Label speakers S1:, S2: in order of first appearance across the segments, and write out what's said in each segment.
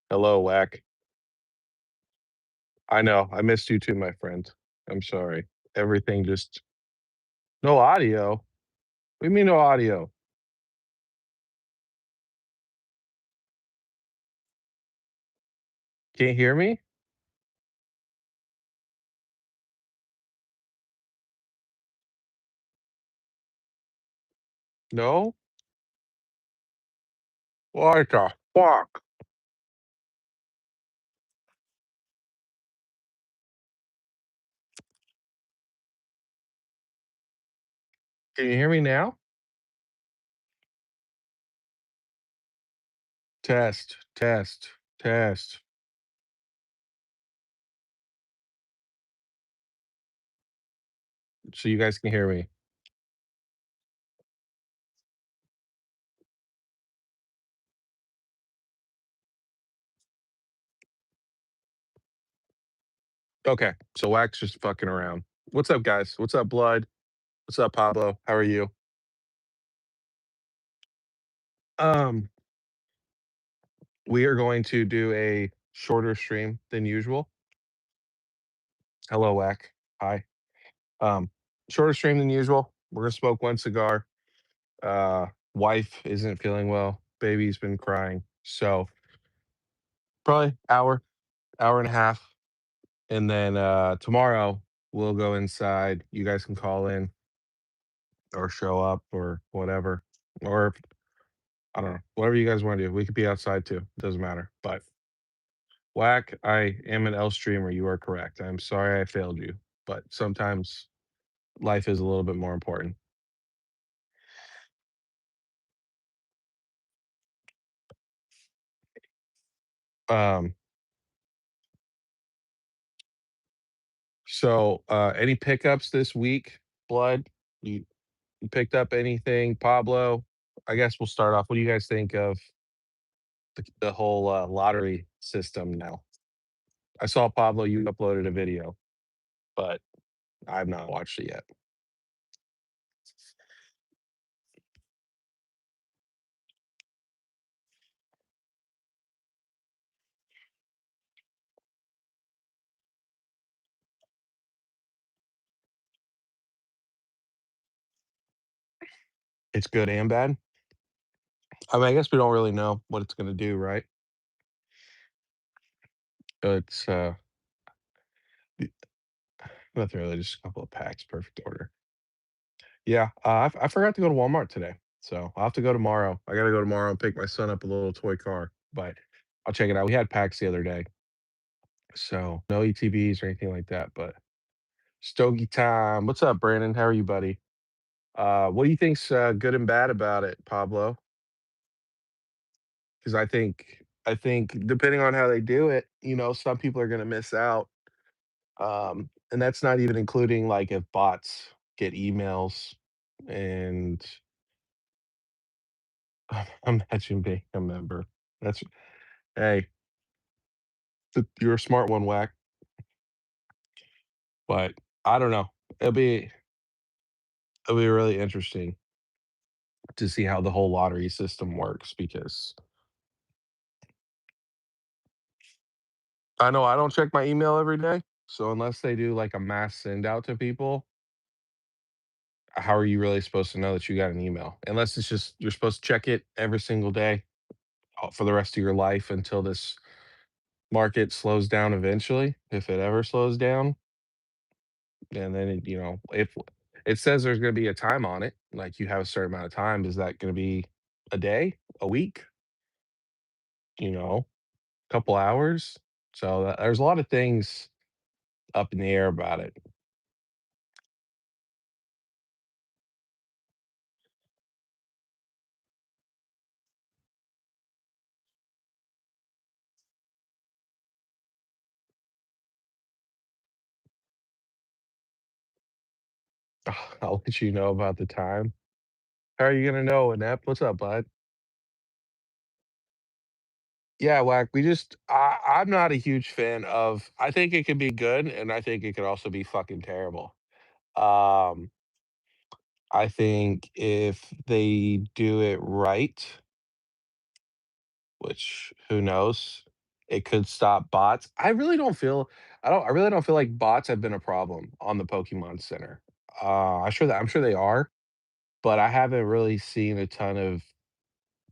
S1: Hello, Whack. I know. I missed you too, my friend. I'm sorry. Everything just no audio. What do you mean no audio? Can't hear me? No? What the fuck? Can you hear me now? Test, test, test. So you guys can hear me. Okay. So Whack's just fucking around. What's up, guys? What's up, Blood? What's up, Pablo? How are you? Um, we are going to do a shorter stream than usual. Hello, Whack. Hi. Um, Shorter stream than usual. We're gonna smoke one cigar. Wife isn't feeling well. Baby's been crying. So probably hour and a half. And then tomorrow we'll go inside. You guys can call in or show up or whatever. Or I don't know. Whatever you guys want to do. We could be outside too. Doesn't matter. But Whack, I am an L streamer. You are correct. I'm sorry I failed you. But sometimes life is a little bit more important. Um, any pickups this week, Blood? You picked up anything, Pablo? I guess we'll start off. What do you guys think of the whole lottery system now? I saw Pablo, you uploaded a video, but I've not watched it yet. It's good and bad. I mean, I guess we don't really know what it's going to do, right? It's y- nothing really, just a couple of packs, perfect order. Yeah, I forgot to go to Walmart today, so I'll have to go tomorrow. I got to go tomorrow and pick my son up a little toy car, but I'll check it out. We had packs the other day, so no ETBs or anything like that, but Stogie time. What's up, Brandon? How are you, buddy? What do you think's good and bad about it, Pablo? Because I think depending on how they do it, some people are going to miss out, and that's not even including like if bots get emails and imagine being a member. That's hey, you're a smart one, Whack. But I don't know. It'll be it'll be really interesting to see how the whole lottery system works because I know I don't check my email every day, so unless they do, like, a mass send out to people, how are you really supposed to know that you got an email? Unless it's just you're supposed to check it every single day, for the rest of your life until this market slows down eventually, if it ever slows down, and then if it says there's gonna be a time on it, like, you have a certain amount of time, is that gonna be a day, a week, couple hours? So, there's a lot of things up in the air about it. I'll let you know about the time. How are you gonna know, Inept? What's up, bud? Yeah, Whack. I'm not a huge fan of I think it could be good and I think it could also be fucking terrible. Um, I think if they do it right, which who knows? it could stop bots. I really don't feel like bots have been a problem on the Pokemon Center. I'm sure they are, but I haven't really seen a ton of,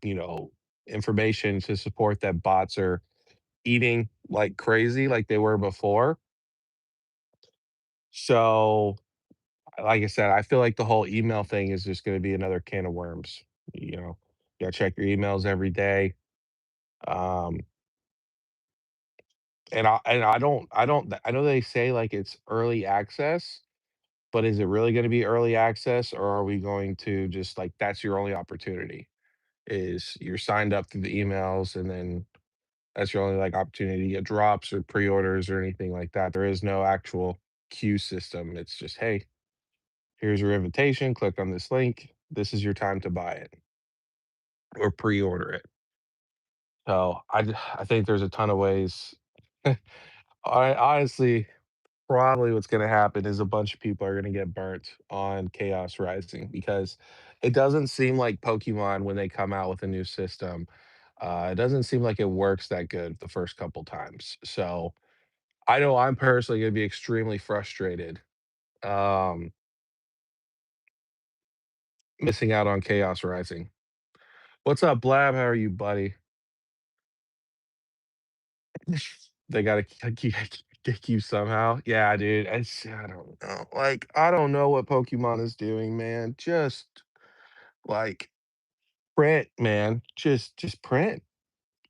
S1: you know, information to support that bots are eating like crazy like they were before. So, like I said, I feel like the whole email thing is just gonna be another can of worms, you know? You gotta check your emails every day. Um, and I know they say, like, it's early access, but is it really gonna be early access, or are we going to just, like, that's your only opportunity, is you're signed up through the emails, and then that's your only, like, opportunity to get drops or pre-orders or anything like that. There is no actual queue system. It's just, "Hey, here's your invitation, click on this link. This is your time to buy it or pre-order it." So, I think there's a ton of ways. I honestly, probably what's gonna happen is a bunch of people are gonna get burnt on Chaos Rising because it doesn't seem like Pokemon when they come out with a new system, it doesn't seem like it works that good the first couple times. So, I know I'm personally gonna be extremely frustrated, um, missing out on Chaos Rising. What's up, Blab? How are you, buddy? They gotta kick you somehow. Yeah, dude. I don't know. Like, I don't know what Pokemon is doing, man. Just like print, man. Just print.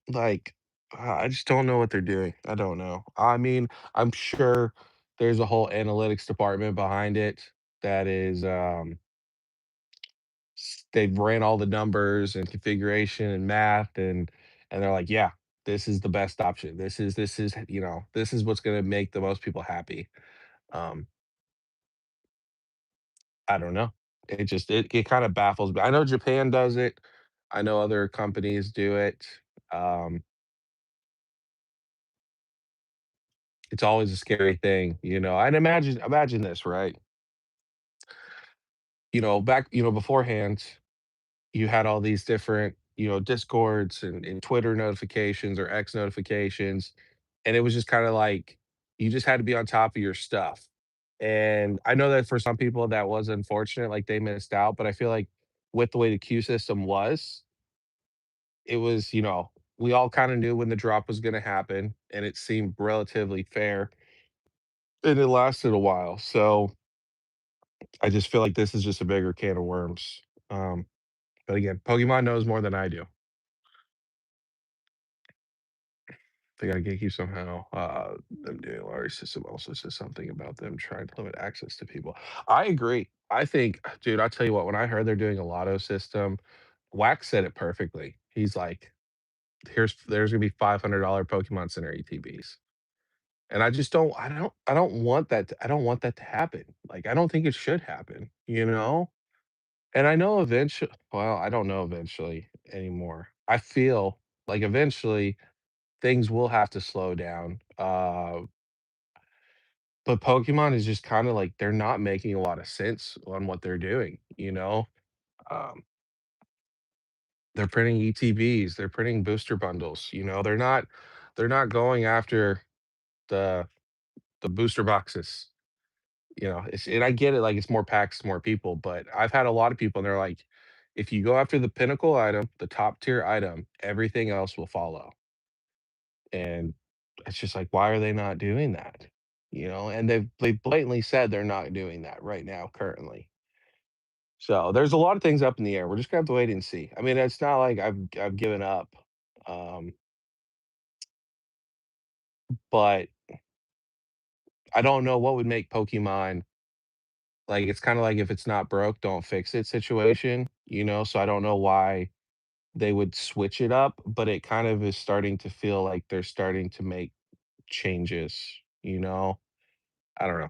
S1: Like, I just don't know what they're doing. I don't know. I mean, I'm sure there's a whole analytics department behind it that is they've ran all the numbers and configuration and math and they're like, yeah, this is the best option. This is, you know, this is what's gonna make the most people happy. Um, I don't know. It kind of baffles me. I know Japan does it. I know other companies do it. Um, it's always a scary thing, you know. And imagine this, right? Beforehand, you had all these different, Discords and Twitter notifications or X notifications, and it was just kinda like, you just had to be on top of your stuff. And I know that for some people that was unfortunate, like, they missed out, but I feel like with the way the queue system was, it was, we all kinda knew when the drop was gonna happen, and it seemed relatively fair, and it lasted a while, so I just feel like this is just a bigger can of worms. But again, Pokemon knows more than I do. They gotta get you somehow. Them doing Larry system also says something about them trying to limit access to people. I agree. I think, dude, I'll tell you what, when I heard they're doing a lotto system, Wax said it perfectly. He's like, there's gonna be $500 Pokemon Center ETBs. And I don't want that I don't want that to happen. Like, I don't think it should happen, you know? And I know eventually, well, I don't know eventually anymore. I feel like eventually things will have to slow down. But Pokemon is just kinda like they're not making a lot of sense on what they're doing, you know? Um, they're printing ETBs, they're printing booster bundles, they're not going after the booster boxes, and I get it, like, it's more packs, more people, but I've had a lot of people and they're like, "If you go after the pinnacle item, the top tier item, everything else will follow." And it's just like, why are they not doing that? And they've blatantly said they're not doing that right now, currently. So there's a lot of things up in the air. We're just gonna have to wait and see. I mean, it's not like I've given up. Um, but I don't know what would make Pokemon like it's kind of like if it's not broke, don't fix it situation, So I don't know why they would switch it up, but it kind of is starting to feel like they're starting to make changes, you know? I don't know.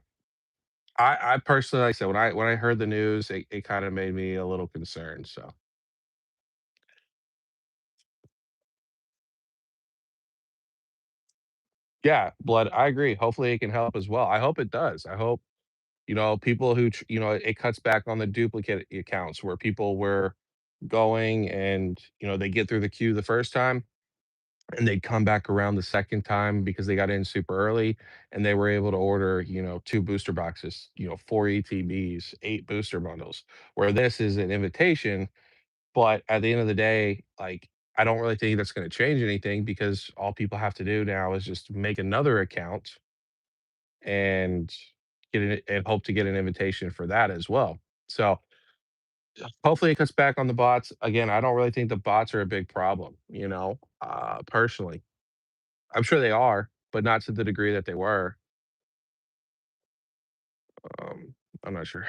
S1: I personally, like I said, when I heard the news, it kinda made me a little concerned, so yeah, blood I agree, hopefully it can help as well. I hope it does. I hope, people who it cuts back on the duplicate accounts where people were going and, they get through the queue the first time, and they'd come back around the second time because they got in super early and they were able to order, 2 booster boxes, 4 ETBs, 8 booster bundles, where this is an invitation, but at the end of the day, like, I don't really think that's gonna change anything because all people have to do now is just make another account and get it and hope to get an invitation for that as well. So, hopefully it cuts back on the bots. Again, I don't really think the bots are a big problem, personally. I'm sure they are, but not to the degree that they were. Um, I'm not sure.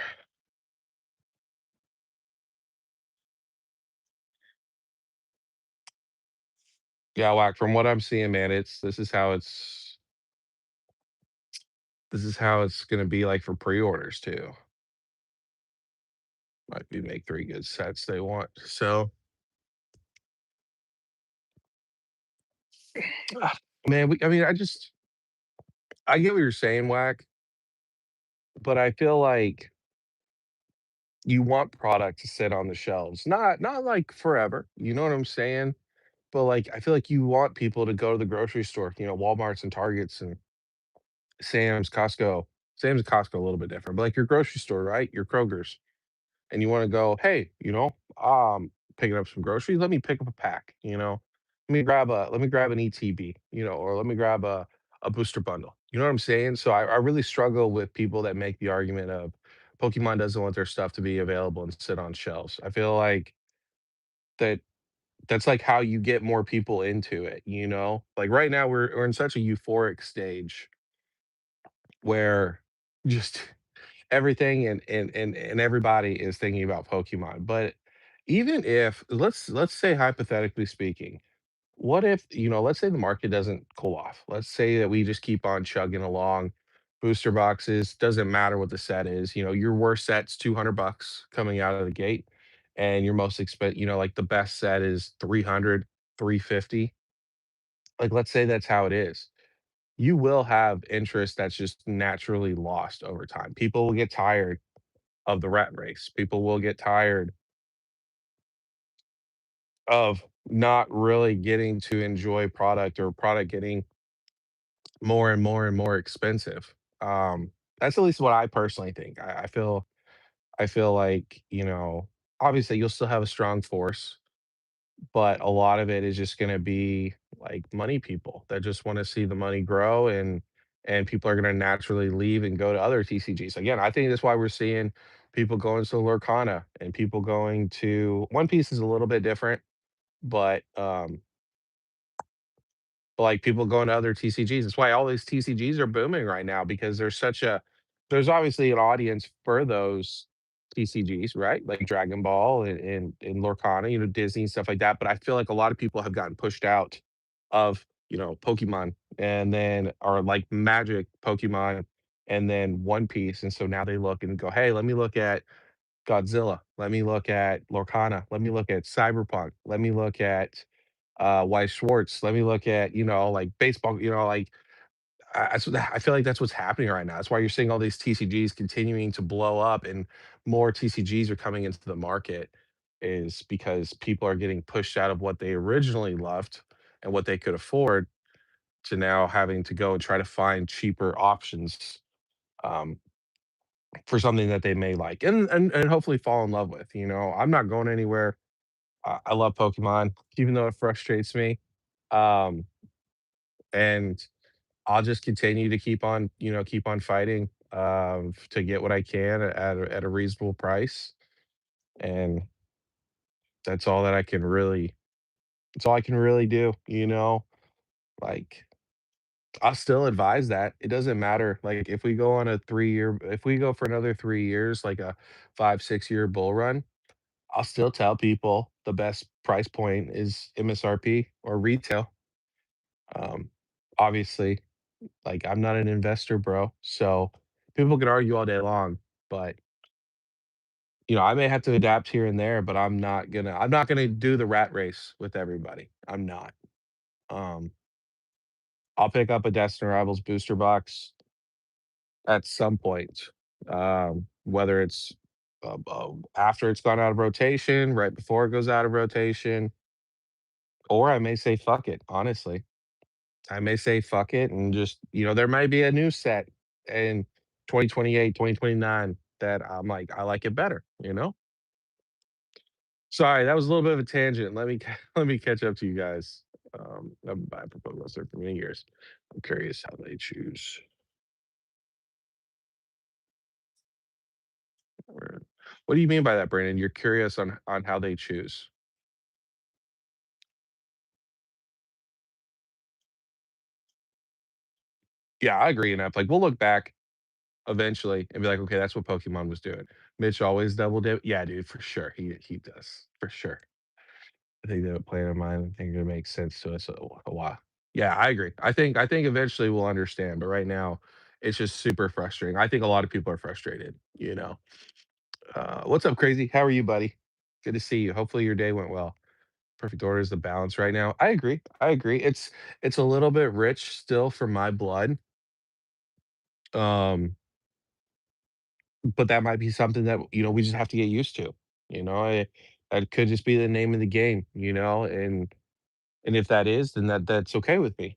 S1: Yeah, like, from what I'm seeing, man, this is how it's gonna be, like, for pre-orders too. Might be make 3 good sets they want. So, man, I get what you're saying, Whack, but I feel like you want product to sit on the shelves, not, like, forever, you know what I'm saying? But, like, I feel like you want people to go to the grocery store, Walmarts and Targets and Sam's, Costco. Sam's and Costco a little bit different, but, like, your grocery store, right? Your Kroger's, and you wanna go, "Hey, picking up some groceries, let me pick up a pack," you know? Let me grab an ETB, or let me grab a booster bundle. You know what I'm saying? So I really struggle with people that make the argument of Pokemon doesn't want their stuff to be available and sit on shelves. I feel like that that's, like, how you get more people into it, you know? Like, right now, we're in such a euphoric stage where just everything and everybody is thinking about Pokemon. But even if let's say hypothetically speaking, what if, let's say the market doesn't cool off. Let's say that we just keep on chugging along. Booster boxes, doesn't matter what the set is. Your worst set's 200 bucks coming out of the gate, and your most like the best set is 300, 350. Like, let's say that's how it is. You will have interest that's just naturally lost over time. People will get tired of the rat race. People will get tired of not really getting to enjoy product or product getting more and more and more expensive. That's at least what I personally think. I feel like, obviously you'll still have a strong force, but a lot of it is just gonna be like money people that just want to see the money grow, and people are gonna naturally leave and go to other TCGs. Again, I think that's why we're seeing people going to Lurkana and people going to One Piece is a little bit different, but like people going to other TCGs. That's why all these TCGs are booming right now because there's obviously an audience for those TCGs, right? Like Dragon Ball and Lorcana, Disney and stuff like that. But I feel like a lot of people have gotten pushed out of, Pokemon and then or like Magic Pokemon and then One Piece. And so now they look and go, hey, let me look at Godzilla. Let me look at Lorcana. Let me look at Cyberpunk. Let me look at Weiss Schwartz. Let me look at, like baseball, like I feel like that's what's happening right now. That's why you're seeing all these TCGs continuing to blow up and more TCGs are coming into the market is because people are getting pushed out of what they originally loved and what they could afford to now having to go and try to find cheaper options um, for something that they may like and hopefully fall in love with. I'm not going anywhere. I love Pokemon, even though it frustrates me. Um, and I'll just continue to keep on fighting, to get what I can at a reasonable price, and that's all that I can really that's all I can really do, Like, I'll still advise that. It doesn't matter, like, if we go for another 3 years, like a 5, 6-year bull run, I'll still tell people the best price point is MSRP or retail. Um, obviously, like, I'm not an investor, bro, so people can argue all day long, but, I may have to adapt here and there, but I'm not gonna do the rat race with everybody. I'm not. Um, I'll pick up a Destiny Rivals booster box at some point, whether it's, after it's gone out of rotation, right before it goes out of rotation. Or I may say fuck it, honestly. I may say fuck it and just, there might be a new set in 2028, 2029 that I'm like, I like it better, you know? Sorry, that was a little bit of a tangent. Let me let me catch up to you guys. I've been buying Propel Wrestler for many years. I'm curious how they choose. Or- What do you mean by that, Brandon? You're curious on how they choose. Yeah, I agree. Enough. Like we'll look back eventually and be like, okay, that's what Pokemon was doing. Mitch always double dip. Yeah, dude, for sure. He does for sure. I think that plan of mine. I think it makes sense to us a while. Yeah, I agree. I think eventually we'll understand, but right now it's just super frustrating. I think a lot of people are frustrated. What's up, crazy? How are you, buddy? Good to see you. Hopefully your day went well. Perfect order is the balance right now. I agree. I agree. It's a little bit rich still for my blood. Um, but that might be something that we just have to get used to. That could just be the name of the game. And if that is, then that's okay with me.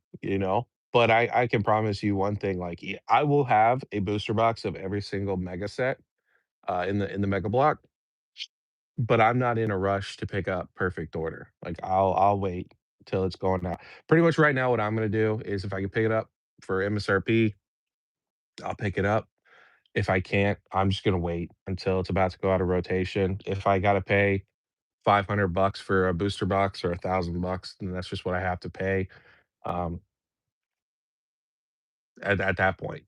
S1: But I can promise you one thing. Like I will have a booster box of every single mega set in the mega block, but I'm not in a rush to pick up perfect order. Like I'll wait till it's going out. Pretty much right now, what I'm gonna do is if I can pick it up for MSRP, I'll pick it up. If I can't, I'm just gonna wait until it's about to go out of rotation. If I gotta pay $500 for a booster box or $1,000, then that's just what I have to pay. Um, at that point,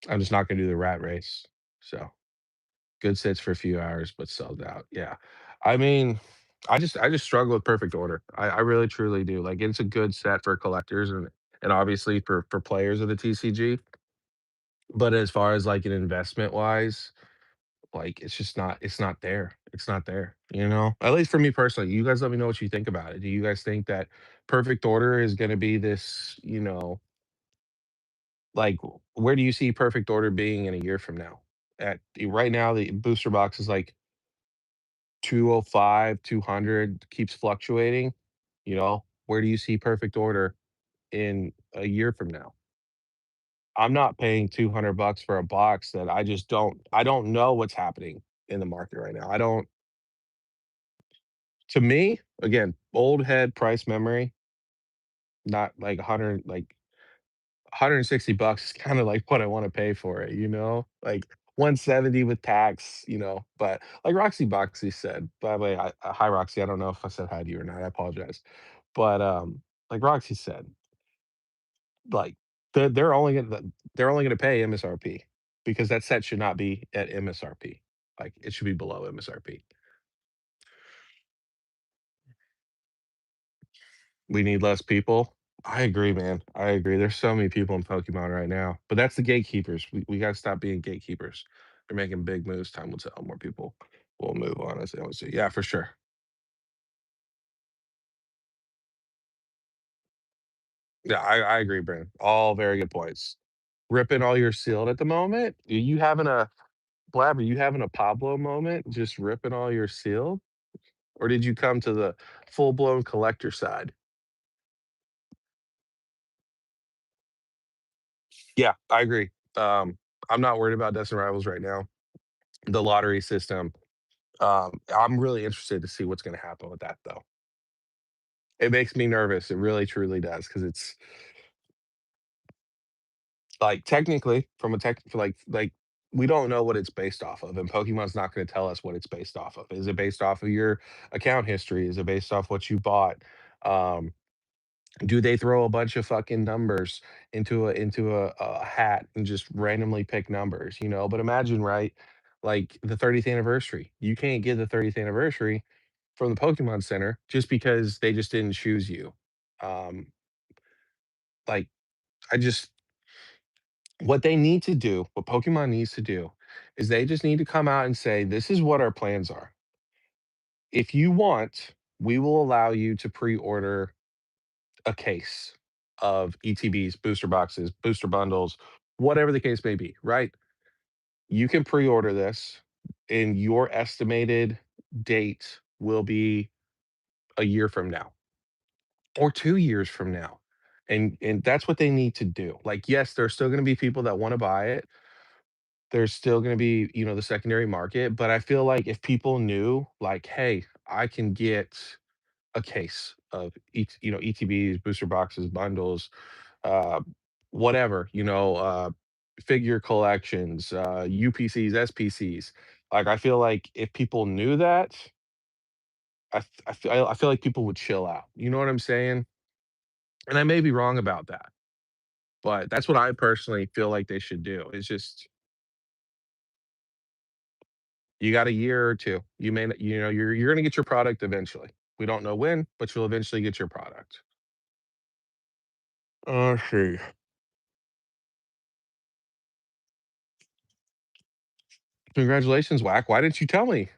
S1: I'm just not gonna do the rat race. So good sits for a few hours, but sold out. Yeah. I mean, I just struggle with perfect order. I really truly do. Like it's a good set for collectors and obviously for players of the TCG. But as far as like an investment wise, like it's not there. It's not there. At least for me personally. You guys let me know what you think about it. Do you guys think that perfect order is gonna be this, like where do you see perfect order being in a year from now? At right now, the booster box is like 205, 200 keeps fluctuating. Where do you see perfect order in a year from now? I'm not paying $200 for a box that I don't know what's happening in the market right now. I don't To me, again, old head price memory, not like 100 like $160 is kinda like what I wanna pay for it, you know? Like 170 with tax, but like Roxy Boxy said, by the way, hi Roxy, I don't know if I said hi to you or not, I apologize. But, like Roxy said, like, they're only gonna pay MSRP because that set should not be at MSRP. Like, it should be below MSRP. We need less people. I agree, man. I agree. There's so many people in Pokemon right now, but that's the gatekeepers. We gotta stop being gatekeepers. They're making big moves. Time will tell. More people will move on as they always do. Yeah, for sure. Yeah, I agree, Brandon. All very good points. Ripping all your sealed at the moment. You having a Blabber? You having a Pablo moment? Just ripping all your sealed, or did you come to the full blown collector side? Yeah, I agree. I'm not worried about Destin Rivals right now. The lottery system. I'm really interested to see what's gonna happen with that, though. It makes me nervous, it really truly does, because it's like, technically, from a tech for, we don't know what it's based off of, and Pokemon's not gonna tell us what it's based off of. Is it based off of your account history? Is it based off what you bought? Um, do they throw a bunch of fucking numbers into a hat and just randomly pick numbers, But imagine, right, like, the 30th anniversary. You can't get the 30th anniversary from the Pokemon Center just because they just didn't choose you. Um, like, I just what they need to do, what Pokemon needs to do, is they just need to come out and say, "This is what our plans are. If you want, we will allow you to pre-order a case of ETBs, booster boxes, booster bundles, whatever the case may be, right? You can pre-order this. and your estimated date will be a year from now or 2 years from now. And that's what they need to do. Like, yes, there's still gonna be people that wanna buy it. There's still gonna be, the secondary market, but I feel like if people knew, like, "Hey, I can get a case of ETBs, booster boxes, bundles, uh, whatever, figure collections, UPCs, SPCs." Like, I feel like if people knew that, I feel like people would chill out. You know what I'm saying? And I may be wrong about that, but that's what I personally feel like they should do. It's just you got a year or 2. You may not you're gonna get your product eventually. We don't know when, but you'll eventually get your product. Let's see. Congratulations, Whack. Why didn't you tell me?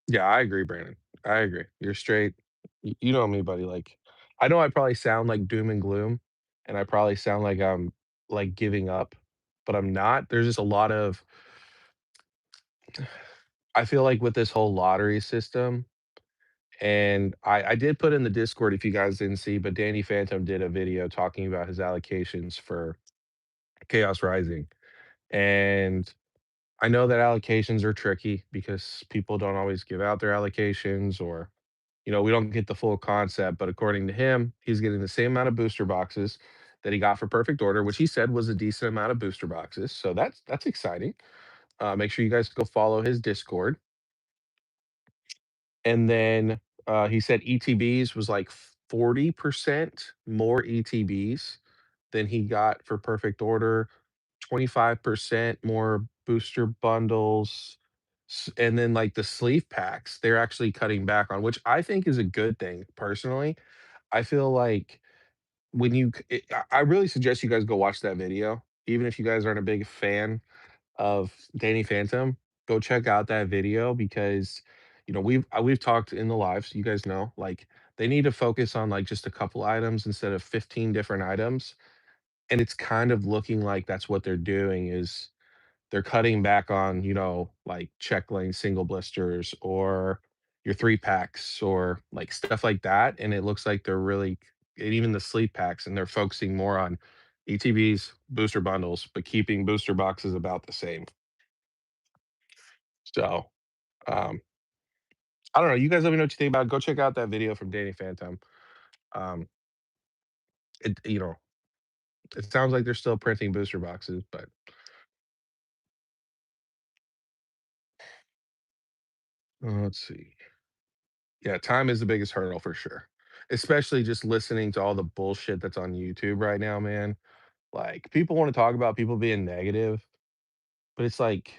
S1: Yeah, I agree, Brandon. I agree. You're straight. You know me, buddy. Like, I know I probably sound like doom and gloom, and I probably sound like I'm like giving up, but I'm not. There's just a lot of I feel like with this whole lottery system, and I did put in the Discord if you guys didn't see, but Danny Phantom did a video talking about his allocations for Chaos Rising. And I know that allocations are tricky because people don't always give out their allocations or we don't get the full concept, but according to him, he's getting the same amount of booster boxes that he got for Perfect Order, which he said was a decent amount of booster boxes. So that's exciting. Make sure you guys go follow his Discord. And then he said ETBs was like 40% more ETBs than he got for Perfect Order, 25% more booster bundles. And then like the sleeve packs, they're actually cutting back on, which I think is a good thing personally. I feel like when I really suggest you guys go watch that video, even if you guys aren't a big fan of Danny Phantom, go check out that video because we've talked in the live, so you guys know, like they need to focus on like just a couple items instead of 15 different items. And it's kind of looking like that's what they're doing is they're cutting back on, like check lane single blisters or your 3 packs or like stuff like that. And it looks like they're really and even the sleep packs and they're focusing more on ETBs, booster bundles, but keeping booster boxes about the same. So, um, I don't know. You guys let me know what you think about it. Go check out that video from Danny Phantom. Um, it you know, it sounds like they're still printing booster boxes, but let's see. Yeah, time is the biggest hurdle for sure. Especially just listening to all the bullshit that's on YouTube right now, man. Like people want to talk about people being negative, but it's like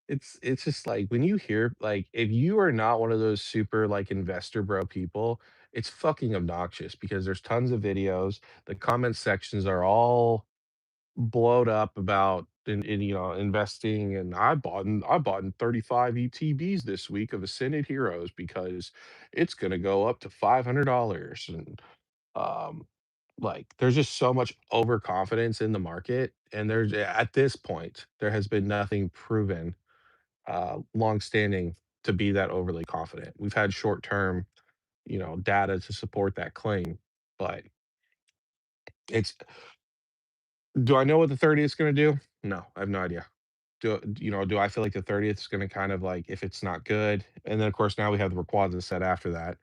S1: it's just like when you hear like if you are not one of those super like investor bro people, it's fucking obnoxious because there's tons of videos. The comment sections are all blowed up about investing and I bought in 35 ETBs this week of Ascended Heroes because it's gonna go up to $500 and um like there's just so much overconfidence in the market and there's at this point there has been nothing proven long standing to be that overly confident. We've had short term, data to support that claim, but it's do I know what the 30th is going to do? No, I have no idea. Do I feel like the 30th is going to kind of like if it's not good, and then of course now we have the Rayquaza set after that.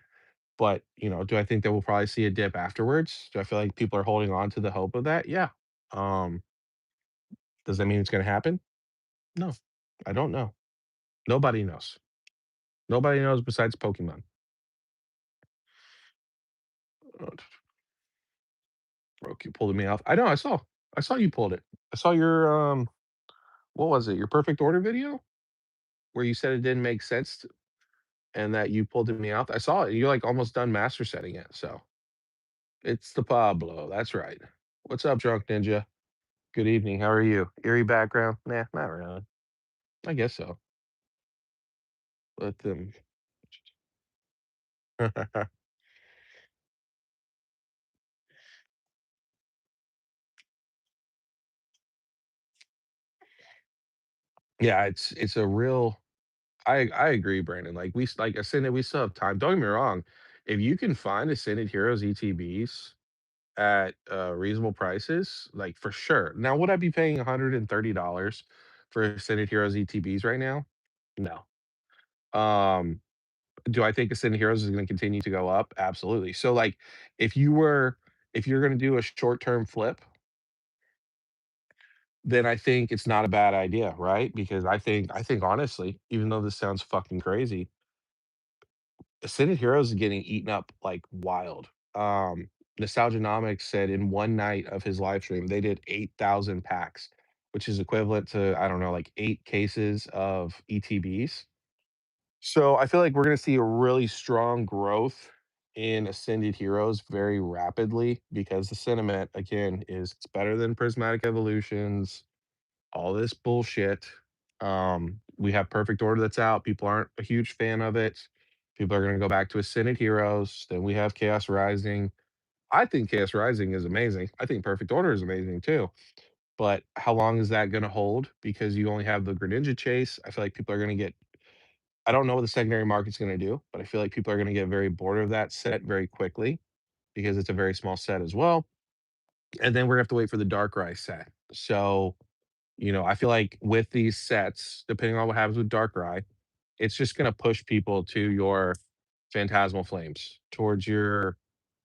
S1: But do I think that we'll probably see a dip afterwards? Do I feel like people are holding on to the hope of that? Yeah. Um, does that mean it's going to happen? No, I don't know. Nobody knows. Nobody knows besides Pokemon. Uh, Broke you pulled me off. I know. I saw you pulled it. I saw your what was it? Your perfect order video where you said it didn't make sense and that you pulled me out. I saw it. You're like almost done master setting it. So it's the Pablo. That's right. What's up, drunk ninja? Good evening. How are you? Eerie background? Nah, not really. I guess so. But Yeah, it's a real I agree, Brandon. Like like I said, we still have time. Don't get me wrong. If you can find Ascended Heroes ETBs at reasonable prices, like for sure. Now, would I be paying $130 for Ascended Heroes ETBs right now? No. Um, do I think Ascended Heroes is going to continue to go up? Absolutely. So, like, if you were, if you're going to do a short term flip, then I think it's not a bad idea, right? Because I think honestly, even though this sounds fucking crazy, Ascended Heroes is getting eaten up like wild. Nostalgianomics said in one night of his live stream, they did 8,000 packs, which is equivalent to, I don't know, like 8 cases of ETBs. So I feel like we're going to see a really strong growth in Ascended Heroes very rapidly because the sentiment, again, is it's better than Prismatic Evolutions, all this bullshit. We have Perfect Order that's out. People aren't a huge fan of it. People are going to go back to Ascended Heroes. Then we have Chaos Rising. I think Chaos Rising is amazing. I think Perfect Order is amazing too. But how long is that going to hold? Because you only have the Greninja Chase. I feel like people are going to get. I don't know what the secondary market's going to do, but I feel like people are going to get very bored of that set very quickly because it's a very small set as well. And then we're going to have to wait for the Darkrai set. So I feel like with these sets, depending on what happens with Darkrai, it's just gonna push people to your Phantasmal Flames, towards your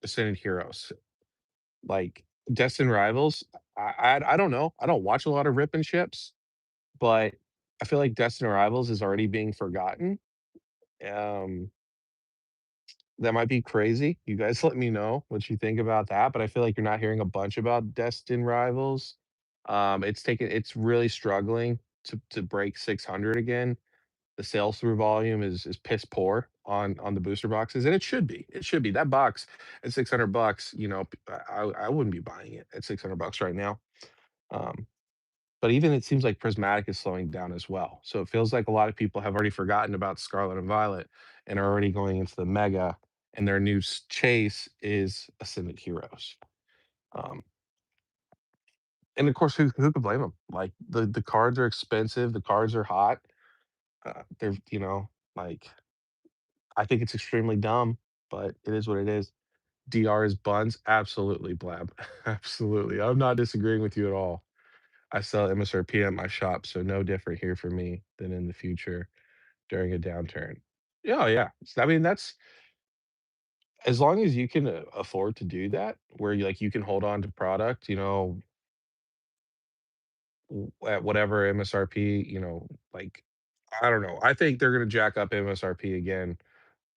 S1: Ascended Heroes. Like, Destined Rivals, I don't know. I don't watch a lot of Rip and Ships, but I feel like Destined Rivals is already being forgotten. Um, that might be crazy. You guys let me know what you think about that, but I feel like you're not hearing a bunch about Destined Rivals. It's really struggling to break 600 again. The sales through volume is piss poor on the booster boxes, and it should be. It should be. That box at $600, I wouldn't be buying it at $600 right now. Um, but even it seems like Prismatic is slowing down as well. So it feels like a lot of people have already forgotten about Scarlet and Violet and are already going into the Mega, and their new chase is Ascendant Heroes. Um, and of course, who could blame them? Like the cards are expensive, the cards are hot. They're like I think it's extremely dumb, but it is what it is. DR is buns, absolutely, Blab, absolutely. I'm not disagreeing with you at all. I sell MSRP at my shop, so no different here for me than in the future during a downturn. Yeah, yeah. I mean, that's as long as you can afford to do that, where you can hold on to product, at whatever MSRP, like I don't know. I think they're gonna jack up MSRP again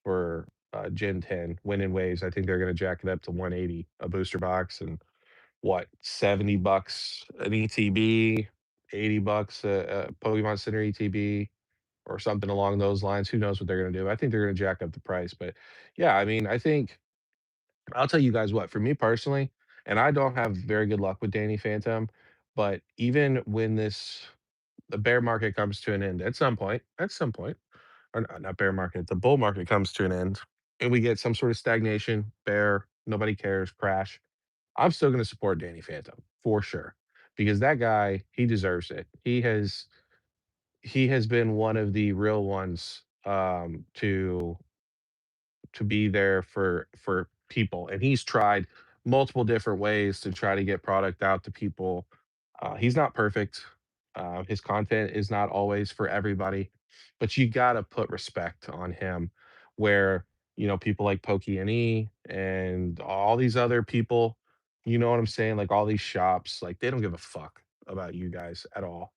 S1: for Gen 10 winning waves. I think they're gonna jack it up to 180 a booster box and what, $70 an ETB, $80 a Pokemon Center ETB, or something along those lines. Who knows what they're gonna do? I think they're gonna jack up the price. But yeah, I mean, I think I'll tell you guys what, for me personally, and I don't have very good luck with Danny Phantom, but even when the bear market comes to an end at some point, or not bear market, the bull market comes to an end, and we get some sort of stagnation, bear, nobody cares, crash. I'm still going to support Danny Phantom for sure because that guy, he deserves it. He has been one of the real ones to be there for people, and he's tried multiple different ways to try to get product out to people. He's not perfect. His content is not always for everybody, but you gotta put respect on him. Where people like Pokey and all these other people, you know what I'm saying? Like all these shops, like they don't give a fuck about you guys at all.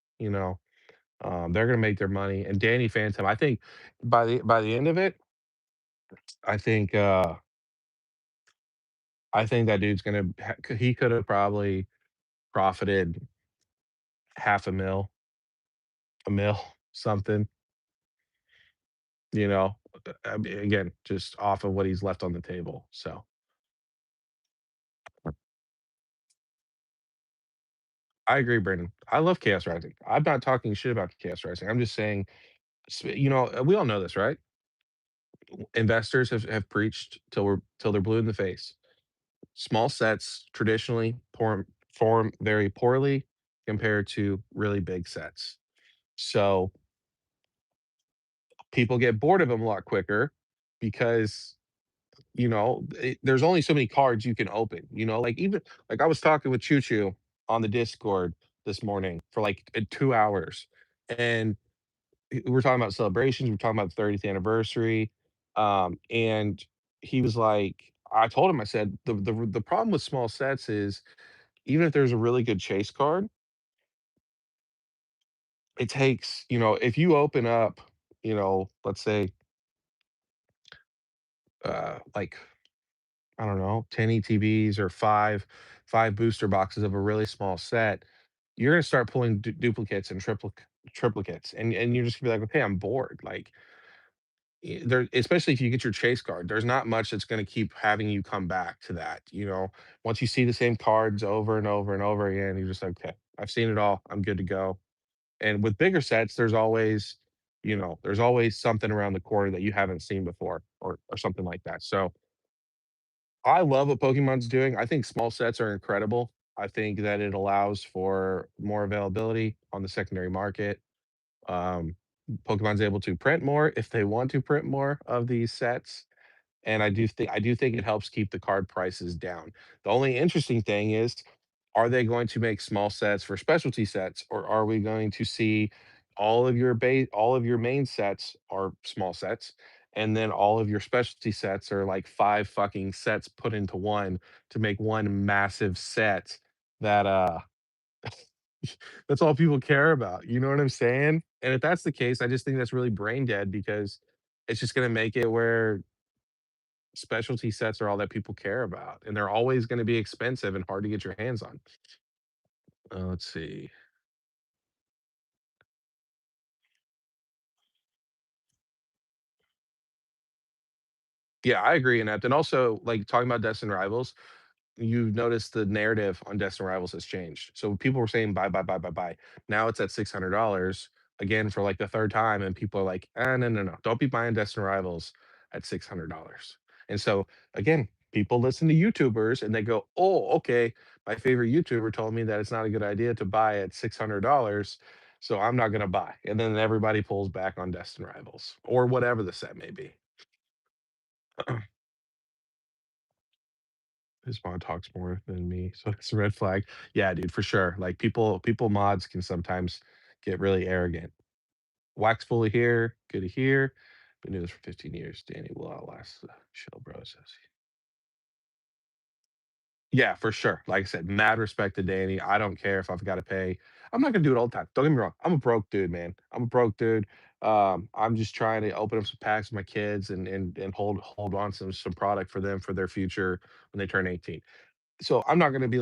S1: They're gonna make their money. And Danny Phantom, I think by the end of it, I think uh I think that dude's gonna he could have probably profited half a mil, something, you know? I mean, again, just off of what he's left on the table, so I agree, Brandon. I love Chaos Rising. I'm not talking shit about Chaos Rising. I'm just saying, we all know this, right? Investors have preached till they're blue in the face. Small sets traditionally form very poorly compared to really big sets. So people get bored of them a lot quicker because there's only so many cards you can open. Like even like I was talking with Choo Choo on the Discord this morning for like 2 hours, and we're talking about celebrations. We're talking about the 30th anniversary, and he was like, I told him, I said the problem with small sets is even if there's a really good chase card, it takes if you open up, let's say like I don't know, 10 ETBs or five booster boxes of a really small set, you're gonna start pulling duplicates and triplicates, and you're just gonna be like, okay, I'm bored. Like there, especially if you get your chase card, there's not much that's gonna keep having you come back to that. Once you see the same cards over and over and over again, you're just like, okay, I've seen it all. I'm good to go. And with bigger sets, there's always something around the corner that you haven't seen before, or something like that. So I love what Pokemon's doing. I think small sets are incredible. I think that it allows for more availability on the secondary market. Um, Pokemon's able to print more if they want to print more of these sets, and I do think it helps keep the card prices down. The only interesting thing is, are they going to make small sets for specialty sets, or are we going to see all of your main sets are small sets, and then all of your specialty sets are like five fucking sets put into one to make one massive set that that's all people care about. You know what I'm saying? And if that's the case, I just think that's really brain dead because it's just going to make it where specialty sets are all that people care about, and they're always gonna be expensive and hard to get your hands on. Let's see. Yeah, I agree in that. And also, like, talking about Destined Rivals, you've noticed the narrative on Destined Rivals has changed. So people were saying, "Buy, buy, buy, buy, buy." Now it's at $600 again for, like, the 3rd time, and people are like, "Ah, no, no, no. Don't be buying Destined Rivals at $600." And so, again, people listen to YouTubers and they go, "Oh, okay. My favorite YouTuber told me that it's not a good idea to buy at $600, so I'm not gonna buy." And then everybody pulls back on Destined Rivals or whatever the set may be. His mod talks more than me, so it's a red flag. Yeah, dude, for sure. Like people mods can sometimes get really arrogant. Wax fully here, good to hear. Been doing this for 15 years. Danny will outlast the show, bro. Says he. Yeah, for sure. Like I said, mad respect to Danny. I don't care if I've got to pay. I'm not gonna do it all the time. Don't get me wrong. I'm a broke dude, man. I'm a broke dude. I'm just trying to open up some packs with my kids and hold on some product for them for their future when they turn 18. So I'm not gonna be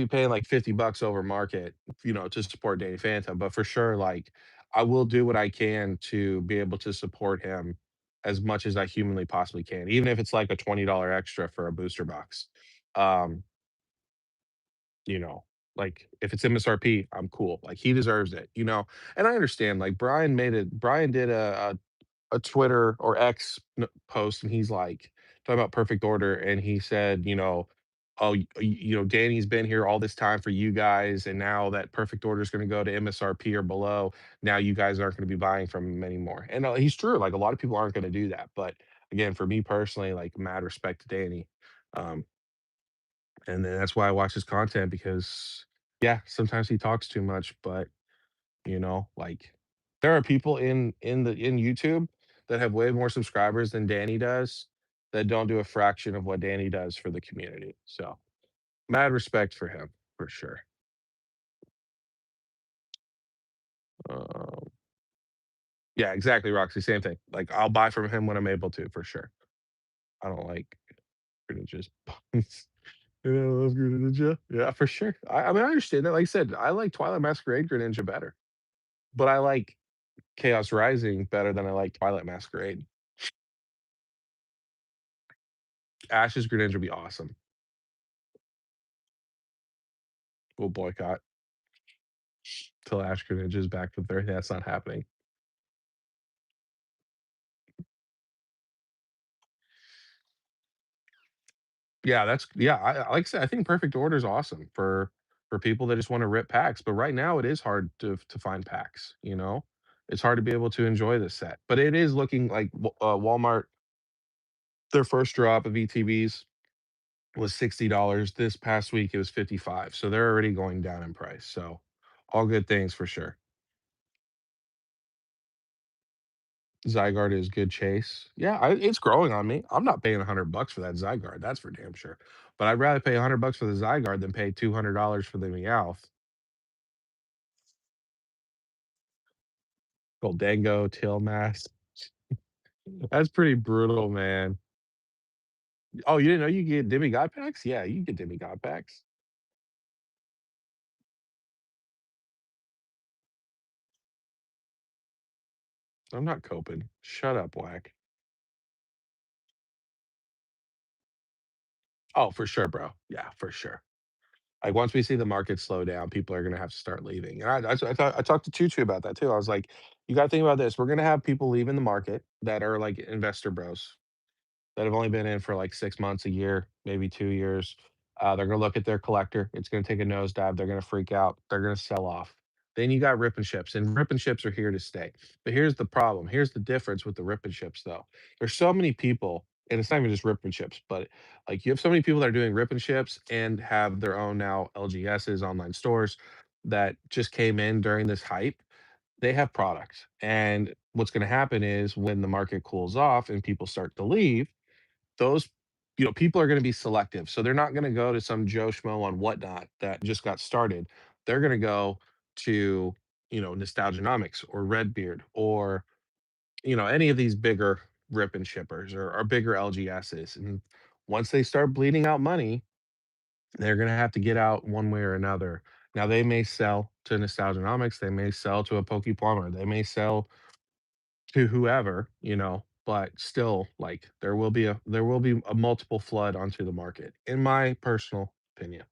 S1: paying like 50 bucks over market, to support Danny Phantom, but for sure, like I will do what I can to be able to support him as much as I humanly possibly can, even if it's like a $20 extra for a booster box. Um, you know, like if it's MSRP, I'm cool. Like he deserves it. And I understand, like Brian did a Twitter or X post, and he's like talking about Perfect Order, and he said, "Oh, Danny's been here all this time for you guys, and now that Perfect Order is going to go to MSRP or below, now you guys aren't going to be buying from him anymore." And he's true. Like a lot of people aren't going to do that, but again, for me personally, like mad respect to Danny, um, and then that's why I watch his content because, yeah, sometimes he talks too much, but like there are people in YouTube that have way more subscribers than Danny does that don't do a fraction of what Danny does for the community. So mad respect for him for sure. Um, yeah, exactly, Roxy. Same thing. Like I'll buy from him when I'm able to for sure. I don't like Greninja's puns. I love Greninja. Yeah, for sure. I mean, I understand that. Like I said, I like Twilight Masquerade Greninja better, but I like Chaos Rising better than I like Twilight Masquerade. Ash's Greninja would be awesome. We'll boycott till Ash Greninja is back with Earth. That's not happening. Yeah, that's yeah. Like I said, I think Perfect Order is awesome for for people that just wanna rip packs, but right now it is hard to find packs, you know? It's hard to be able to enjoy this set, but it is looking like Walmart, their first drop of ETBs was $60. This past week, it was 55, so they're already going down in price, so all good things for sure. Zygarde is good chase. Yeah, it's growing on me. I'm not paying $100 for that Zygarde, that's for damn sure, but I'd rather pay $100 for the Zygarde than pay $200 for the Meowth. Goldango, Tailmass. That's pretty brutal, man. Oh, you didn't know you get demigod packs? Yeah, you get demigod packs. I'm not coping. Shut up, Whack. Oh, for sure, bro. Yeah, for sure. Like, once we see the market slow down, people are gonna have to start leaving, and I talked to Tutu about that too. I was like, "You gotta think about this, we're gonna have people leaving the market that are, like, investor bros." That have only been in for like 6 months, a year, maybe 2 years. They're gonna look at their collector, it's gonna take a nosedive, they're gonna freak out, they're gonna sell off. Then you got rip and ships, and rip and ships are here to stay. But here's the problem, here's the difference with the rip and ships though. There's so many people, and it's not even just rip and ships, but like you have so many people that are doing rip and ships and have their own now LGSs, online stores that just came in during this hype. They have products. And what's gonna happen is when the market cools off and people start to leave, those people are gonna be selective. So they're not gonna go to some Joe Schmo on Whatnot that just got started. They're gonna go to, Nostalgianomics or Redbeard or, any of these bigger rip and shippers or bigger LGSs. And once they start bleeding out money, they're gonna have to get out one way or another. Now they may sell to Nostalgianomics, they may sell to a Poke Plumber, they may sell to whoever, but still, like, there will be a multiple flood onto the market, in my personal opinion.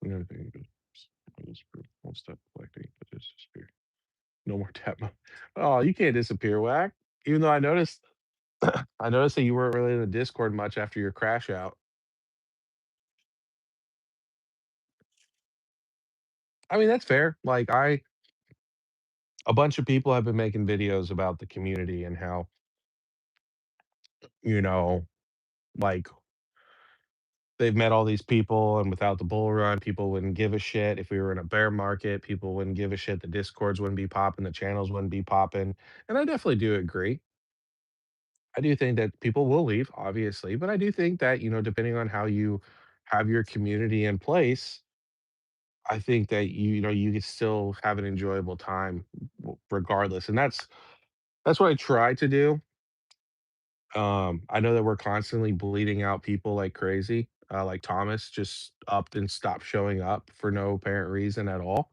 S1: Another thing is won't stop collecting, but just disappear. No more tap Oh, you can't disappear, Whack. Even though I noticed that you weren't really in the Discord much after your crash out. I mean, that's fair. Like, a bunch of people have been making videos about the community and how, you know, like, they've met all these people, and without the bull run, people wouldn't give a shit. If we were in a bear market, people wouldn't give a shit. The discords wouldn't be popping, the channels wouldn't be popping. And I definitely do agree. I do think that people will leave, obviously, but I do think that, depending on how you have your community in place, I think that you can still have an enjoyable time regardless. And that's what I try to do. I know that we're constantly bleeding out people like crazy. Like Thomas just upped and stopped showing up for no apparent reason at all.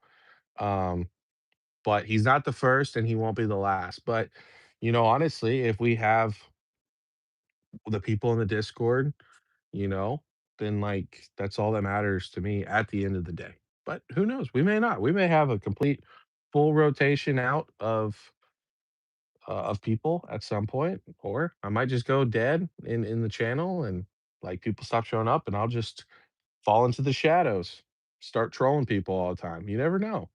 S1: Um, but he's not the first and he won't be the last. But, honestly, if we have the people in the Discord, you know, then like that's all that matters to me at the end of the day. But who knows? We may not. We may have a complete full rotation out of people at some point, or I might just go dead in the channel and like people stop showing up, and I'll just fall into the shadows, start trolling people all the time. You never know.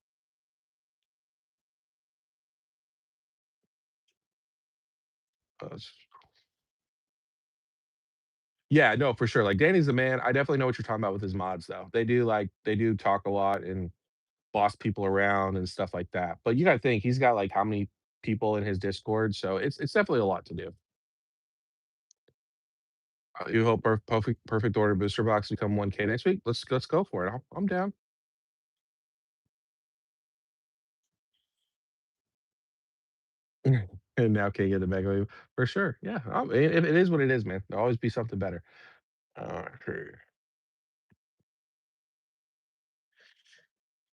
S1: S Yeah, no, for sure. Like Danny's the man. I definitely know what you're talking about with his mods, though. They do talk a lot and boss people around and stuff like that. But you got to think he's got like how many people in his Discord, so it's definitely a lot to do. You hope perfect order booster box become 1K next week. Let's go for it. I'm down. And now can't get the Mega Wave for sure. Yeah, it is what it is, man. There'll always be something better. Sure.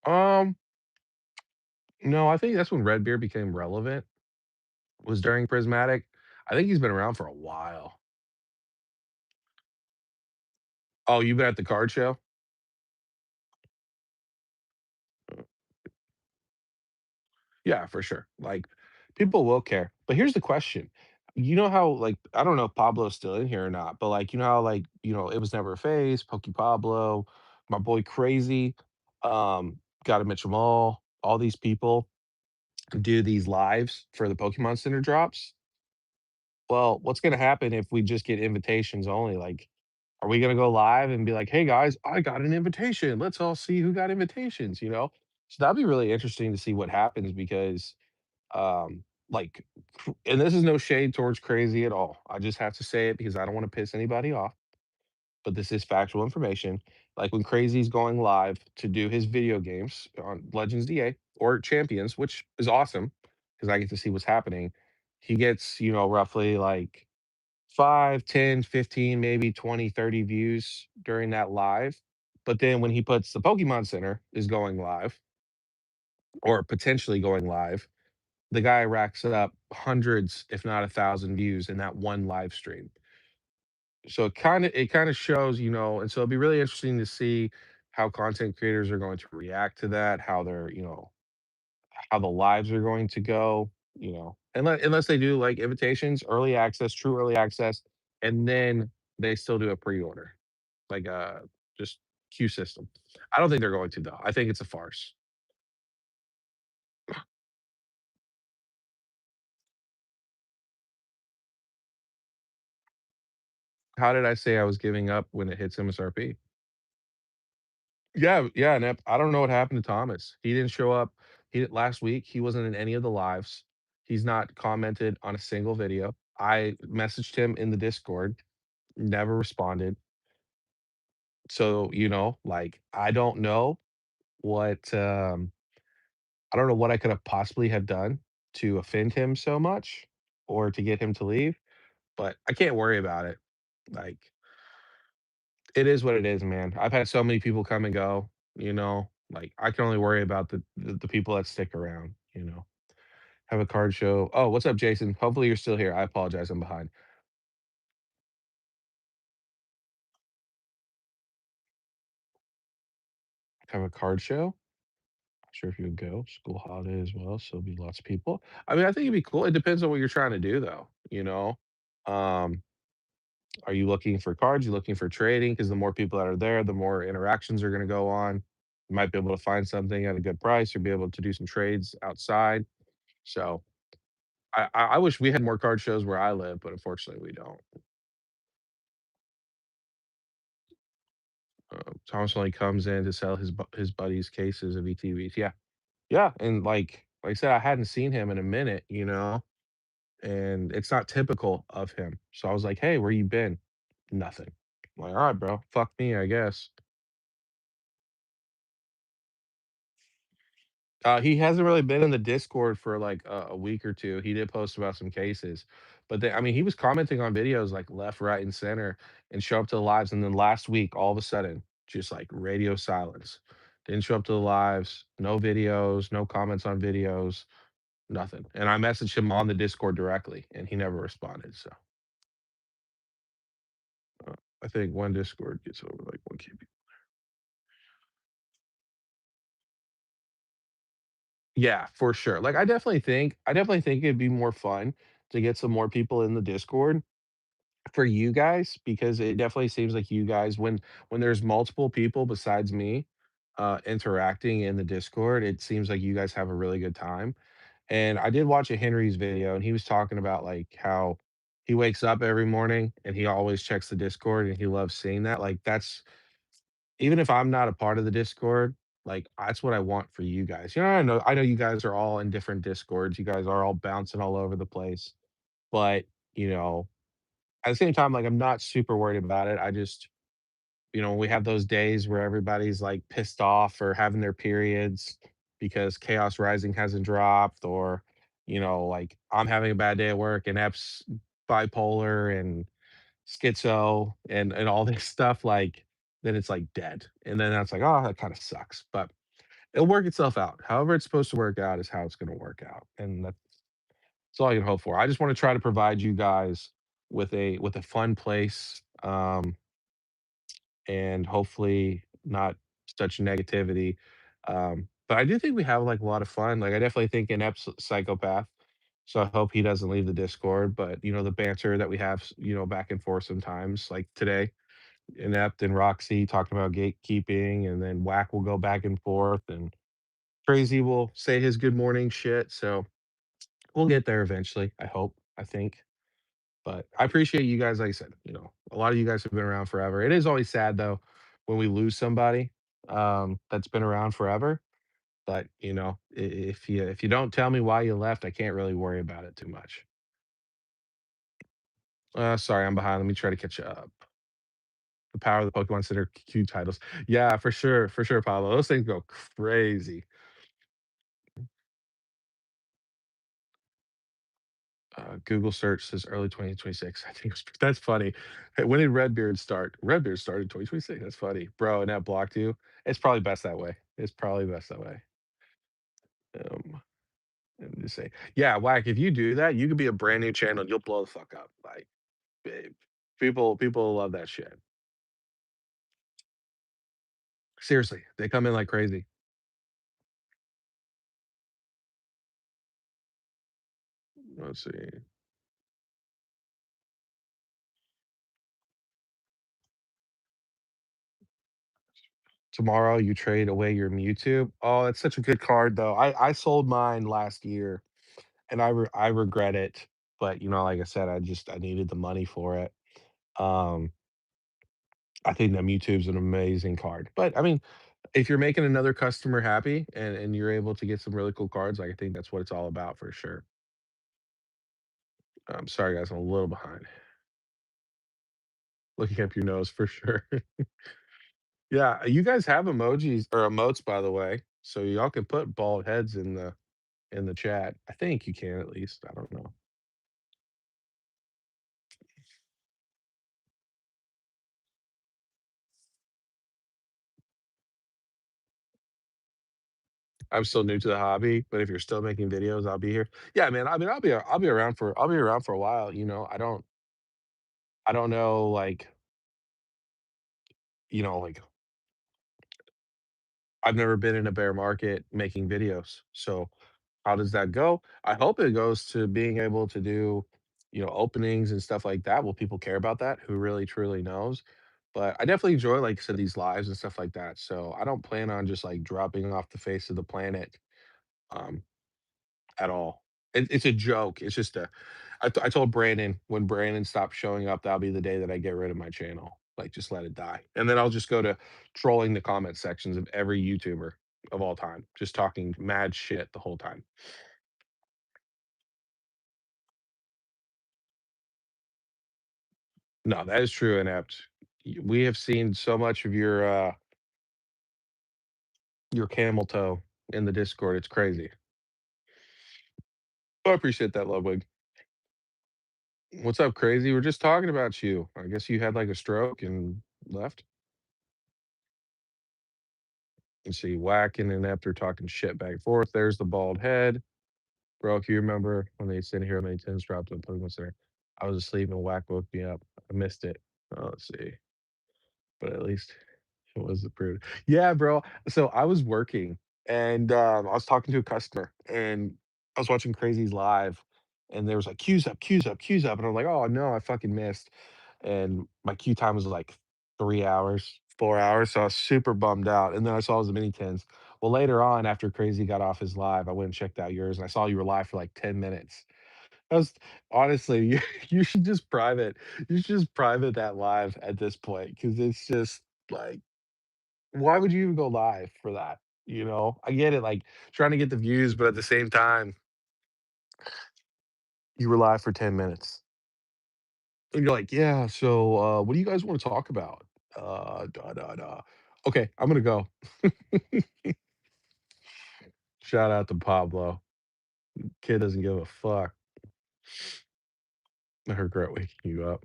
S1: Um, no, I think that's when Redbeard became relevant. Was during Prismatic. I think he's been around for a while. Oh, you've been at the card show? Yeah, for sure. Like People will care. But here's the question. You know how, like, I don't know if Pablo's still in here or not, but, like, you know how, like, It Was Never a Phase, Pokey Pablo, my boy Crazy, Gotta Mitch all these people do these lives for the Pokemon Center drops. Well, what's gonna happen if we just get invitations only? Like, are we gonna go live and be like, "Hey guys, I got an invitation. Let's all see who got invitations," you know? So that'd be really interesting to see what happens because, like, and this is no shade towards Crazy at all. I just have to say it because I don't wanna piss anybody off, but this is factual information. Like, when Crazy's going live to do his video games on Legends DA or Champions, which is awesome because I get to see what's happening, he gets, roughly, like, 5, 10, 15, maybe 20, 30 views during that live. But then when he puts the Pokemon Center is going live or potentially going live, the guy racks up hundreds, if not 1,000 views in that one live stream. So it kinda shows, and so it'd be really interesting to see how content creators are going to react to that, how how the lives are going to go, unless they do like invitations, early access, true early access, and then they still do a pre-order, like just queue system. I don't think they're going to though. I think it's a farce. How did I say I was giving up when it hits MSRP? Yeah, yeah, and I don't know what happened to Thomas. He didn't show up. Last week, he wasn't in any of the lives. He's not commented on a single video. I messaged him in the Discord, never responded. So, like, what I don't know what I could have possibly have done to offend him so much or to get him to leave, but I can't worry about it. Like, it is what it is, man. I've had so many people come and go, like I can only worry about the people that stick around, Have a card show. Oh, what's up, Jason? Hopefully you're still here. I apologize, I'm behind. Have a card show. Not sure if you would go. School holiday as well, so there'll be lots of people. I mean, I think it'd be cool. It depends on what you're trying to do though, Um, are you looking for cards? You looking for trading? Because the more people that are there, the more interactions are gonna go on. You might be able to find something at a good price or be able to do some trades outside. So I wish we had more card shows where I live, but unfortunately we don't. Thomas only comes in to sell his buddy's cases of ETBs. Yeah, yeah, and like I said, I hadn't seen him in a minute, and it's not typical of him. So I was like, "Hey, where you been?" Nothing. I'm like, "All right, bro. Fuck me, I guess." He hasn't really been in the Discord for like a week or two. He did post about some cases, but I mean, he was commenting on videos like left, right, and center, and show up to the lives. And then last week, all of a sudden, just like radio silence. Didn't show up to the lives. No videos. No comments on videos. Nothing. And I messaged him on the Discord directly, and he never responded. So I think one Discord gets over like 1K. Yeah, for sure. Like I definitely think it'd be more fun to get some more people in the Discord for you guys because it definitely seems like you guys when there's multiple people besides me interacting in the Discord, it seems like you guys have a really good time. And I did watch a Henry's video and he was talking about like how he wakes up every morning and he always checks the Discord and he loves seeing that. Like that's even if I'm not a part of the Discord, like, that's what I want for you guys. I know you guys are all in different Discords, you guys are all bouncing all over the place, but, you know, at the same time, like, I'm not super worried about it, I just we have those days where everybody's, like, pissed off or having their periods because Chaos Rising hasn't dropped or, like, I'm having a bad day at work and Ep's bipolar and schizo and all this stuff, like, then it's, like, dead, and then that's like, "Oh, that kinda sucks," but it'll work itself out. However it's supposed to work out is how it's gonna work out, and that's all I can hope for. I just wanna try to provide you guys with a fun place, and hopefully not such negativity, but I do think we have, like, a lot of fun, like, I definitely think an Ep's psychopath, So I hope he doesn't leave the Discord. But the banter that we have, back and forth sometimes, like today, Inept and Roxy talking about gatekeeping, and then Whack will go back and forth, and Crazy will say his good morning shit. So we'll get there eventually. I hope. I think. But I appreciate you guys. Like I said, a lot of you guys have been around forever. It is always sad though when we lose somebody that's been around forever. But if you don't tell me why you left, I can't really worry about it too much. Sorry, I'm behind. Let me try to catch up. The power of the Pokemon Center Q titles. Yeah, for sure, Pablo. Those things go crazy. Google search says early 2026. I think that's funny. Hey, when did Redbeard start? Redbeard started 2026. That's funny, bro. And that blocked you. It's probably best that way. It's probably best that way. Um, let me just say, yeah, Whack. If you do that, you could be a brand new channel. You'll blow the fuck up. Like, babe, people love that shit. Seriously, they come in like crazy. Let's see. Tomorrow you trade away your Mewtwo. Oh, it's such a good card though. I sold mine last year and I regret it. But like I said, I needed the money for it. Um, I think that Mewtwo's an amazing card. But I mean, if you're making another customer happy and you're able to get some really cool cards, like I think that's what it's all about for sure. I'm sorry guys, I'm a little behind. Looking up your nose for sure. Yeah, you guys have emojis or emotes by the way. So y'all can put bald heads in the chat. I think you can at least. I don't know. I'm still new to the hobby, but if you're still making videos, I'll be here. Yeah, man. I mean, I'll be around for a while. I don't know, like I've never been in a bear market making videos. So how does that go? I hope it goes to being able to do, openings and stuff like that. Will people care about that? Who really truly knows? But I definitely enjoy, like I said, these lives and stuff like that. So I don't plan on just like dropping off the face of the planet. Um, at all. It's a joke. It's just I told Brandon when Brandon stops showing up, that'll be the day that I get rid of my channel. Like, just let it die, and then I'll just go to trolling the comment sections of every YouTuber of all time, just talking mad shit the whole time. No, that is true, Inept. We have seen so much of your camel toe in the Discord. It's crazy. I appreciate that, Ludwig. What's up, crazy? We're just talking about you. I guess you had like a stroke and left. You see whacking and after talking shit back and forth. There's the bald head. Bro, if you remember when they said here how many tens dropped in Pokemon Center, I was asleep and whack woke me up. I missed it. Let's see. But at least it was approved. Yeah, bro. So I was working and I was talking to a customer and I was watching Crazy's live and there was like queues up, queues up, queues up. And I'm like, oh no, I fucking missed. And my queue time was like 3 hours, 4 hours. So I was super bummed out. And then I saw it was the mini tens. Well, later on, after Crazy got off his live, I went and checked out yours and I saw you were live for like 10 minutes. I was honestly, you should just private. You should just private that live at this point because it's just like, why would you even go live for that? I get it, like trying to get the views, but at the same time, you were live for 10 minutes. And you're like, yeah, so what do you guys want to talk about? Da da da. Okay, I'm gonna go. Shout out to Pablo. Kid doesn't give a fuck. I regret waking you up.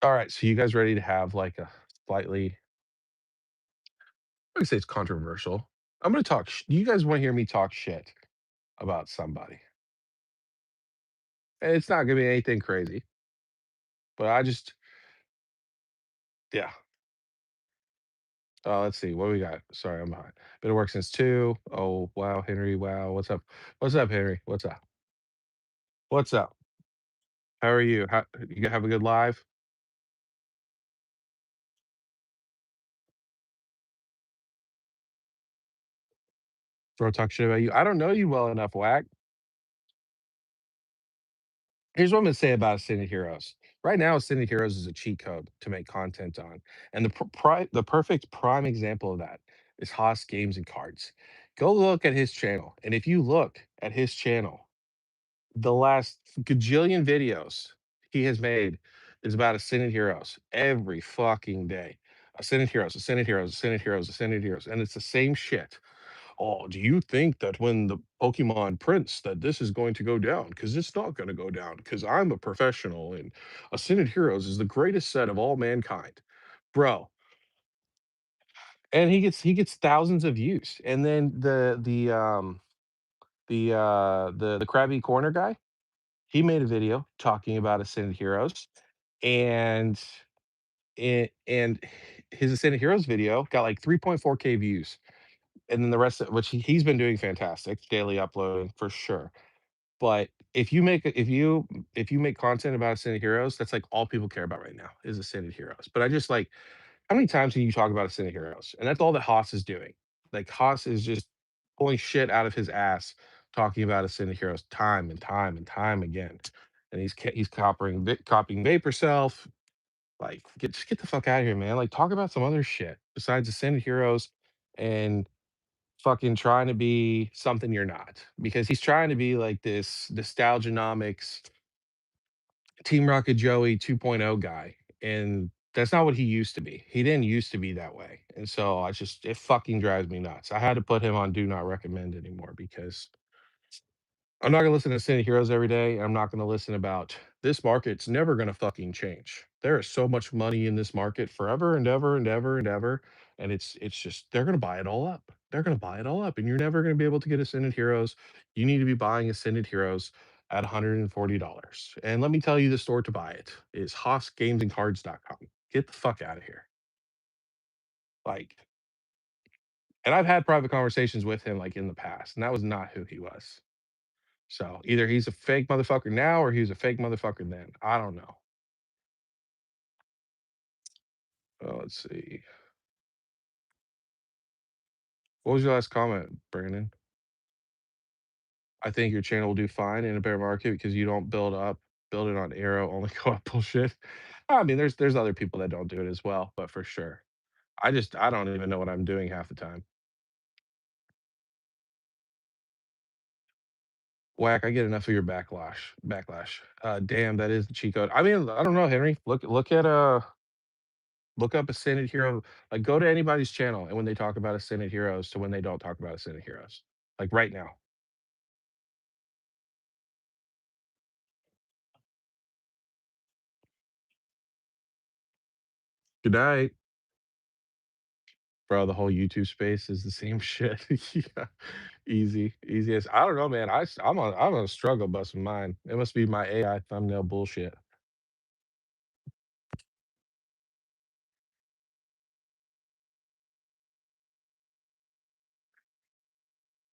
S1: All right, so you guys ready to have like a slightly I would say it's controversial. I'm gonna talk. You guys want to hear me talk shit about somebody? And it's not gonna be anything crazy, but yeah. Let's see, what we got? Sorry, I'm behind. Been at work since 2. Oh, wow, Henry, wow. What's up? What's up, Henry? What's up? What's up? How are you? How you have a good live? Bro, talk shit about you. I don't know you well enough, Whack. Here's what I'm gonna say about Ascended Heroes. Right now, Ascended Heroes is a cheat code to make content on, and the perfect prime example of that is Haas Games and Cards. Go look at his channel, and if you look at his channel, the last gajillion videos he has made is about Ascended Heroes every fucking day. Ascended Heroes, Ascended Heroes, Ascended Heroes, Ascended Heroes, and it's the same shit. Oh, do you think that when the Pokemon prints that this is going to go down? Because it's not going to go down because I'm a professional and Ascended Heroes is the greatest set of all mankind. Bro, and he gets thousands of views. And then the crabby corner guy, he made a video talking about Ascended Heroes and and his Ascended Heroes video got like 3.4K views. And then the rest of which he's been doing fantastic, daily uploading for sure. But if you make content about Ascended Heroes, that's, like, all people care about right now is Ascended Heroes. But I just, like how many times can you talk about Ascended Heroes? And that's all that Haas is doing. Like, Haas is just pulling shit out of his ass talking about Ascended Heroes time and time and time again. And he's copying Vapor Self. Like, get the fuck out of here, man. Like, talk about some other shit besides Ascended Heroes and fucking trying to be something you're not, because he's trying to be like this nostalgianomics Team Rocket Joey 2.0 guy, and that's not what he used to be. He didn't used to be that way, and so I just it fucking drives me nuts. I had to put him on do not recommend anymore because I'm not gonna listen to City Heroes every day. I'm not gonna listen about this market's never gonna fucking change. There is so much money in this market forever and ever and ever and ever. And it's just they're gonna buy it all up. They're gonna buy it all up. And you're never gonna be able to get Ascended Heroes. You need to be buying Ascended Heroes at $140. And let me tell you the store to buy it is HaasGamesandCards.com. Get the fuck out of here. Like, and I've had private conversations with him like in the past, and that was not who he was. So either he's a fake motherfucker now or he's a fake motherfucker then. I don't know. Let's see. What was your last comment, Brandon? I think your channel will do fine in a bear market because you don't build it on arrow, only go up bullshit. I mean, there's other people that don't do it as well, but for sure. I don't even know what I'm doing half the time. Whack, I get enough of your backlash. Damn, that is the cheat code. I mean, I don't know, Henry. Look up Ascended Hero. Like, go to anybody's channel, and when they talk about Ascended Heroes to when they don't talk about Ascended Heroes, like right now. Good night, bro. The whole YouTube space is the same shit. Yeah, easy as I don't know, man. I'm on a struggle bus with mine. It must be my AI thumbnail bullshit.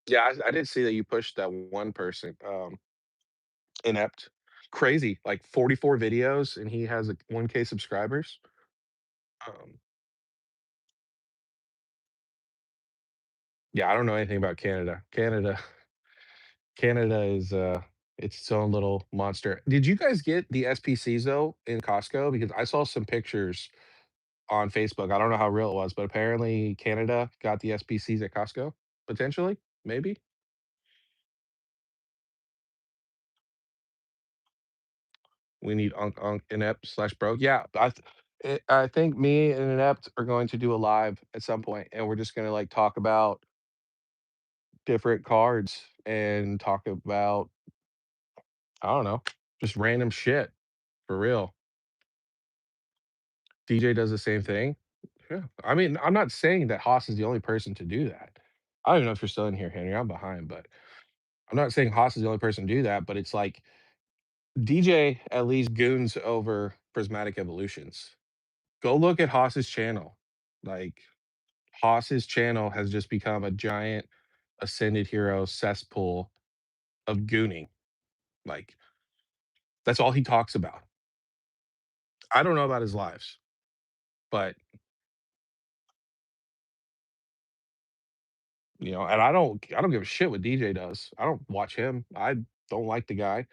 S1: Yeah, I did see that you pushed that one person, inept, crazy, like 44 videos, and he has like 1K subscribers. Um, yeah, I don't know anything about Canada. Canada is, its own little monster. Did you guys get the SPCs though in Costco? Because I saw some pictures on Facebook. I don't know how real it was, but apparently Canada got the SPCs at Costco, potentially, maybe. We need Unk Inept slash Broke. Yeah, I think me and Inept are going to do a live at some point, and we're just gonna like talk about different cards and talk about I don't know, just random shit for real. DJ does the same thing. Yeah. I mean, I'm not saying that Haas is the only person to do that. I don't even know if you're still in here, Henry. I'm behind, but I'm not saying Haas is the only person to do that, but it's like DJ at least goons over Prismatic Evolutions. Go look at Haas's channel. Like, Haas's channel has just become a giant Ascended Hero cesspool of gooning. Like, that's all he talks about. I don't know about his lives, but, and I don't give a shit what DJ does. I don't watch him. I don't like the guy.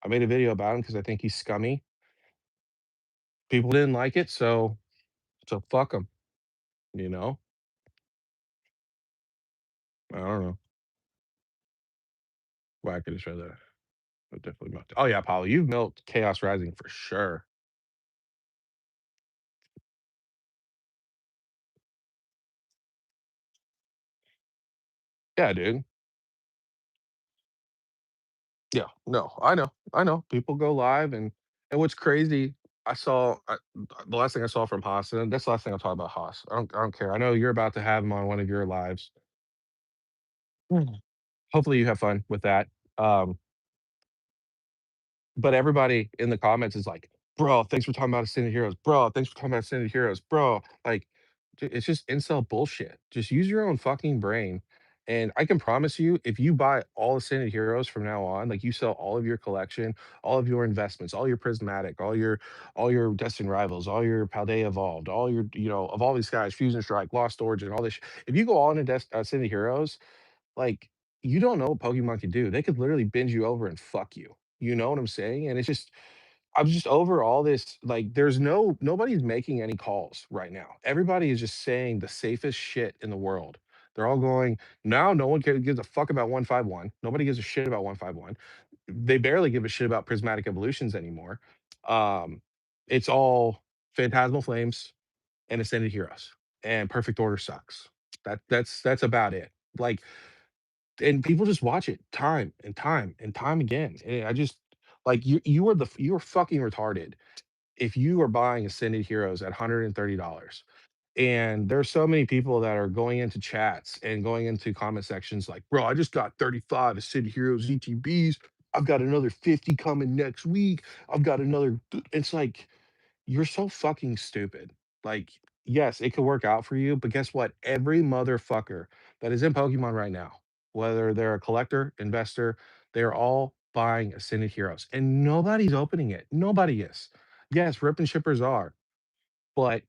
S1: I made a video about him because I think he's scummy. People didn't like it, so fuck him, you know? I don't know. Why I could have showed that. I definitely milked. Oh yeah, Paulo, you've milked Chaos Rising for sure. Yeah, dude. Yeah, no, I know. People go live, and what's crazy, the last thing I saw from Haas, and that's the last thing I'll talk about Haas. I don't care. I know you're about to have him on one of your lives. Mm. Hopefully you have fun with that. Um, but everybody in the comments is like, "Bro, thanks for talking about Ascended Heroes. Bro, thanks for talking about Ascended Heroes. Bro." Like, it's just incel bullshit. Just use your own fucking brain. And I can promise you, if you buy all Ascended Heroes from now on, like you sell all of your collection, all of your investments, all your Prismatic, all your Destined Rivals, all your Paldea Evolved, all your, of all these guys, Fusion Strike, Lost Origin, all this. If you go all into Ascended Heroes, like, you don't know what Pokemon can do. They could literally bend you over and fuck you. You know what I'm saying? And it's just I'm just over all this, like, nobody's making any calls right now. Everybody is just saying the safest shit in the world. They're all going, "Now no one gives a fuck about 151. Nobody gives a shit about 151." They barely give a shit about Prismatic Evolutions anymore. Um, it's all Phantasmal Flames and Ascended Heroes, and Perfect Order sucks. That's about it. Like, and people just watch it time and time and time again. And I just like you are fucking retarded if you are buying Ascended Heroes at $130. And there's so many people that are going into chats and going into comment sections like, bro, I just got 35 Ascended Heroes ETBs. I've got another 50 coming next week. I've got another. It's like, you're so fucking stupid. Like, yes, it could work out for you, but guess what? Every motherfucker that is in Pokemon right now, whether they're a collector, investor, they're all buying Ascended Heroes, and nobody's opening it. Nobody is. Yes, rip and shippers are, but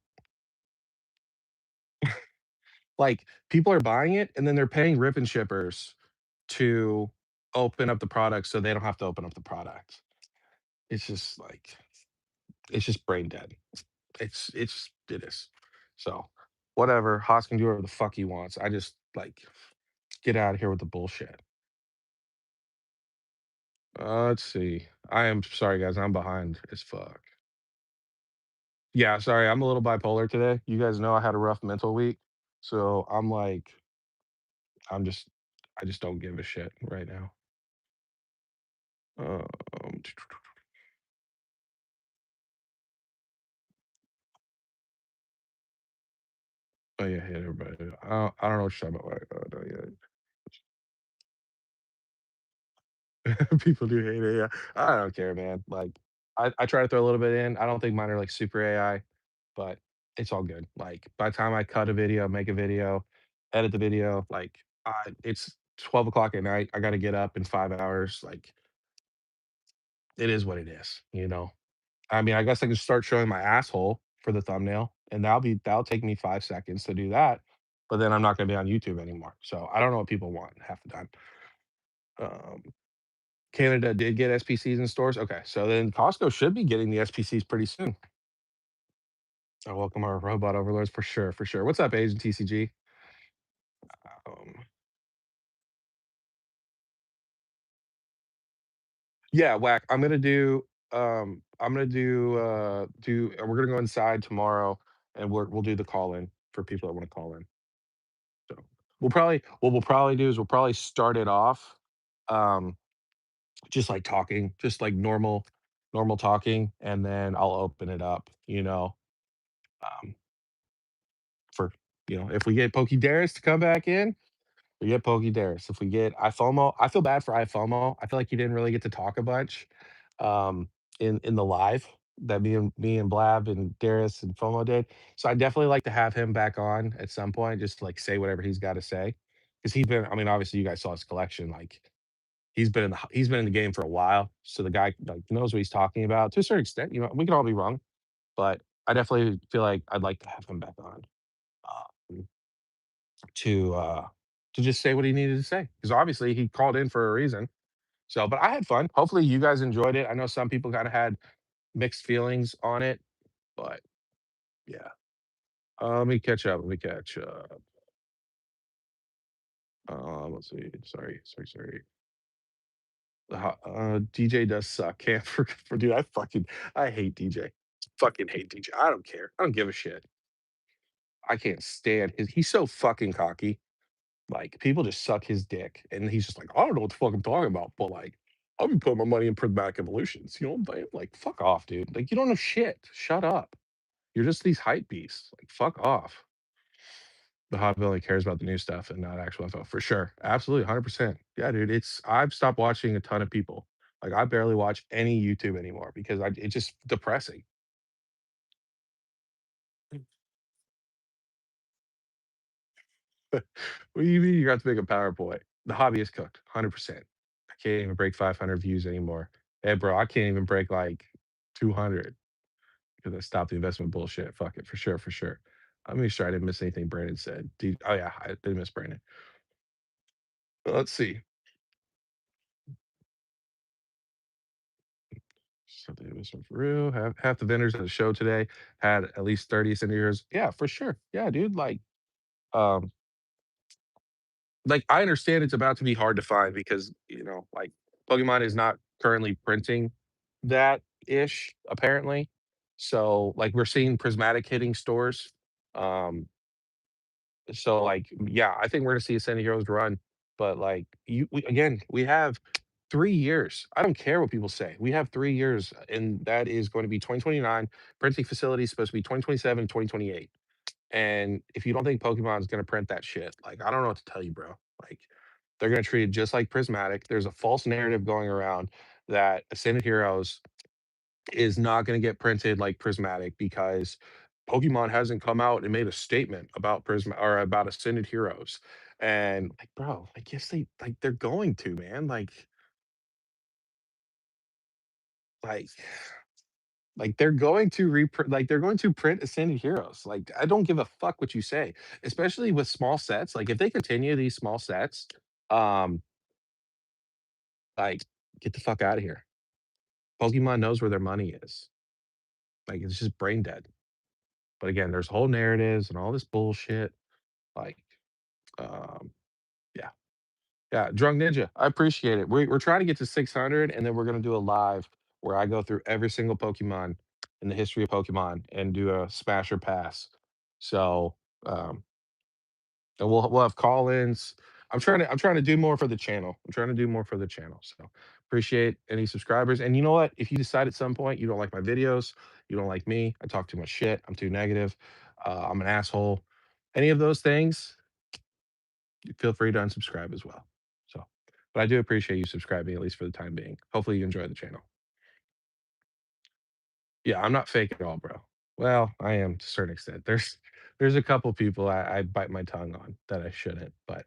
S1: like, people are buying it, and then they're paying rip and shippers to open up the product so they don't have to open up the product. It's just like, it's just brain dead. It is. So, whatever, Haas can do whatever the fuck he wants. I just, like, get out of here with the bullshit. Let's see. I am sorry, guys, I'm behind as fuck. Yeah, sorry, I'm a little bipolar today. You guys know I had a rough mental week, so I'm just I just don't give a shit right now. Um, oh, yeah, hit everybody. I don't know what you're talking about. No, yeah. People do hate it, yeah. I don't care, man. Like, I try to throw a little bit in. I don't think mine are, like, super AI, but it's all good. Like, by the time I cut a video, make a video, edit the video, like, it's 12 o'clock at night. I gotta get up in 5 hours. Like, it is what it is, you know? I mean, I guess I can start showing my asshole for the thumbnail, and that'll take me 5 seconds to do that, but then I'm not gonna be on YouTube anymore. So, I don't know what people want half the time. Um Canada did get SPCs in stores? Okay, so then Costco should be getting the SPCs pretty soon. I welcome our robot overlords for sure, for sure. What's up, Agent TCG? Um, yeah, whack. We're gonna go inside tomorrow and we'll do the call in for people that want to call in. So we'll probably do is we'll probably start it off um just like talking, just like normal talking, and then I'll open it up, um for if we get Pokéderis to come back in, we get Pokéderis. If we get iFOMO, I feel bad for iFOMO. I feel like he didn't really get to talk a bunch, um, in the live. that me and Blab and Darius and FOMO did. So I definitely like to have him back on at some point, just to, like, say whatever he's gotta say, say. Because 'Cause he's been I mean, obviously, you guys saw his collection, like, he's been in the game for a while, so the guy, like, knows what he's talking about to a certain extent, we can all be wrong, but I definitely feel like I'd like to have him back on, um, to, uh to just say what he needed to say. Because obviously he called in for a reason. So, but I had fun. Hopefully you guys enjoyed it. I know some people kinda had mixed feelings on it, but yeah. Let me catch up, let me catch up. Let's see. Sorry. DJ does suck. Can't for dude, I hate DJ. Fucking hate DJ. I don't care. I don't give a shit. I can't stand he's so fucking cocky. Like, people just suck his dick, and he's just like, "I don't know what the fuck I'm talking about, but, like, I'll be putting my money in Prismatic Evolutions." You know what I'm saying? Like, fuck off, dude. Like, you don't know shit. Shut up. You're just these hype beasts. Like, fuck off. The hobby only cares about the new stuff and not actual info, for sure. Absolutely, 100%. Yeah, dude, I've stopped watching a ton of people. Like, I barely watch any YouTube anymore because it's just depressing. What do you mean you have to make a PowerPoint? The hobby is cooked, 100%. I can't even break 500 views anymore. Hey, bro, I can't even break, like, 200 because I stopped the investment bullshit. Fuck it, for sure, for sure. Let me make sure I didn't miss anything Brandon said. Oh, yeah, I didn't miss Brandon. Let's see. So it was for real. Half the vendors at the show today had at least 30 centimeters. Yeah, for sure. Yeah, dude. Um, I understand it's about to be hard to find because, like, Pokemon is not currently printing that ish, apparently. So, like, we're seeing prismatic hitting stores. Um, so, like, yeah, I think we're gonna see Ascending Heroes run, but, like, we have 3 years. I don't care what people say. We have 3 years, and that is going to be 2029. Printing facility is supposed to be 2027, 2028. And if you don't think Pokemon's gonna print that shit, like, I don't know what to tell you, bro. Like, they're gonna treat it just like Prismatic. There's a false narrative going around that Ascended Heroes is not gonna get printed like Prismatic because Pokemon hasn't come out and made a statement about Prisma or about Ascended Heroes. And, like, bro, I guess they're going to, man. Like they're going to they're going to print Ascended Heroes. Like, I don't give a fuck what you say, especially with small sets. Like, if they continue these small sets, um, like, get the fuck out of here. Pokemon knows where their money is. Like, it's just brain dead. But again, there's whole narratives and all this bullshit. Like, um, yeah. Yeah, Drunk Ninja, I appreciate it. We're trying to get to 600, and then we're gonna do a live where I go through every single Pokemon in the history of Pokemon and do a smash or pass. So, um, and we'll have call-ins. I'm trying to do more for the channel. I'm trying to do more for the channel. So appreciate any subscribers. And you know what? If you decide at some point you don't like my videos, you don't like me, I talk too much shit, I'm too negative, I'm an asshole, any of those things, feel free to unsubscribe as well. So, but I do appreciate you subscribing at least for the time being. Hopefully you enjoy the channel. Yeah, I'm not fake at all, bro. Well, I am to a certain extent. There's a couple people I bite my tongue on that I shouldn't, but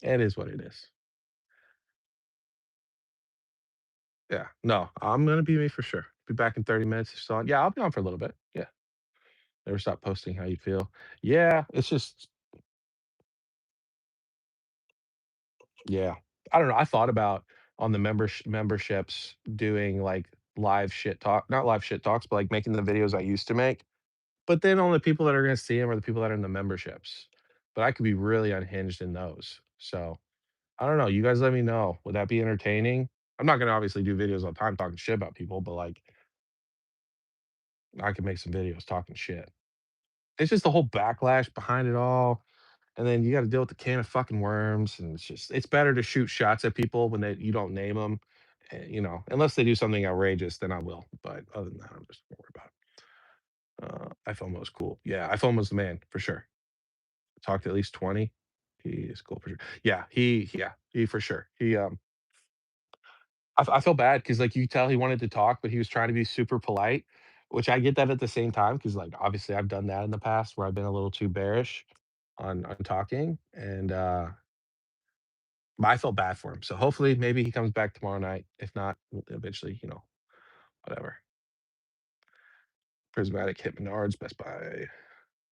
S1: it is what it is. Yeah. No, I'm gonna be me for sure. Be back in 30 minutes or so. Yeah, I'll be on for a little bit. Yeah. Never stop posting how you feel. Yeah, it's just yeah. I don't know. I thought about on the memberships doing like live shit talk, not live shit talks, but like making the videos I used to make. But then only people that are gonna see them are the people that are in the memberships. But I could be really unhinged in those. So I don't know. You guys let me know. Would that be entertaining? I'm not gonna obviously do videos all the time talking shit about people, but like I could make some videos talking shit. It's just the whole backlash behind it all, and then you gotta deal with the can of fucking worms, and it's better to shoot shots at people when you don't name them, unless they do something outrageous, then I will, but other than that, I'm just don't worry about it. iPhone was cool. Yeah, iPhone was the man, for sure. Talked to at least 20. He is cool for sure. Yeah, he for sure. I felt bad because like, you could tell he wanted to talk, but he was trying to be super polite, which I get that at the same time because like, obviously, I've done that in the past where I've been a little too bearish on talking, and, but I felt bad for him. So hopefully, maybe he comes back tomorrow night. If not, eventually, whatever. Prismatic hit Menards, Best Buy,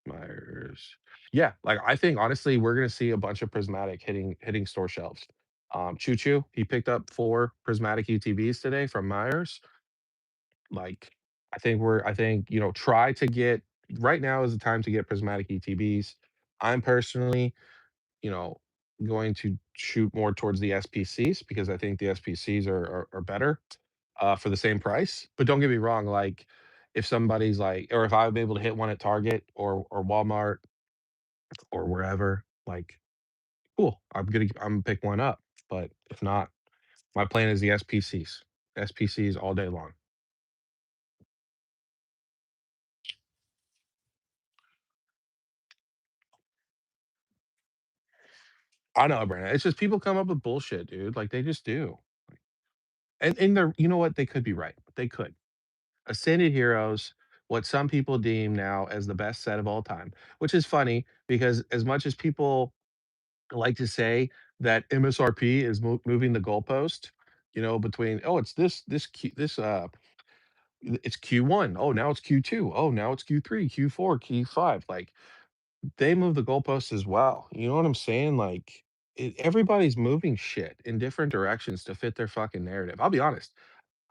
S1: Myers. Yeah, like, I think honestly, we're gonna see a bunch of Prismatic hitting store shelves. Choo Choo, he picked up 4 Prismatic UTVs today from Myers. Like, I think, try to get right now is the time to get prismatic ETBs. I'm personally, you know, going to shoot more towards the SPCs because I think the SPCs are better for the same price. But don't get me wrong, like if somebody's like, or if I'm able to hit one at Target or Walmart or wherever, like cool, I'm gonna pick one up. But if not, my plan is the SPCs, SPCs all day long. I know, Brandon. It's just people come up with bullshit, dude. Like they just do. And they're you know what? They could be right. They could. Ascended Heroes, what some people deem now as the best set of all time, which is funny because as much as people like to say that MSRP is moving the goalpost, between oh, it's it's Q1. Oh, now it's Q2. Oh, now it's Q3, Q4, Q5. Like they move the goalposts as well. You know what I'm saying? Like, everybody's moving shit in different directions to fit their fucking narrative. I'll be honest.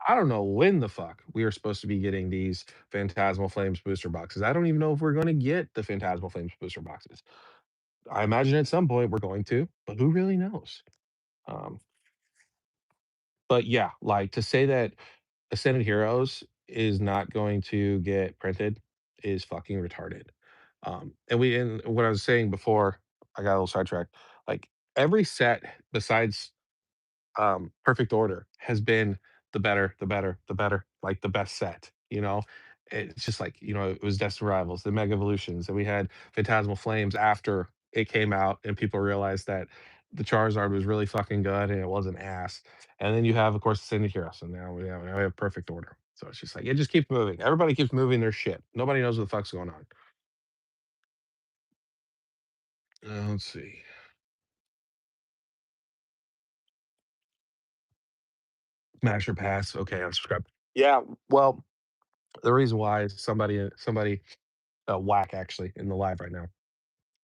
S1: I don't know when the fuck we are supposed to be getting these Phantasmal Flames booster boxes. I don't even know if we're going to get the Phantasmal Flames booster boxes. I imagine at some point we're going to, but who really knows? Um, but yeah, like to say that Ascended Heroes is not going to get printed is fucking retarded. And what I was saying before, I got a little sidetracked. Like every set besides Perfect Order has been the better, like the best set. It's just like it was Destined Rivals, the Mega Evolutions, and we had Phantasmal Flames after it came out, and people realized that the Charizard was really fucking good and it wasn't ass. And then you have, of course, the Ascended Heroes, and now we have Perfect Order. So it's just like it just keeps moving. Everybody keeps moving their shit. Nobody knows what the fuck's going on. Let's see. Smash or pass. Okay, unsubscribe. Yeah. Well, the reason why is somebody whack actually in the live right now.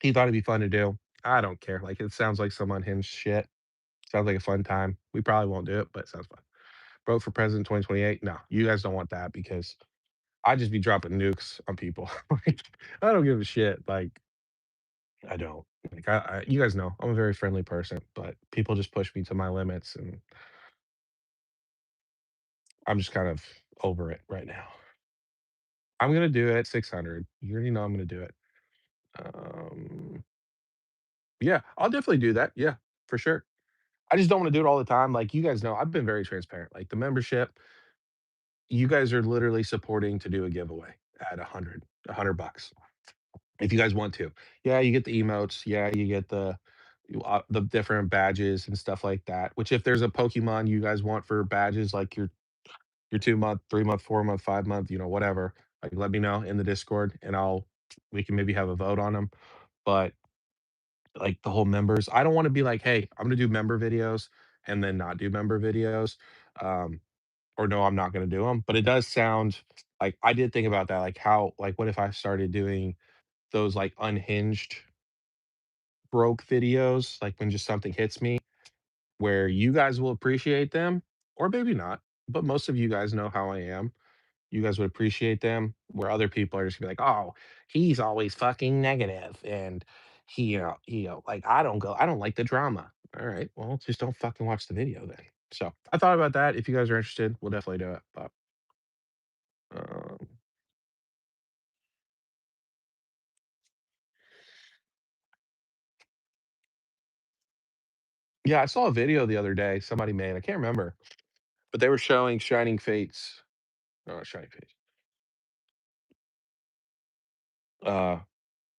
S1: He thought it'd be fun to do. I don't care. Like it sounds like some unhinged shit. Sounds like a fun time. We probably won't do it, but it sounds fun. Vote for president 2028. No, you guys don't want that because I just be dropping nukes on people. Like I don't give a shit. Like I don't. Like you guys know I'm a very friendly person, but people just push me to my limits, and I'm just kind of over it right now. I'm gonna do it at 600. You already know I'm gonna do it. Um, yeah, I'll definitely do that. Yeah, for sure. I just don't wanna do it all the time, like, you guys know, I've been very transparent, like, the membership, you guys are literally supporting to do a giveaway at 100 bucks, if you guys want to. Yeah, you get the emotes, yeah, you get the different badges and stuff like that, which if there's a Pokemon you guys want for badges, like your 2-month, 3-month, 4-month, 5-month, whatever, like, let me know in the Discord, and we can maybe have a vote on them. But like the whole members. I don't want to be like, hey, I'm gonna do member videos and then not do member videos. Um, or no, I'm not gonna do them. But it does sound like I did think about that. Like how like what if I started doing those like unhinged broke videos, like when just something hits me where you guys will appreciate them, or maybe not. But most of you guys know how I am. You guys would appreciate them, where other people are just gonna be like, "Oh, he's always fucking negative, and like I don't like the drama." All right, well, just don't fucking watch the video then. So I thought about that. If you guys are interested, we'll definitely do it. But um, yeah, I saw a video the other day somebody made. I can't remember, but they were showing Shining Fates. Oh, Shining Fates. Uh,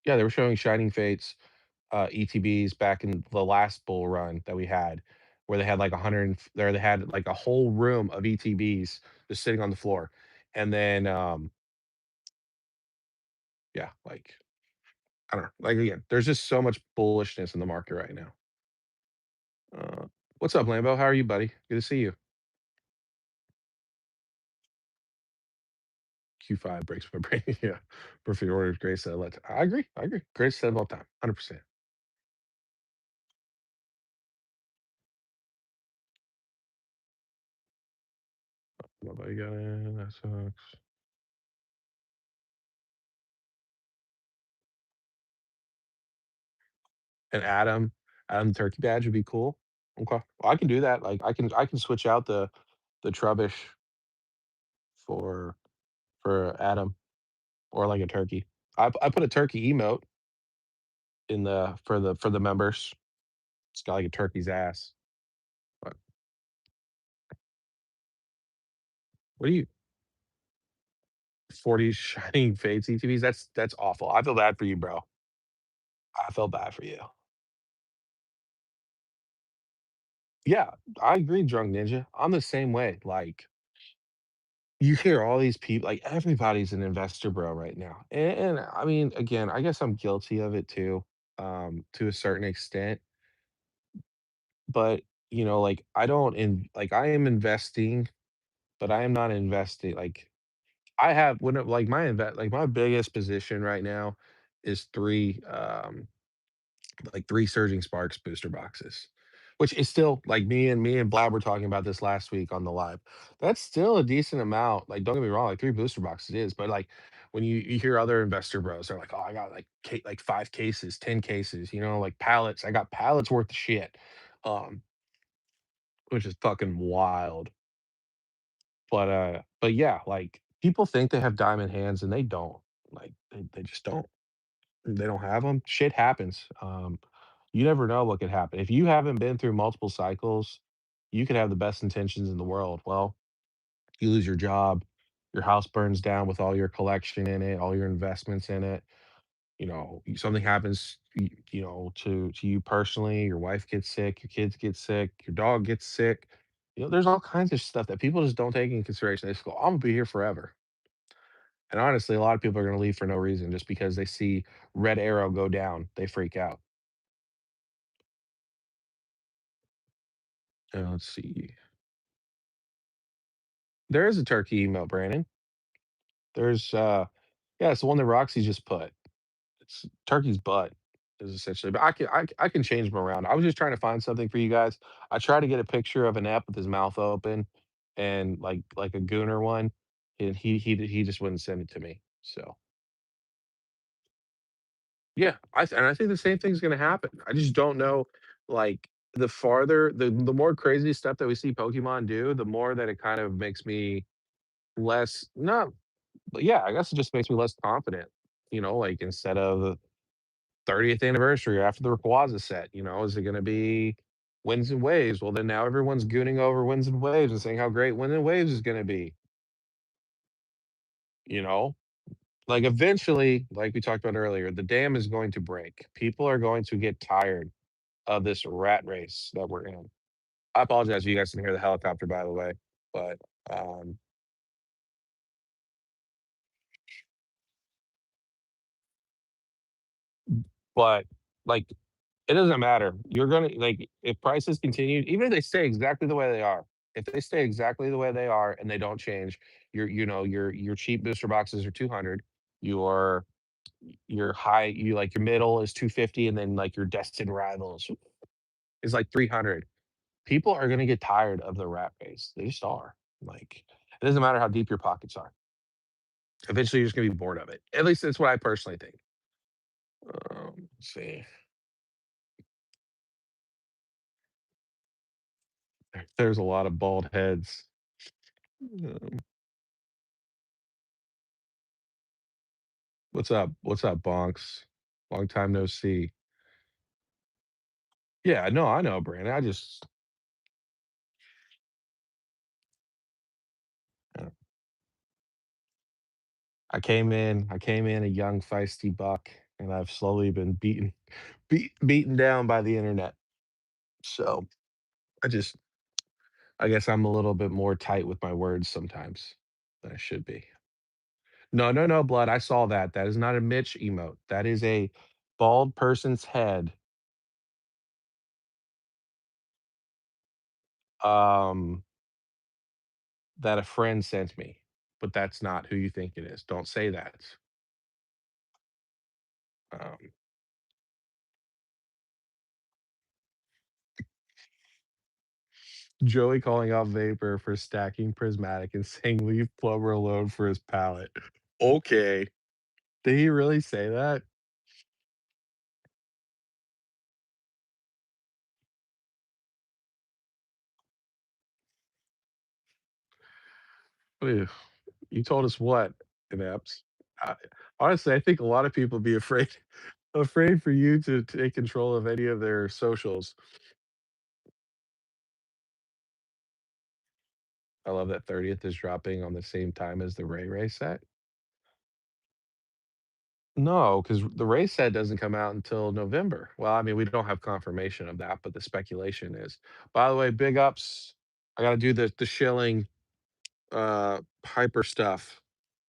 S1: yeah, they were showing Shining Fates ETBs back in the last bull run that we had. where they had like 100 there they had like a whole room of ETBs just sitting on the floor. And then yeah, like I don't know. Like again, there's just so much bullishness in the market right now. Uh, what's up, Lambo? How are you, buddy? Good to see you. Q5 breaks my brain. Yeah. Perfect order. Great set. I agree. I agree. Great set of all time. 100%. Nobody got in. That sucks. And Adam Turkey Badge would be cool. Okay. Well, I can do that. Like I can switch out the Trubbish for Adam or like a turkey. I put a turkey emote in the for the members. It's got like a turkey's ass. But what do you 40 shining fade CTVs? That's awful. I feel bad for you, bro. I feel bad for you. Yeah, I agree, Drunk Ninja. I'm the same way. Like you hear all these people, like everybody's an investor bro right now. And I mean, again, I guess I'm guilty of it too, to a certain extent. But like I don't in like I am investing, but I am not investing like I have when like my biggest position right now is three Surging Sparks booster boxes, which is still like me and Blab were talking about this last week on the live. That's still a decent amount. Like, don't get me wrong, like three booster boxes is, but like when you hear other investor bros, they're like, oh, I got like like 5 cases, 10 cases, like pallets. I got pallets worth of shit, um, which is fucking wild. But yeah, like people think they have diamond hands and they don't. Like they just don't. They don't have them. Shit happens. You never know what could happen. If you haven't been through multiple cycles, you could have the best intentions in the world. Well, you lose your job, your house burns down with all your collection in it, all your investments in it. Something happens, to you personally. Your wife gets sick, your kids get sick, your dog gets sick. There's all kinds of stuff that people just don't take into consideration. They just go, "I'm gonna be here forever." And honestly, a lot of people are gonna leave for no reason just because they see red arrow go down, they freak out. Let's see. There is a turkey email, Brandon. There's yeah, it's the one that Roxy just put. It's turkey's butt is essentially, but I can change them around. I was just trying to find something for you guys. I tried to get a picture of an app with his mouth open and like a gooner one, and he just wouldn't send it to me. So yeah, and I think the same thing's gonna happen. I just don't know, like, the more crazy stuff that we see Pokemon do, the more that it kind of makes me less not but yeah, I guess it just makes me less confident, like, instead of the 30th anniversary after the Rayquaza set, is it gonna be Winds and Waves? Well, then now everyone's gooning over Winds and Waves and saying how great Winds and Waves is gonna be, you know? Like, eventually, like we talked about earlier, the dam is going to break. People are going to get tired of this rat race that we're in. I apologize if you guys can hear the helicopter, by the way, but, um, but, like, it doesn't matter. You're gonna like, if prices continue even if they stay exactly the way they are, if they stay exactly the way they are and they don't change, your cheap booster boxes are 200, your your middle is 250, and then, like, your destined rivals is, like, 300. People are gonna get tired of the rat race. They just are. Like, it doesn't matter how deep your pockets are. Eventually, you're just gonna be bored of it. At least that's what I personally think. Let's see. There's a lot of bald heads. Um, what's up? What's up, Bonks? Long time no see. Yeah, no, I know, Brandon. Uh, I came in a young feisty buck, and I've slowly been beaten down by the internet. So I just I guess I'm a little bit more tight with my words sometimes than I should be. No, no, no, blood. I saw that. That is not a Mitch emote. That is a bald person's head. Um, that a friend sent me, but that's not who you think it is. Don't say that. Um, Joey calling out Vapor for stacking Prismatic and saying leave Plumber alone for his palette. Okay. Did he really say that? Ew. You told us what, Inept? I honestly, I think a lot of people be afraid afraid for you to take control of any of their socials. I love that 30th is dropping on the same time as the Ray Ray set. No, because the Ray set doesn't come out until November. Well, I mean, we don't have confirmation of that, but the speculation is. By the way, big ups. I gotta do the shilling hyper stuff.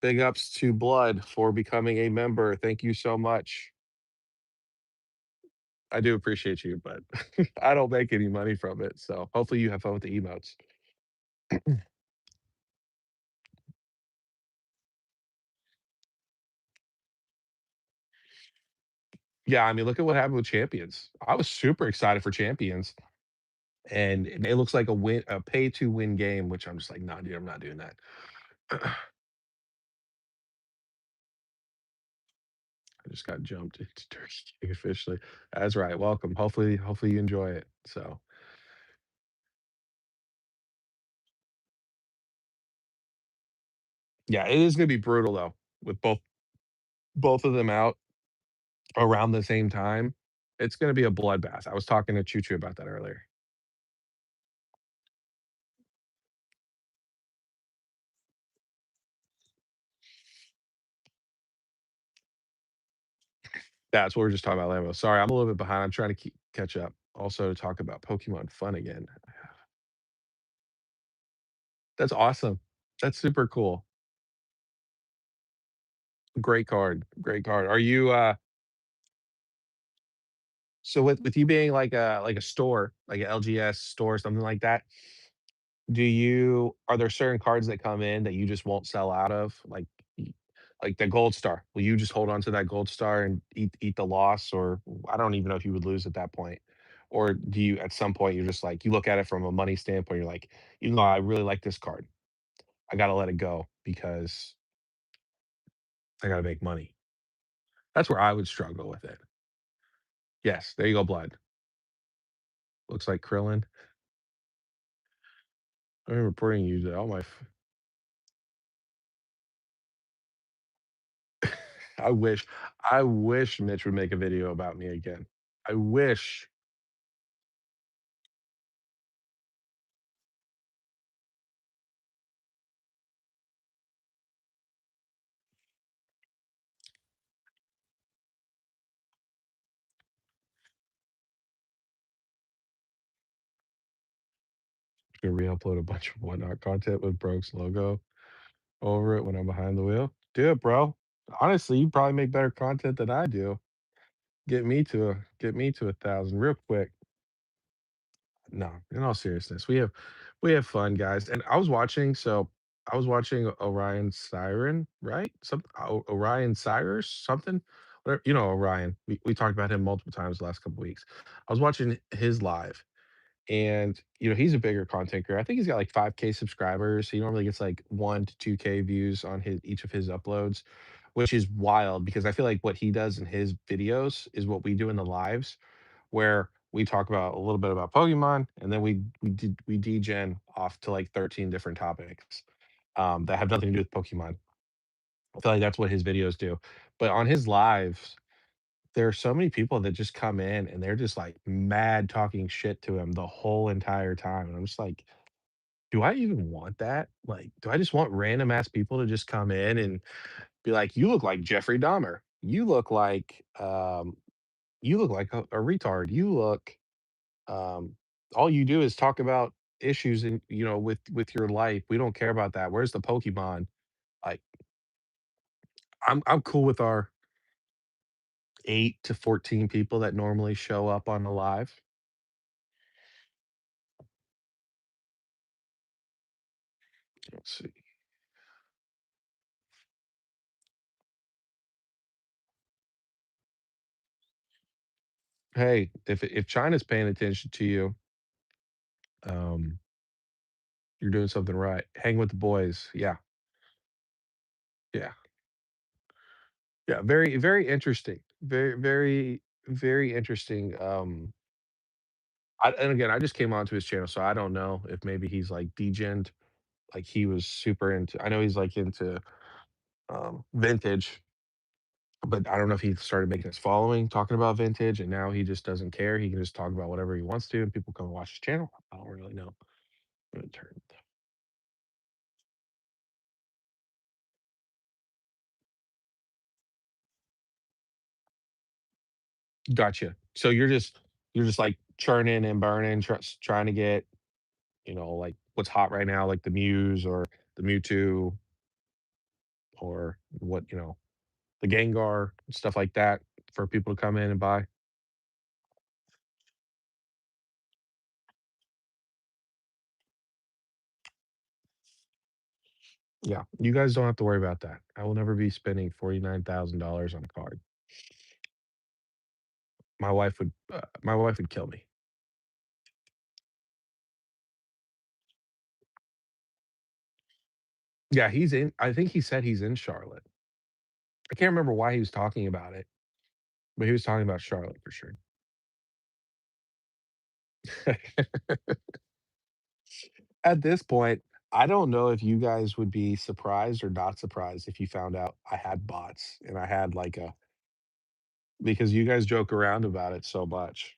S1: Big ups to Blood for becoming a member. Thank you so much. I do appreciate you, but I don't make any money from it. So hopefully you have fun with the emotes. Yeah, I mean, look at what happened with Champions. I was super excited for Champions, and it looks like a pay to win game, which I'm just like, nah, dude, I'm not doing that. I just got jumped into Turkey King officially. That's right. Welcome. Hopefully you enjoy it. So yeah, it is gonna be brutal though, with both of them out around the same time. It's gonna be a bloodbath. I was talking to Choo Choo about that earlier. That's what we're just talking about Lambo. Sorry, I'm a little bit behind. I'm trying to catch up. Also to talk about Pokemon Fun again. That's awesome. That's super cool. Great card. Great card. Are you so with you being like a store, like a LGS store, something like that, do you are there certain cards that come in that you just won't sell out of? Like the gold star. Will you just hold on to that gold star and eat the loss? Or I don't even know if you would lose at that point. Or do you at some point you're just like you look at it from a money standpoint, you're like, you know, I really like this card. I gotta let it go because I gotta make money. That's where I would struggle with it. Yes, there you go, blood. Looks like Krillin. I'm reporting you to all my I wish Mitch would make a video about me again. I wish. Gonna re-upload a bunch of whatnot content with Broke's logo over it when I'm behind the wheel. Do it, bro. Honestly, you probably make better content than I do. Get me to 1,000 real quick. No, in all seriousness, we have fun, guys. And I was watching Orion Siren, right? Orion Cyrus, something. Whatever, you know Orion. We talked about him multiple times the last couple weeks. I was watching his live, and he's a bigger content creator. I think he's got like 5K subscribers. He normally gets like 1 to 2K views on his each of his uploads, which is wild because I feel like what he does in his videos is what we do in the lives, where we talk about a little bit about Pokemon, and then we degen off to like 13 different topics that have nothing to do with Pokemon. I feel like that's what his videos do. But on his lives, there are so many people that just come in and they're just like mad talking shit to him the whole entire time. And I'm just like, do I even want that? Like, do I just want random ass people to just come in and be like, you look like Jeffrey Dahmer. You look like a retard. You look um all you do is talk about issues in with your life. We don't care about that. Where's the Pokemon? Like, I'm cool with our 8 to 14 people that normally show up on the live. Let's see. Hey, if China's paying attention to you, um, you're doing something right. Hang with the boys. Yeah, yeah, yeah. Very, very interesting. Very, very, very interesting. And again, I just came onto his channel, so I don't know if maybe he's like degened. Like he was super into. I know he's like into vintage, but I don't know if he started making his following talking about vintage, and now he just doesn't care. He can just talk about whatever he wants to, and people come and watch his channel. I don't really know. I'm gonna turn. Gotcha. So you're just like churning and burning, trying to get like what's hot right now, like the Muse or the Mewtwo or the Gengar, stuff like that for people to come in and buy. Yeah, you guys don't have to worry about that. I will never be spending $49,000 on a card. My wife would kill me. Yeah, I think he said he's in Charlotte. I can't remember why he was talking about it, but he was talking about Charlotte for sure. At this point, I don't know if you guys would be surprised or not surprised if you found out I had bots and I had like a because you guys joke around about it so much.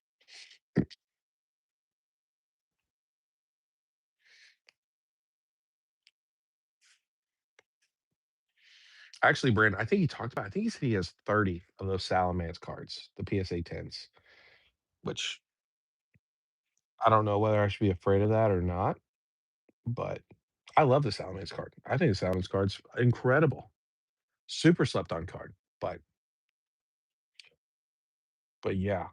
S1: Actually, Brandon, I think he said he has 30 of those Salamence cards, the PSA 10s, which I don't know whether I should be afraid of that or not, but I love the Salamence card. I think the Salamence card's incredible. Super slept on card. But but yeah,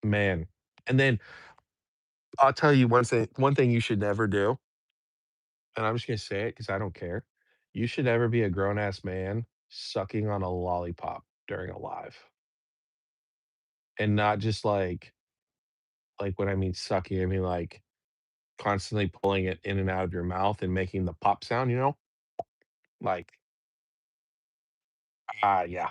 S1: man. And then I'll tell you one thing you should never do, and I'm just gonna say it because I don't care. You should never be a grown ass man sucking on a lollipop during a live. And not just like when I mean sucking, I mean like constantly pulling it in and out of your mouth and making the pop sound, you know? Like, yeah.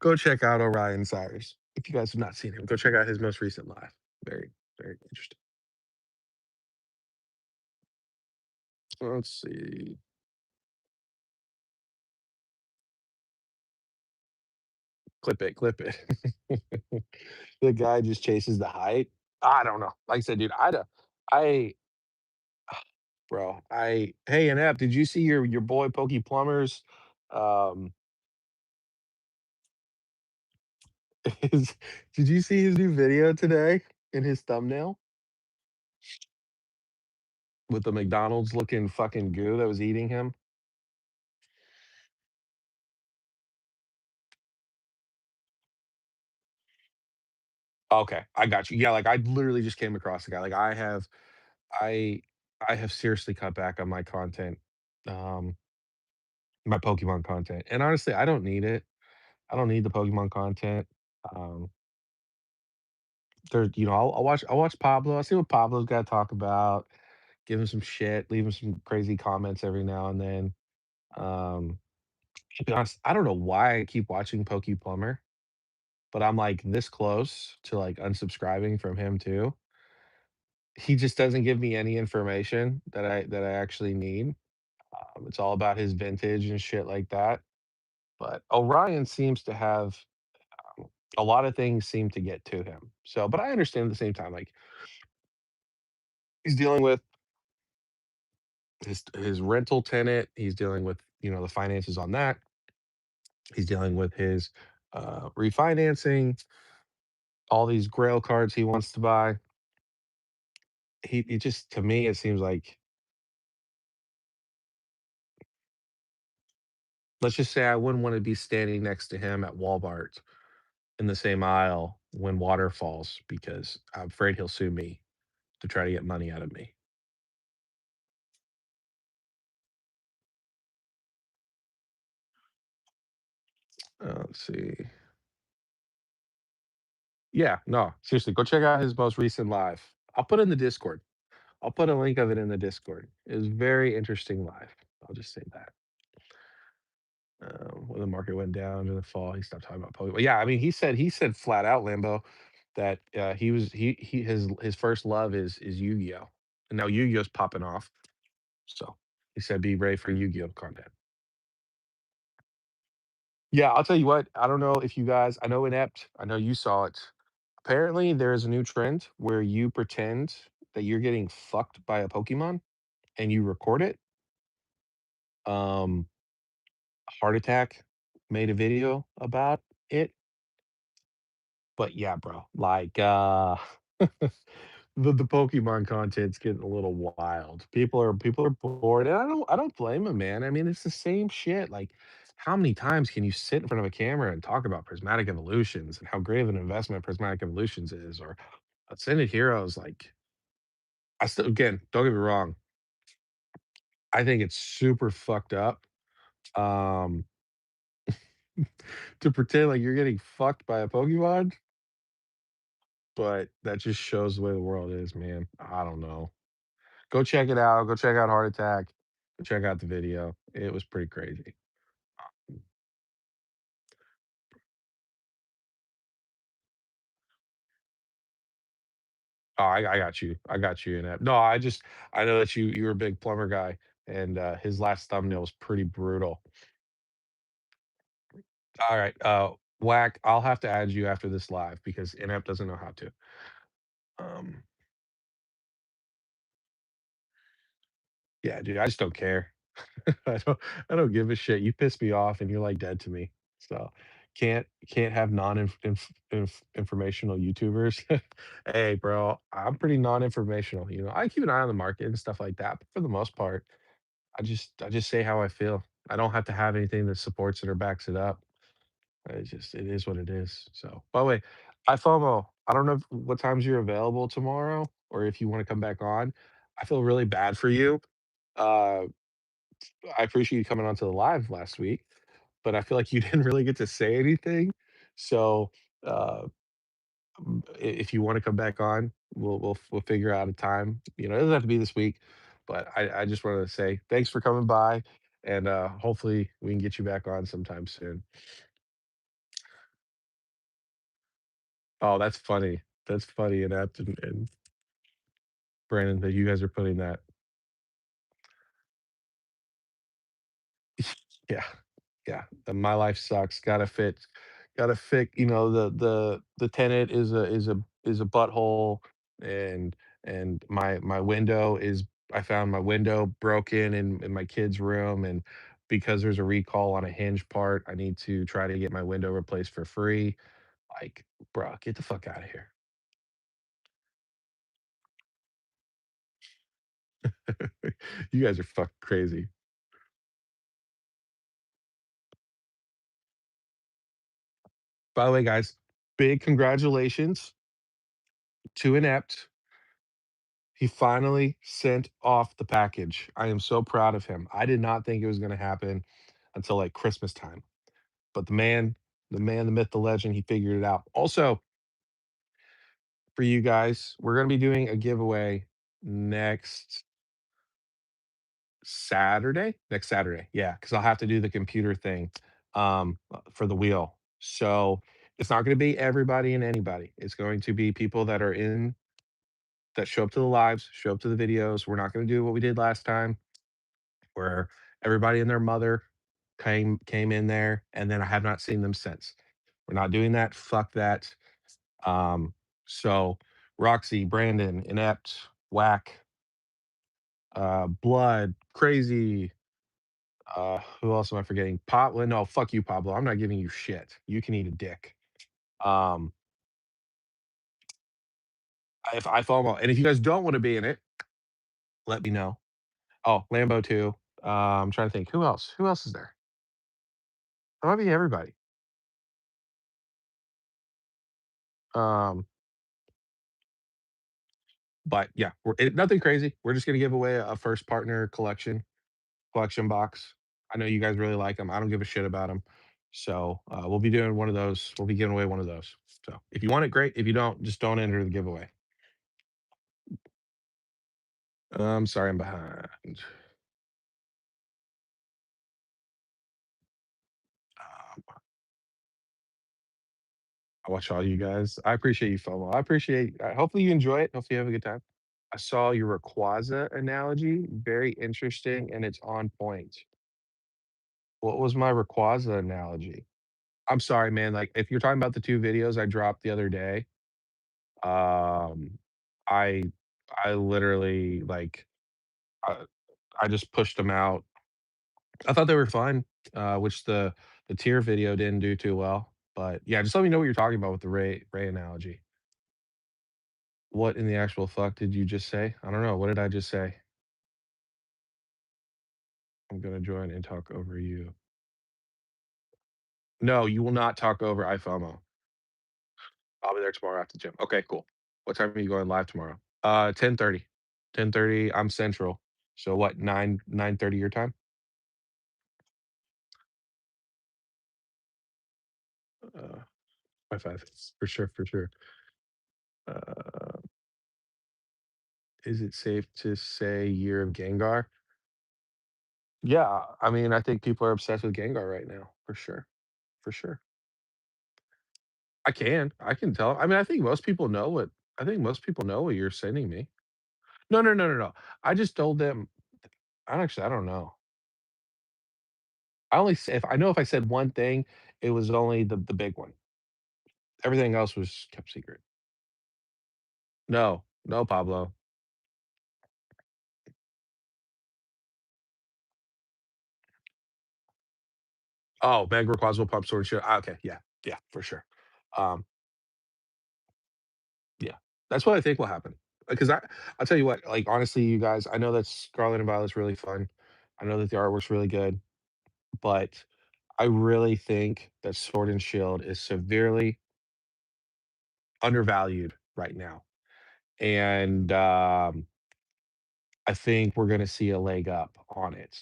S1: Go check out Orion Cyrus. If you guys have not seen him, go check out his most recent live. Very, very interesting. Let's see. Clip it, clip it. The guy just chases the height. I don't know. Like I said, dude, I bro, hey, Inept, did you see your boy Pokey Plumbers? Um, his did you see his new video today in his thumbnail with the McDonald's looking fucking goo that was eating him? Okay, I got you. Yeah, like I literally just came across the guy. Like I I have seriously cut back on my content, um, my Pokemon content. And honestly, I don't need it. I don't need the Pokemon content. Um, I'll watch Pablo. I'll see what Pablo's got to talk about. Give him some shit. Leave him some crazy comments every now and then. Um, to be honest, I don't know why I keep watching Poke Plumber, but I'm like this close to like unsubscribing from him too. He just doesn't give me any information that I actually need. It's all about his vintage and shit like that. But Orion seems to have a lot of things seem to get to him. So, but I understand at the same time, like he's dealing with his rental tenant. He's dealing with the finances on that. He's dealing with his refinancing, all these Grail cards he wants to buy. He just to me it seems like, let's just say I wouldn't want to be standing next to him at Walmart in the same aisle when water falls because I'm afraid he'll sue me to try to get money out of me. Let's see. Yeah, no, seriously, go check out his most recent live. I'll put it in the Discord. I'll put a link of it in the Discord. It was very interesting live. I'll just say that. When the market went down in the fall, he stopped talking about Pokemon. Yeah, I mean, he said flat out, Lambo, that he his first love is Yu-Gi-Oh, and now Yu-Gi-Oh's popping off. So he said, be ready for Yu-Gi-Oh content. Yeah, I'll tell you what. I don't know if you guys. I know Inept. I know you saw it. Apparently, there is a new trend where you pretend that you're getting fucked by a Pokemon and you record it. Um, Heart Attack made a video about it. But yeah, bro, like, the Pokemon content's getting a little wild. People are bored, and I don't blame them, man. I mean, it's the same shit. Like, how many times can you sit in front of a camera and talk about prismatic evolutions and how great of an investment prismatic evolutions is, or Ascended Heroes? Like, I still, again, don't get me wrong, I think it's super fucked up. Um, to pretend like you're getting fucked by a Pokemon, but that just shows the way the world is, man. I don't know. Go check it out. Go check out Heart Attack. Go check out the video. It was pretty crazy. Oh, I got you. I got you in that. No, I know that you're a big plumber guy, and his last thumbnail was pretty brutal. All right, Whack. I'll have to add you after this live because Inept doesn't know how to. Um, yeah, dude, I just don't care. I don't I don't give a shit. You piss me off and you're like dead to me. So can't have non informational YouTubers. Hey, bro, I'm pretty non-informational. I keep an eye on the market and stuff like that, but for the most part, I just say how I feel. I don't have to have anything that supports it or backs it up. It is what it is. So, by the way, FOMO, I don't know what times you're available tomorrow or if you want to come back on. I feel really bad for you. Uh, I appreciate you coming onto the live last week, but I feel like you didn't really get to say anything. So, uh, if you want to come back on, we'll figure out a time. It doesn't have to be this week, but I just wanted to say thanks for coming by, and hopefully we can get you back on sometime soon. Oh, that's funny. That's funny, and Brandon, that you guys are putting that. Yeah. Yeah, my life sucks. Gotta fit, the tenant is a butthole, and my window is I found my window broken in my kid's room, and because there's a recall on a hinge part, I need to try to get my window replaced for free. Like, bro, get the fuck out of here. You guys are fucking crazy. By the way, guys, big congratulations to Inept. He finally sent off the package. I am so proud of him. I did not think it was gonna happen until, like, Christmas time, but the myth, the legend, he figured it out. Also, for you guys, we're gonna be doing a giveaway next Next Saturday, yeah, because 'cause I'll have to do the computer thing, for the wheel. So, it's not gonna be everybody and anybody. It's going to be people that show up to the lives, show up to the videos. We're not gonna do what we did last time, where everybody and their mother came in there, and then I have not seen them since. We're not doing that. Fuck that. Um, so Roxy, Brandon, Inept, Whack, Blood, Crazy, Who else am I forgetting? Pablo, no, fuck you, Pablo. I'm not giving you shit. You can eat a dick. Um, if I FOMO, and if you guys don't want to be in it, let me know. Oh, Lambo too. I'm trying to think. Who else? Who else is there? That might be everybody. Um, but yeah, nothing crazy. We're just gonna give away a first partner collection box. I know you guys really like them. I don't give a shit about them. So we'll be doing one of those. We'll be giving away one of those. So if you want it, great. If you don't, just don't enter the giveaway. I'm sorry, I'm behind. I watch all you guys. I appreciate you, FOMO. I appreciate. Hopefully you enjoy it. Hopefully you have a good time. I saw your Rayquaza analogy. Very interesting, and it's on point. What was my Rayquaza analogy? I'm sorry, man. Like, if you're talking about the 2 videos I dropped the other day, um, I I literally, like, I I just pushed them out. I thought they were fun, which the tier video didn't do too well. But, yeah, just let me know what you're talking about with the Ray analogy. What in the actual fuck did you just say? I don't know. What did I just say? I'm gonna join and talk over you. No, you will not talk over iFOMO. I'll be there tomorrow after the gym. Okay, cool. What time are you going live tomorrow? 10:30. 10:30, I'm Central. So what, 9:30 your time? Uh, High five. For sure, for sure. Uh, is it safe to say Year of Gengar? Yeah, I mean, I think people are obsessed with Gengar right now, for sure, for sure. I can tell. I mean, I think most people know what you're sending me. No, no, no, no, no. I just told them I don't know. I only s if I know if I said one thing, it was only the big one. Everything else was kept secret. No, no, Pablo. Oh, Meg Rayquaza Pump Sword and Shield. Okay, yeah, yeah, for sure. Um, yeah, that's what I think will happen. Because I'll tell you what, like, honestly, you guys, I know that Scarlet and Violet's really fun. I know that the artwork's really good, but I really think that Sword and Shield is severely undervalued right now. And, I think we're gonna see a leg up on it.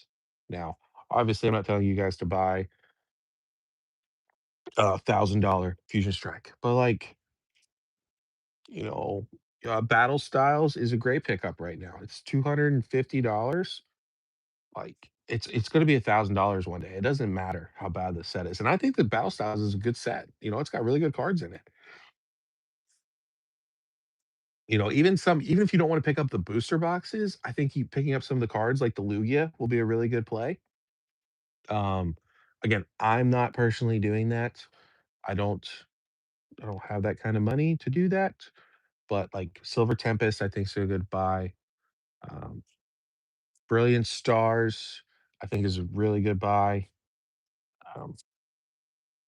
S1: Now, obviously, I'm not telling you guys to buy a $1,000 Fusion Strike, but, like, you know, Battle Styles is a great pickup right now. It's $250. Like, it's gonna be $1,000 one day. It doesn't matter how bad the set is, and I think that Battle Styles is a good set. It's got really good cards in it. Even if you don't wanna pick up the booster boxes, I think you picking up some of the cards, like the Lugia, will be a really good play. Um, Again, I'm not personally doing that. I don't I don't have that kind of money to do that, but, like, Silver Tempest, I think is a good buy. Um, Brilliant Stars, I think is a really good buy. Um,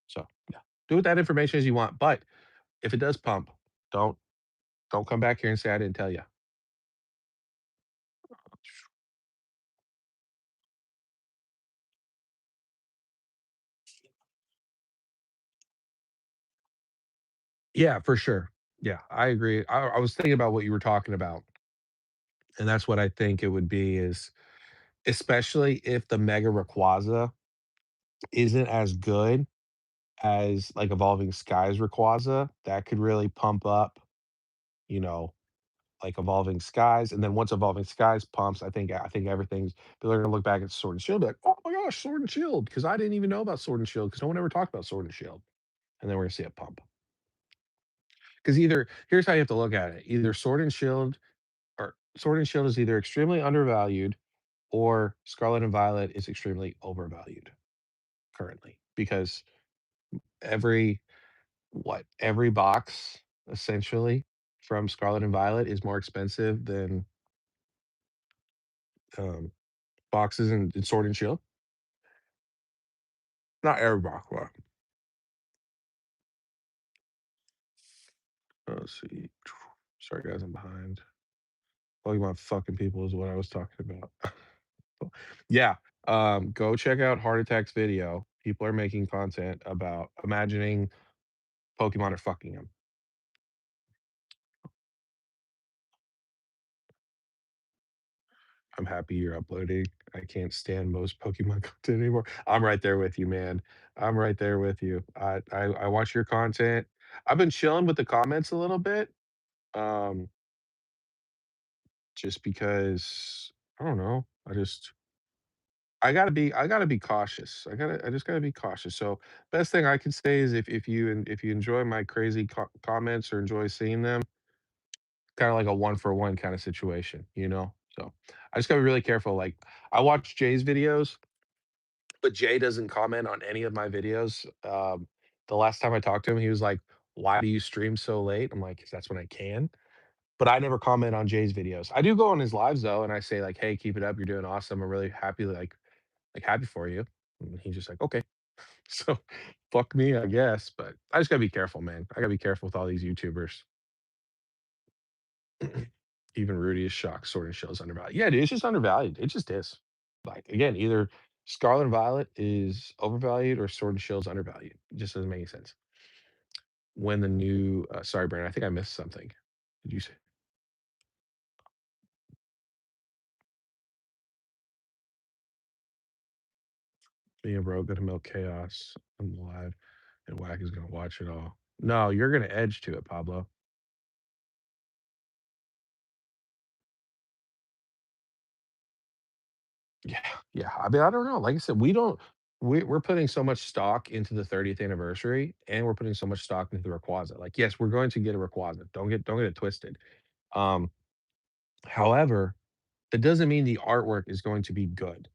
S1: so, yeah, do with that information as you want, but if it does pump, don't don't come back here and say I didn't tell you. Yeah, for sure. Yeah, I agree. I was thinking about what you were talking about, and that's what I think it would be is especially if the Mega Rayquaza isn't as good as, like, Evolving Skies Rayquaza, that could really pump up, you know, like, Evolving Skies, and then once Evolving Skies pumps, I think everything's people are gonna look back at Sword and Shield, be like, "Oh my gosh, Sword and Shield, because I didn't even know about Sword and Shield because no one ever talked about Sword and Shield." And then we're gonna see it pump. Because either here's how you have to look at it, either Sword and Shield is either extremely undervalued or Scarlet and Violet is extremely overvalued currently because every every box essentially from Scarlet and Violet is more expensive than, um, boxes in Sword and Shield. Not everybody, but let's see. Sorry, guys, I'm behind. Pokemon fucking people is what I was talking about. Yeah, go check out Heart Attack's video. People are making content about imagining Pokemon are fucking him. I'm happy you're uploading. I can't stand most Pokemon content anymore. I'm right there with you, man. I'm right there with you. I watch your content. I've been chilling with the comments a little bit, um, just because I don't know. I gotta be cautious. I just gotta be cautious. So best thing I can say is if you enjoy my crazy comments or enjoy seeing them, kind of like a one for one kind of situation, you know? So I just gotta be really careful. Like I watch Jay's videos, but Jay doesn't comment on any of my videos. The last time I talked to him, he was like, "Why do you stream so late?" I'm like, "'Cause that's when I can." But I never comment on Jay's videos. I do go on his lives though, and I say like, "Hey, keep it up. You're doing awesome. I'm really happy, like happy for you." And he's just like, "Okay." So fuck me, I guess. But I just gotta be careful, man. I gotta be careful with all these YouTubers. Even Rudy is shocked Sword and Shield is undervalued. Yeah, dude, it's just undervalued. It just is. Like again, either Scarlet and Violet is overvalued or Sword and Shield's undervalued. It just doesn't make any sense. When the new sorry, Brandon, I think I missed something. Did you say me and bro gonna milk chaos? I'm live and Whack is gonna watch it all. No, you're gonna edge to it, Pablo. Yeah, yeah. I mean, I don't know. Like I said, we're putting so much stock into the 30th anniversary, and we're putting so much stock into the Rayquaza. Like, yes, we're going to get a Rayquaza. Don't get it twisted. Um, however, that doesn't mean the artwork is going to be good.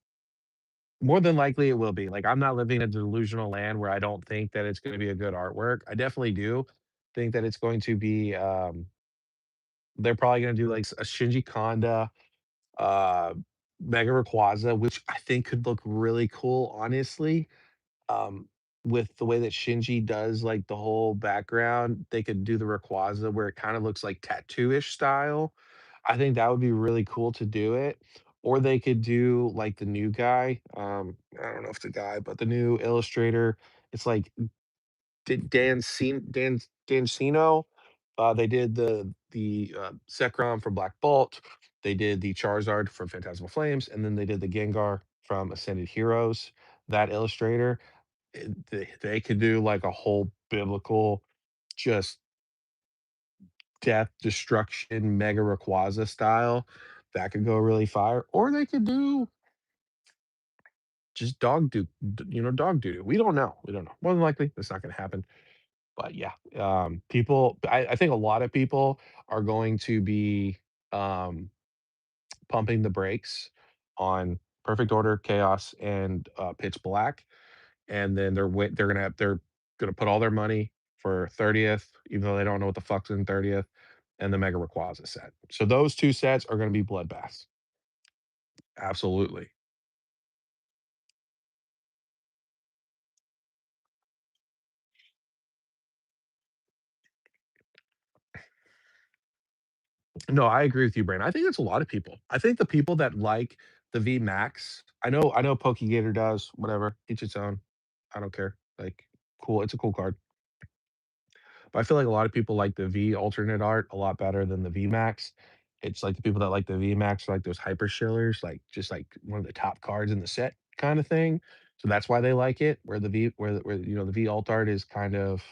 S1: More than likely, it will be. Like, I'm not living in a delusional land where I don't think that it's going to be a good artwork. I definitely do think that it's going to be. They're probably going to do like a Shinji Kanda uh, Mega Rayquaza, which I think could look really cool, honestly. Um, with the way that Shinji does like the whole background, they could do the Rayquaza where it kind of looks like tattoo-ish style. I think that would be really cool to do it. Or they could do like the new guy. I don't know if the guy, but the new illustrator. It's like Dancino. They did the Zekrom from Black Bolt. They did the Charizard from Phantasmal Flames, and then they did the Gengar from Ascended Heroes. That illustrator, they could do like a whole biblical, just death, destruction, Mega Rayquaza style. That could go really fire. Or they could do just dog doo. We don't know. We don't know. More than likely, that's not going to happen. But yeah, I think a lot of people are going to be um, pumping the brakes on Perfect Order, Chaos, and Pitch Black, and then they're gonna put all their money for 30th, even though they don't know what the fuck's in 30th, and the Mega Rayquaza set. So those two sets are gonna be bloodbaths. Absolutely. No, I agree with you, Brandon. I think that's a lot of people. I think the people that like the V Max, I know Pokegator does, whatever, each its own. I don't care. Like, cool. It's a cool card. But I feel like a lot of people like the V alternate art a lot better than the V Max. It's like the people that like the V Max are like those hyper shillers, like just like one of the top cards in the set kind of thing. So that's why they like it. Where the V where the V alt art is kind of,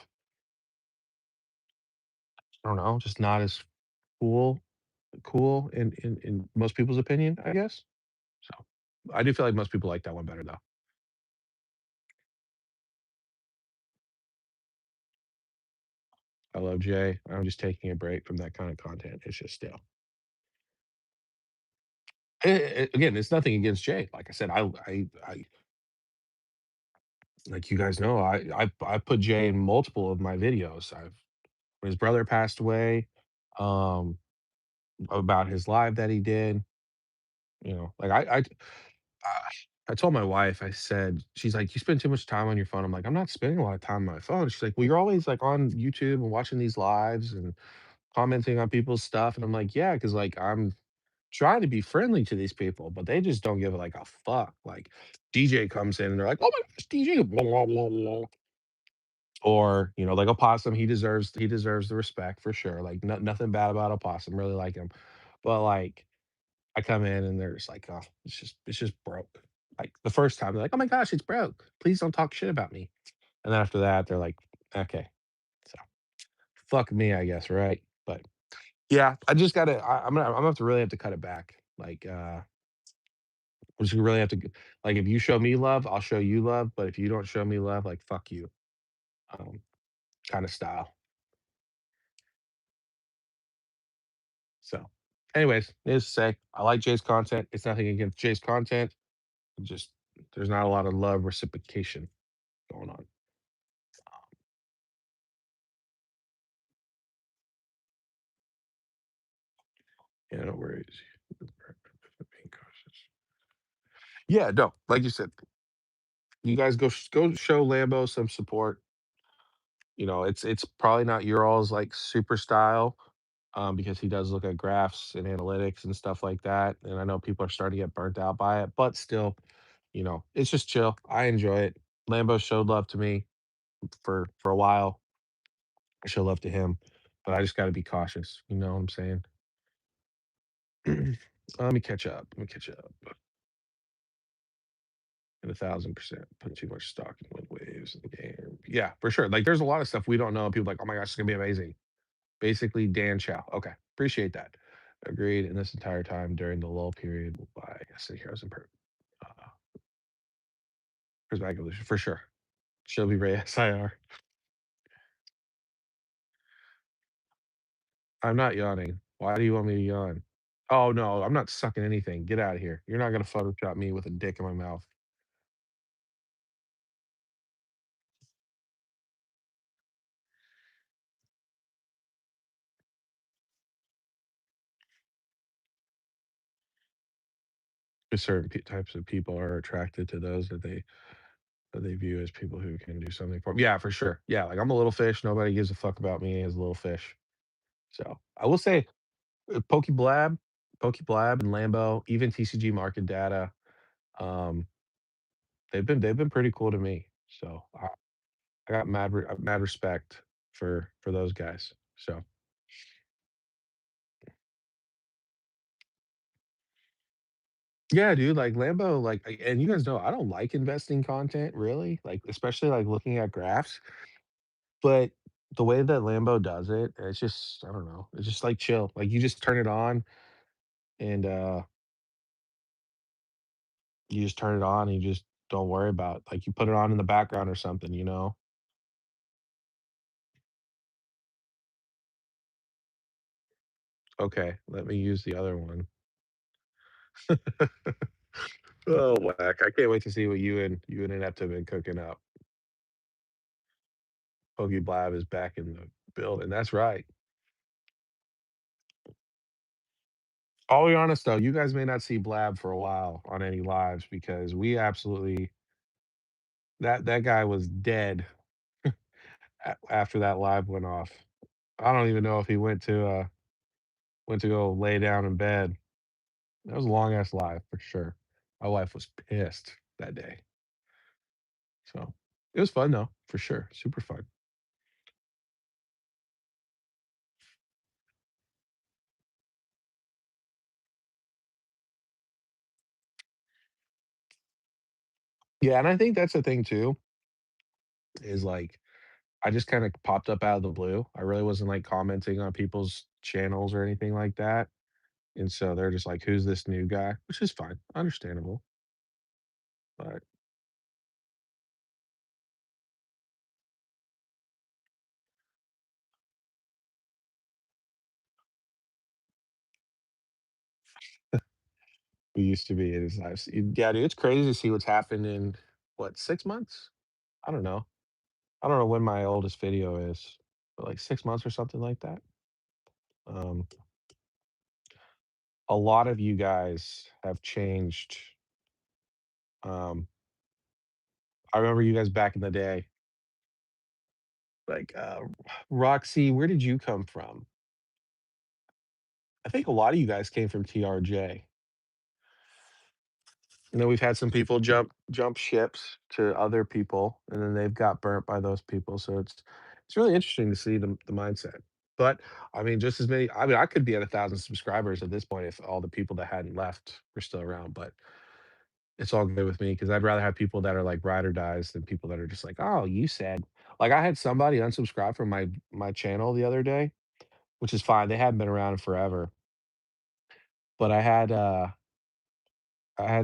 S1: I don't know, just not as cool in most people's opinion, I guess. So I do feel like most people like that one better though. I love Jay. I'm just taking a break from that kind of content. It's just still. Again, it's nothing against Jay. Like I said, I like you guys know, I put Jay in multiple of my videos. When his brother passed away, um, about his live that he did, like I told my wife, I said, she's like, "You spend too much time on your phone." I'm like, "I'm not spending a lot of time on my phone." She's like, "Well, you're always like on YouTube and watching these lives and commenting on people's stuff." And I'm like, "Yeah, because like I'm trying to be friendly to these people, but they just don't give like a fuck." Like DJ comes in and they're like, "Oh my gosh, DJ," blah, blah, blah, blah. Or, like Opossum, he deserves the respect for sure. Like nothing bad about Opossum, really like him. But like I come in and they're just like, "Oh, it's just broke." Like the first time they're like, "Oh my gosh, it's broke. Please don't talk shit about me." And then after that, they're like, "Okay." So fuck me, I guess, right? But yeah, I just gotta I'm gonna have to really have to cut it back. Like I'm just gonna really have to like if you show me love, I'll show you love. But if you don't show me love, like fuck you. Um, kind of style. So anyways, needless to say, I like Jay's content. It's nothing against Jay's content. Just there's not a lot of love reciprocation going on. Yeah, no worries. Being cautious. Yeah, no, like you said, you guys go show Lambo some support. It's probably not your all's like super style, because he does look at graphs and analytics and stuff like that. And I know people are starting to get burnt out by it, but still, it's just chill. I enjoy it. Lambo showed love to me for a while. I show love to him, but I just got to be cautious. You know what I'm saying? Let me catch up. Let me catch up. And 1,000% put too much stock in wind waves in the game. Yeah, for sure. Like, there's a lot of stuff we don't know. People are like, oh my gosh, it's gonna be amazing. Basically, Dan Chow. Okay, appreciate that. Agreed. And this entire time during the lull period, we'll buy Ascent Heroes and Prismatic Evolution for sure. Shelby Ray SIR. I'm not yawning. Why do you want me to yawn? Oh no, I'm not sucking anything. Get out of here. You're not gonna Photoshop me with a dick in my mouth. Certain types of people are attracted to those that they view as people who can do something for 'em. Yeah, for sure. Yeah, like, I'm a little fish, nobody gives a fuck about me as a little fish. So, I will say, Pokeblab and Lambo, even TCG Market Data, um, they've been pretty cool to me. So, I got mad respect for those guys. So, yeah, dude, like, Lambo, like and you guys know I don't like investing content really, like, especially, like, looking at graphs. But the way that Lambo does it, it's just I don't know, it's just, like, chill. Like, you just turn it on and, you just turn it on and you just don't worry about like, you put it on in the background or something, you know? Okay, let me use the other one. Oh, whack. I can't wait to see what you and Inept have been cooking up. Pokey Blab is back in the building, that's right. I'll be honest, though, you guys may not see Blab for a while on any lives because we absolutely that guy was dead after that live went off. I don't even know if he went to go lay down in bed. That was a long ass live for sure. My wife was pissed that day. So it was fun though, for sure. Super fun. Yeah, and I think that's the thing too, is like I just kind of popped up out of the blue. I really wasn't like commenting on people's channels or anything like that. And so they're just like, who's this new guy? Which is fine. Understandable. But we used to be in his lives. Yeah, dude, it's crazy to see what's happened in what, 6 months? I don't know. I don't know when my oldest video is, but like 6 months or something like that. Um, a lot of you guys have changed Um, I remember you guys back in the day, like, Roxy, where did you come from? I think a lot of you guys came from TRJ. You know, we've had some people jump ships to other people, and then they've got burnt by those people, so it's really interesting to see the mindset. But, I mean, just as many I mean, I could be at 1,000 subscribers at this point if all the people that hadn't left were still around, but it's all good with me because 'cause I'd rather have people that are, like, ride or dies than people that are just like, "Oh, you said" like, I had somebody unsubscribe from my channel the other day, which is fine, they hadn't been around forever, but I had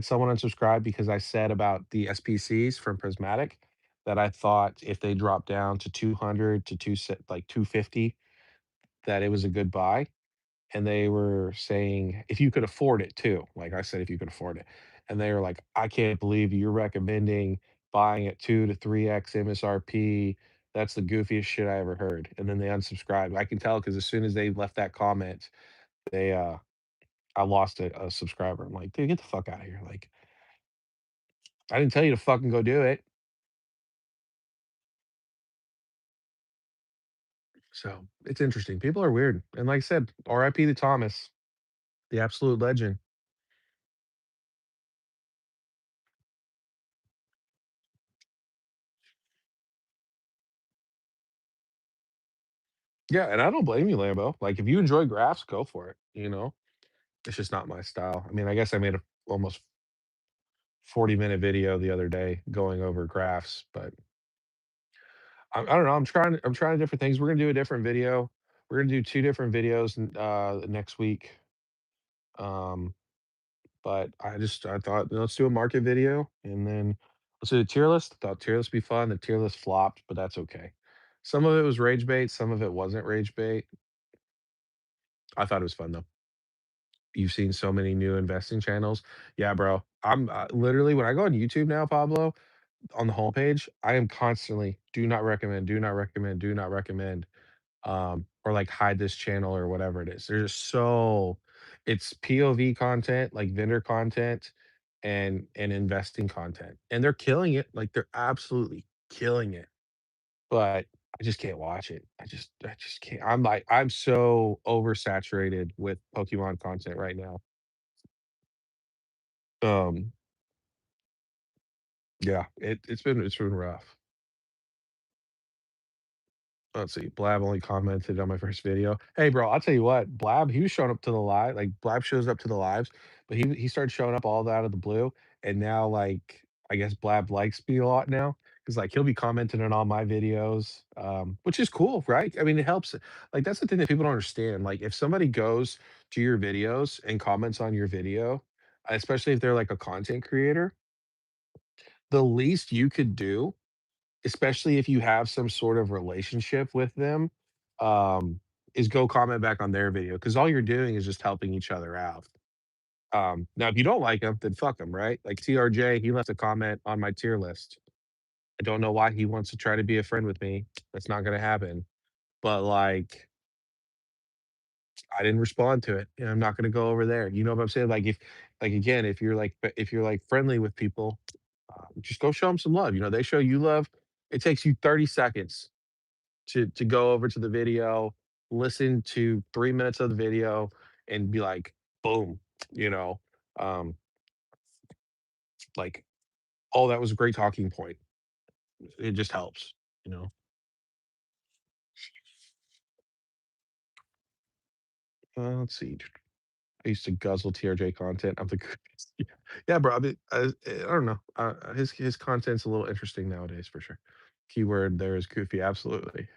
S1: someone unsubscribe because I said about the SPCs from Prismatic that I thought if they dropped down to 200 to 250, that it was a good buy, and they were saying, "If you could afford it too," like I said, "If you could afford it," and they were like, "I can't believe you're recommending buying at 2 to 3x MSRP. That's the goofiest shit I ever heard," and then they unsubscribed. I can tell because as soon as they left that comment, they, I lost a subscriber. I'm like, "Dude, get the fuck out of here," like, I didn't tell you to fucking go do it. So, it's interesting. People are weird, and like I said, RIP to Thomas, the absolute legend. Yeah, and I don't blame you, Lambo. Like, if you enjoy graphs, go for it, you know? It's just not my style. I mean, I guess I made a almost 40-minute video the other day going over graphs, but I don't know, I'm trying different things. We're gonna do a different video. We're gonna do 2 different videos, next week, um, but I thought, let's do a market video, and then let's do a tier list. I thought tier list would be fun. The tier list flopped, but that's okay. Some of it was rage bait, some of it wasn't rage bait. I thought it was fun, though. You've seen so many new investing channels. Yeah, bro. I'm, literally, when I go on YouTube now, Pablo, on the homepage, I am constantly, "Do not recommend, do not recommend, do not recommend," or, like, "Hide this channel," or whatever it is. There's so it's POV content, like, vendor content, and investing content, and they're killing it, like, they're absolutely killing it, but I just can't watch it. I just can't. I'm so oversaturated with Pokemon content right now. Um, yeah, it's been rough. Let's see, Blab only commented on my first video. Hey, bro, I'll tell you what, Blab, he was showing up to the live, like, Blab shows up to the lives, but he started showing up all out of the blue, and now, like, I guess Blab likes me a lot now, because like, he'll be commenting on all my videos, which is cool, right? I mean, it helps. Like, that's the thing that people don't understand, like, if somebody goes to your videos and comments on your video, especially if they're, like, a content creator, the least you could do, especially if you have some sort of relationship with them, um, is go comment back on their video because all you're doing is just helping each other out. Now if you don't like him, then fuck him, right? Like TRJ, he left a comment on my tier list. I don't know why he wants to try to be a friend with me. That's not gonna happen. But, like, I didn't respond to it, and I'm not gonna go over there. You know what I'm saying? Like, again, if you're, like, friendly with people, just go show them some love. You know, they show you love. It takes you 30 seconds to go over to the video, listen to 3 minutes of the video, and be like, boom, you know, um, like, "Oh, that was a great talking point." It just helps, you know? Let's see. I used to guzzle TRJ content. I'm the goodest. Yeah. Yeah, bro. I mean, I don't know. His content's a little interesting nowadays for sure. Keyword there is goofy. Absolutely.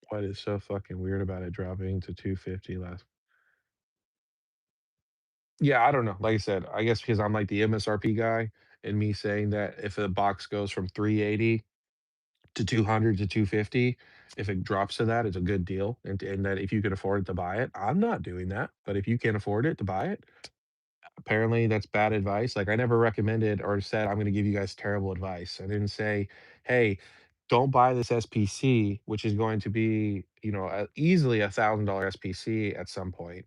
S1: What is so fucking weird about it dropping to 250 last? Yeah, I don't know. Like I said, I guess because I'm like the MSRP guy, and me saying that if a box goes from 380 to 200 to 250, if it drops to that, it's a good deal, and that if you can afford it to buy it, I'm not doing that. But if you can't afford it to buy it, apparently that's bad advice. Like I never recommended or said I'm going to give you guys terrible advice. I didn't say, hey, don't buy this SPC, which is going to be, easily $1,000 SPC at some point.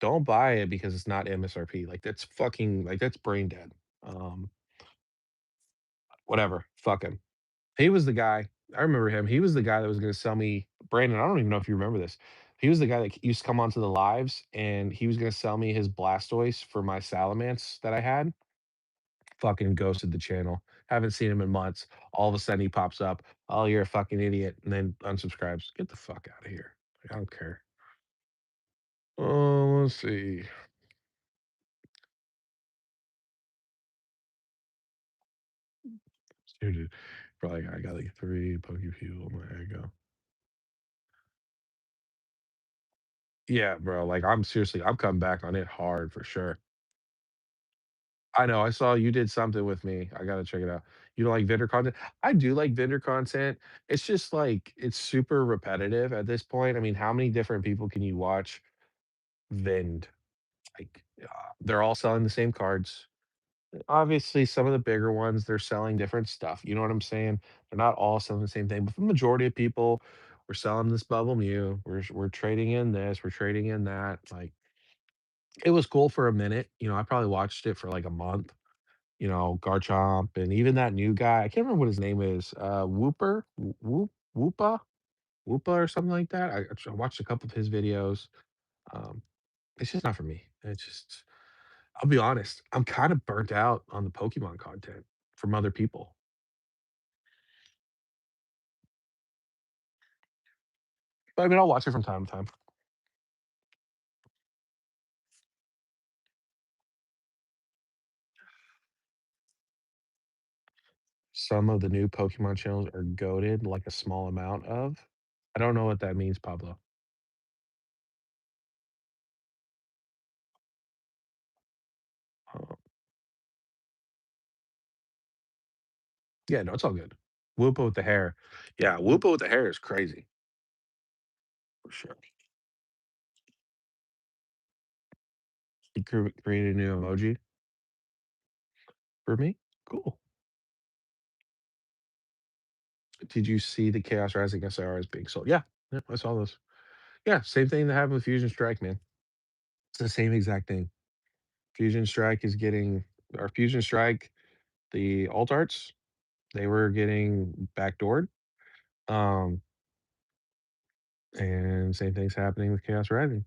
S1: don't buy it because it's not MSRP. Like that's fucking like that's brain dead. Um, Whatever. Fuck him. He was the guy. I remember him. He was the guy that was gonna sell me Brandon, I don't even know if you remember this. He was the guy that used to come onto the lives, and he was gonna sell me his Blastoise for my Salamence that I had. Fucking ghosted the channel. Haven't seen him in months. All of a sudden, he pops up, "Oh, you're a fucking idiot," and then unsubscribes. Get the fuck out of here. Like, I don't care. Oh, let's see. Dude, probably I got like 3 Pokefuel. There you go. Yeah, bro, like, I'm coming back on it hard for sure. I know, I saw you did something with me. I gotta check it out. You don't like vendor content? I do like vendor content. It's just, like, it's super repetitive at this point. I mean, how many different people can you watch vend? Like, they're all selling the same cards. Obviously, some of the bigger ones, they're selling different stuff, you know what I'm saying? They're not all selling the same thing, but for the majority of people, we're selling this Bubble Mew, we're trading in this, we're trading in that, like, it was cool for a minute, I probably watched it for, like, a month, Garchomp, and even that new guy, I can't remember what his name is, Wooper? Woopa? Woopa or something like that? I watched a couple of his videos, um, it's just not for me. It's just I'll be honest, I'm kinda burnt out on the Pokemon content from other people. But, I mean, I'll watch it from time to time. Some of the new Pokemon channels are goated, like a small amount of. I don't know what that means, Pablo. Uh, yeah, no, it's all good. Whoopa with the hair. Yeah, Whoopa with the hair is crazy, for sure. He created a new emoji for me. Cool. Did you see the Chaos Rising SRs being sold? Yeah, yeah, I saw those. Yeah, same thing that happened with Fusion Strike, man. It's the same exact thing. Fusion Strike is getting our Fusion Strike, the alt arts, they were getting backdoored. Um, and same thing's happening with Chaos Rising.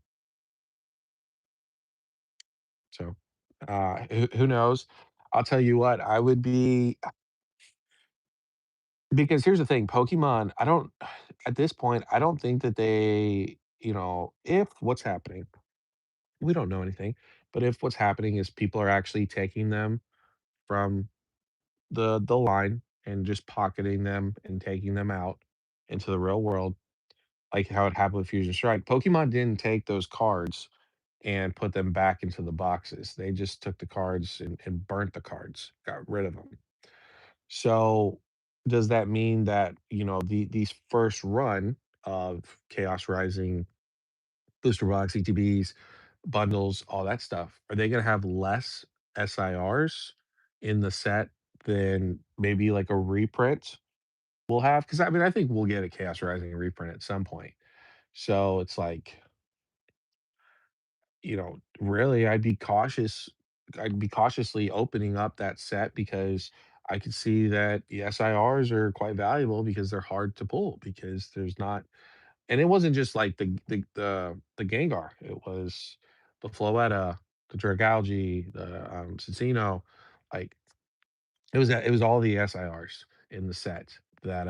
S1: So, who knows? I'll tell you what, I would be because here's the thing, Pokemon, I don't at this point, I don't think that they, if what's happening, we don't know anything, but if what's happening is people are actually taking them from the line and just pocketing them and taking them out into the real world, like how it happened with Fusion Strike. Pokemon didn't take those cards and put them back into the boxes. They just took the cards and burnt the cards, got rid of them. So does that mean that, these first run of Chaos Rising, Booster Box, ETBs, bundles, all that stuff, are they gonna have less SIRs in the set than maybe like a reprint will have? Because I mean, I think we'll get a Chaos Rising reprint at some point. So it's like, really, I'd be cautiously opening up that set because I could see that the SIRs are quite valuable because they're hard to pull because there's not and it wasn't just like the Gengar, it was the Floetta, the Dragalge, the, Cinccino, like, it was all the SIRs in the set that,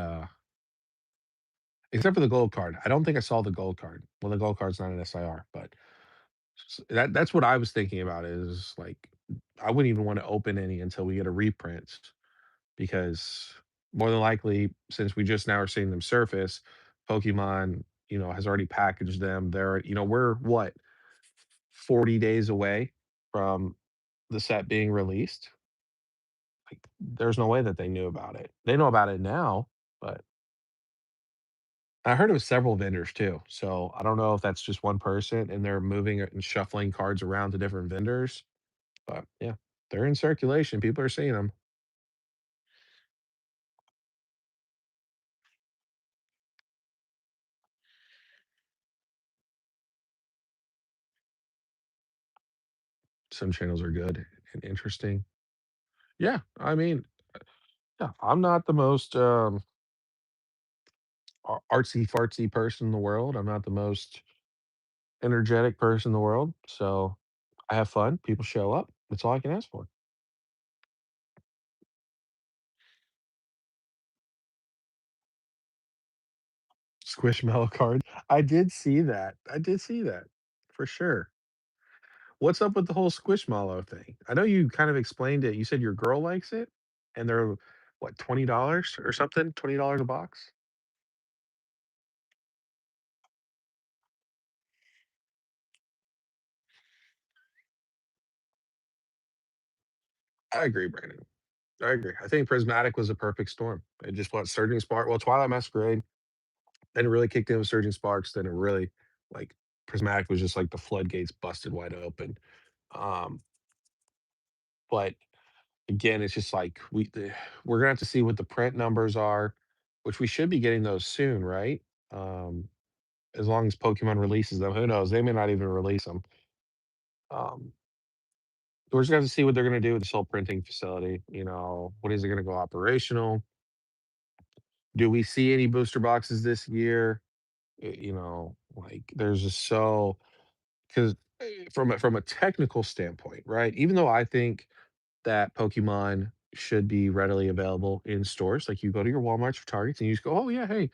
S1: except for the gold card. I don't think I saw the gold card. Well, the gold card's not an SIR, but that's what I was thinking about is, like, I wouldn't even wanna open any until we get a reprint because more than likely, since we just now are seeing them surface, Pokemon, has already packaged them. We're what, 40 days away from the set being released? Like, there's no way that they knew about it. They know about it now, but I heard it was several vendors too. So I don't know if that's just one person and they're moving it and shuffling cards around to different vendors. But yeah, they're in circulation. People are seeing them. Some channels are good and interesting. Yeah, I mean, yeah, I'm not the most, artsy fartsy person in the world. I'm not the most energetic person in the world, so I have fun, people show up, that's all I can ask for. Squishmallow card. I did see that, for sure. What's up with the whole Squishmallow thing? I know you kind of explained it, you said your girl likes it, and they're, what, $20 or something? $20 a box? I agree, Brandon. I agree. I think Prismatic was a perfect storm. It just what Surging Spark well, Twilight Masquerade, then it really kicked in with Surging Sparks, then it really like Prismatic was just like the floodgates busted wide open. Um, but again, it's just like we're gonna have to see what the print numbers are, which we should be getting those soon, right? Um, as long as Pokemon releases them, who knows? They may not even release them. Um, we're just gonna have to see what they're gonna do with this whole printing facility. You know, when is it gonna go operational? Do we see any booster boxes this year? You know, like there's just so because from a technical standpoint, right? Even though I think that Pokemon should be readily available in stores, like you go to your Walmarts or Targets and you just go, oh yeah, hey,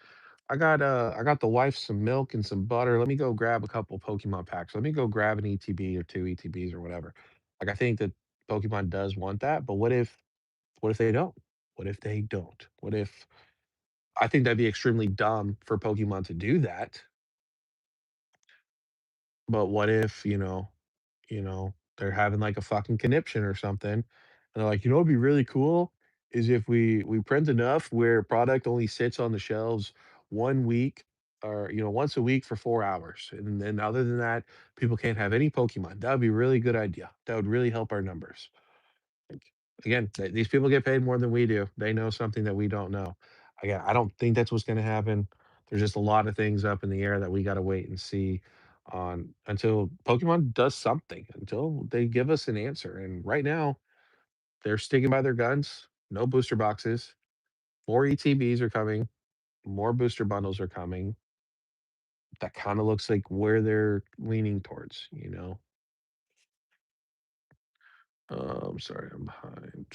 S1: I got the wife some milk and some butter. Let me go grab a couple Pokemon packs. Let me go grab an ETB or two ETBs or whatever. Like I think that Pokemon does want that, but what if they don't? What if they don't? What if I think that'd be extremely dumb for Pokemon to do that, but what if, they're having, like, a fucking conniption or something, and they're like, "You know what'd be really cool is if we print enough where product only sits on the shelves 1 week or, once a week for 4 hours, and then other than that, people can't have any Pokemon." That would be a really good idea. That would really help our numbers. Like, again, these people get paid more than we do. They know something that we don't know. Again, I don't think that's what's going to happen. There's just a lot of things up in the air that we got to wait and see on until Pokemon does something, until they give us an answer. And right now, they're sticking by their guns. No booster boxes. More ETBs are coming. More booster bundles are coming. That kind of looks like where they're leaning towards. Sorry, I'm behind.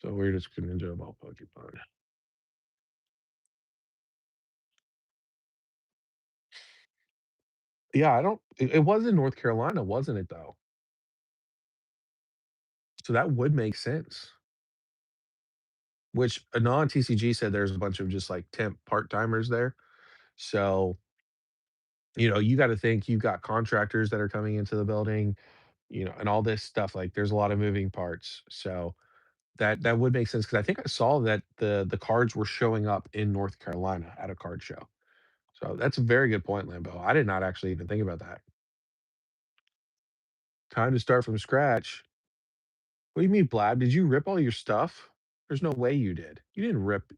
S1: So we're just gonna do about Pokemon. Yeah, I don't it was in North Carolina, wasn't it, though? So that would make sense, which Anon TCG said there's a bunch of just, like, temp part-timers there. So, you gotta think you've got contractors that are coming into the building, and all this stuff, like, there's a lot of moving parts. So, that would make sense because I think I saw that the cards were showing up in North Carolina at a card show. So, that's a very good point, Lambo. I did not actually even think about that. Time to start from scratch. What do you mean, Blab? Did you rip all your stuff? There's no way you did. You didn't rip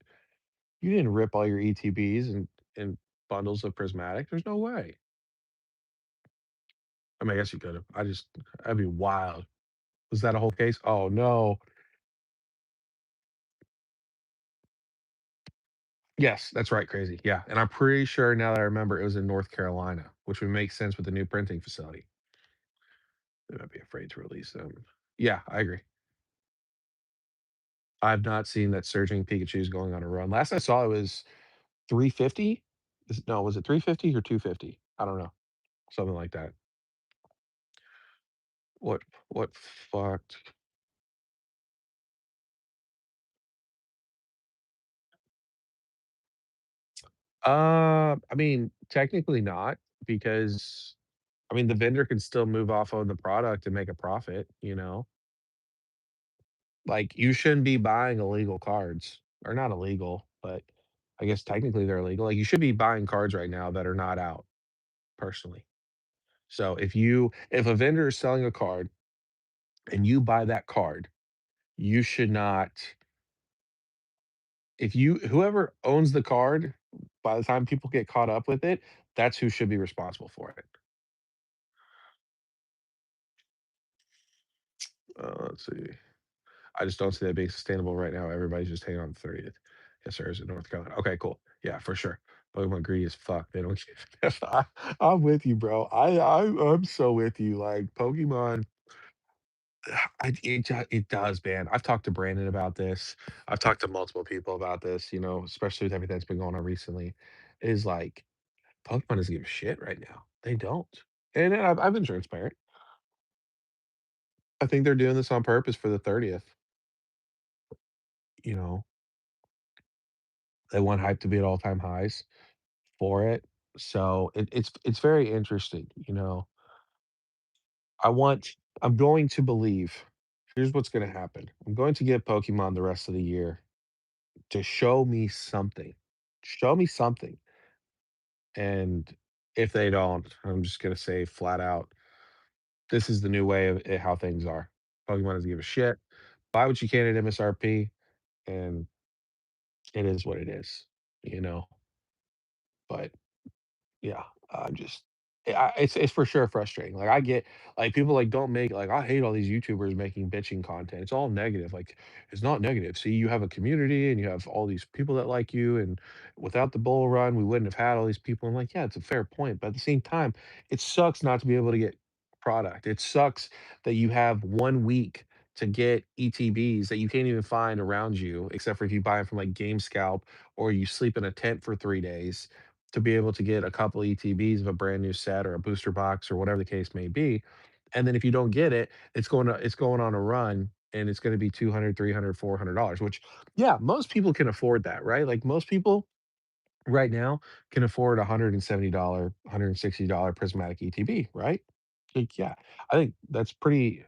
S1: all your ETBs and bundles of prismatic. There's no way. I mean, I guess you could have. That'd be wild. Was that a whole case? Oh no. Yes, that's right, crazy. Yeah. And I'm pretty sure now that I remember it was in North Carolina, which would make sense with the new printing facility. They might be afraid to release them. Yeah, I agree. I've not seen that surging Pikachu's going on a run. Last I saw it was 350. No, was it 350 or 250? I don't know. Something like that. What fucked? I mean, technically not because I mean the vendor can still move off on the product and make a profit. Like you shouldn't be buying illegal cards. Or not illegal, but I guess technically they're illegal. Like you should be buying cards right now that are not out, personally. So if a vendor is selling a card and you buy that card, you should not if you whoever owns the card, by the time people get caught up with it, that's who should be responsible for it. Let's see. I just don't see that being sustainable right now. Everybody's just hanging on the 30th. Yes, sir. Is it North Carolina? Okay, cool. Yeah, for sure. Pokemon greedy as fuck. They don't give. I'm with you, bro. I'm so with you. Like Pokemon, it does, man. I've talked to Brandon about this. I've talked to multiple people about this. Especially with everything that's been going on recently. Is like Pokemon doesn't give a shit right now. They don't. And I've been transparent. I think they're doing this on purpose for the 30th. You know, they want hype to be at all-time highs for it. So it's very interesting. I want I'm going to believe here's what's gonna happen. I'm going to give Pokemon the rest of the year to show me something. Show me something. And if they don't, I'm just gonna say flat out, this is the new way of how things are. Pokemon doesn't give a shit. Buy what you can at MSRP, and it is what it is, you know? But yeah, I'm just it's for sure frustrating. Like, I get like, people, like, don't make like, I hate all these YouTubers making bitching content. It's all negative. Like, it's not negative. See, you have a community and you have all these people that like you, and without the bull run, we wouldn't have had all these people. I'm like, yeah, it's a fair point, but at the same time, it sucks not to be able to get product. It sucks that you have 1 week to get ETBs that you can't even find around you, except for if you buy them from, like, GameScalp or you sleep in a tent for 3 days to be able to get a couple ETBs of a brand new set or a booster box or whatever the case may be. And then if you don't get it, it's going on a run and it's going to be 200, 300, $400, which yeah, most people can afford that, right? Like most people right now can afford $170, $160 prismatic ETB, right? Like yeah, I think that's pretty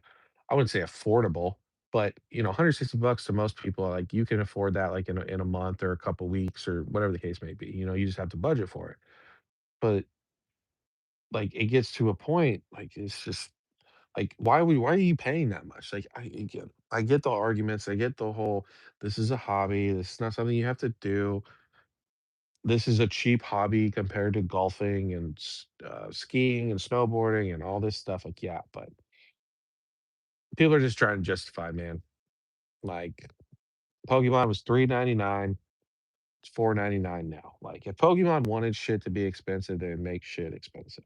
S1: I wouldn't say affordable, but $160 to most people, like you can afford that like in a month or a couple weeks or whatever the case may be. You just have to budget for it. But, like, it gets to a point, like, it's just like, why are you paying that much? Like, I get the arguments, I get the whole, "This is a hobby, this is not something you have to do. This is a cheap hobby compared to golfing and skiing and snowboarding and all this stuff," like, yeah, but people are just trying to justify, man. Like, Pokemon was $3.99, it's $4.99 now. Like, if Pokemon wanted shit to be expensive, they would make shit expensive,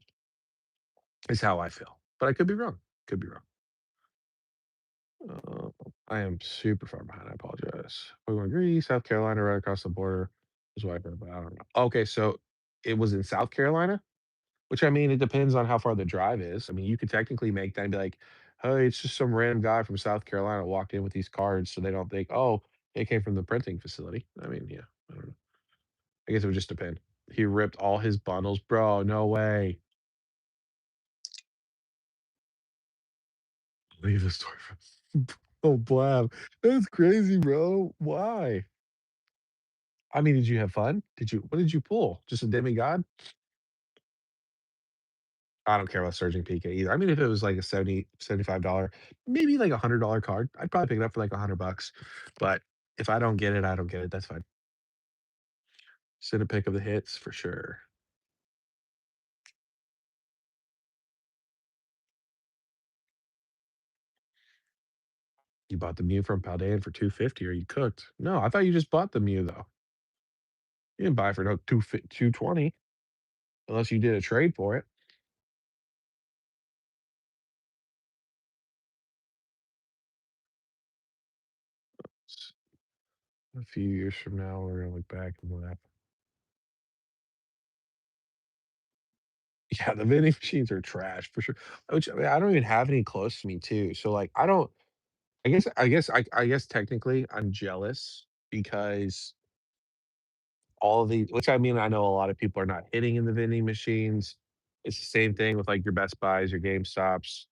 S1: is how I feel, but I could be wrong, could be wrong. Uh, I am super far behind. I apologize. We're going Greece, South Carolina, right across the border. Is what I heard, but I don't know. Okay, so it was in South Carolina, which I mean, it depends on how far the drive is. I mean, you could technically make that and be like, "Hey, it's just some random guy from South Carolina walked in with these cards," so they don't think, "Oh, it came from the printing facility." I mean, yeah, I don't know. I guess it would just depend. He ripped all his bundles, bro. No way. Leave the story from. Oh, blab. That's crazy, bro. Why? I mean, did you have fun? What did you pull? Just a demigod? I don't care about Surging PK either. I mean, if it was like a 75 dollars maybe like $100 card, I'd probably pick it up for like $100. But if I don't get it, I don't get it. That's fine. Send a pick of the hits for sure. You bought the Mew from Paldean for 250 or you cooked. No, I thought you just bought the Mew though. You didn't buy it for no 220 unless you did a trade for it. S- A few years from now, we're gonna look back and laugh. Yeah, the vending machines are trash for sure. Which I mean, I don't even have any close to me too. So like I don't I guess technically I'm jealous because all of the which I mean, I know a lot of people are not hitting in the vending machines. It's the same thing with like your Best Buys, your GameStops.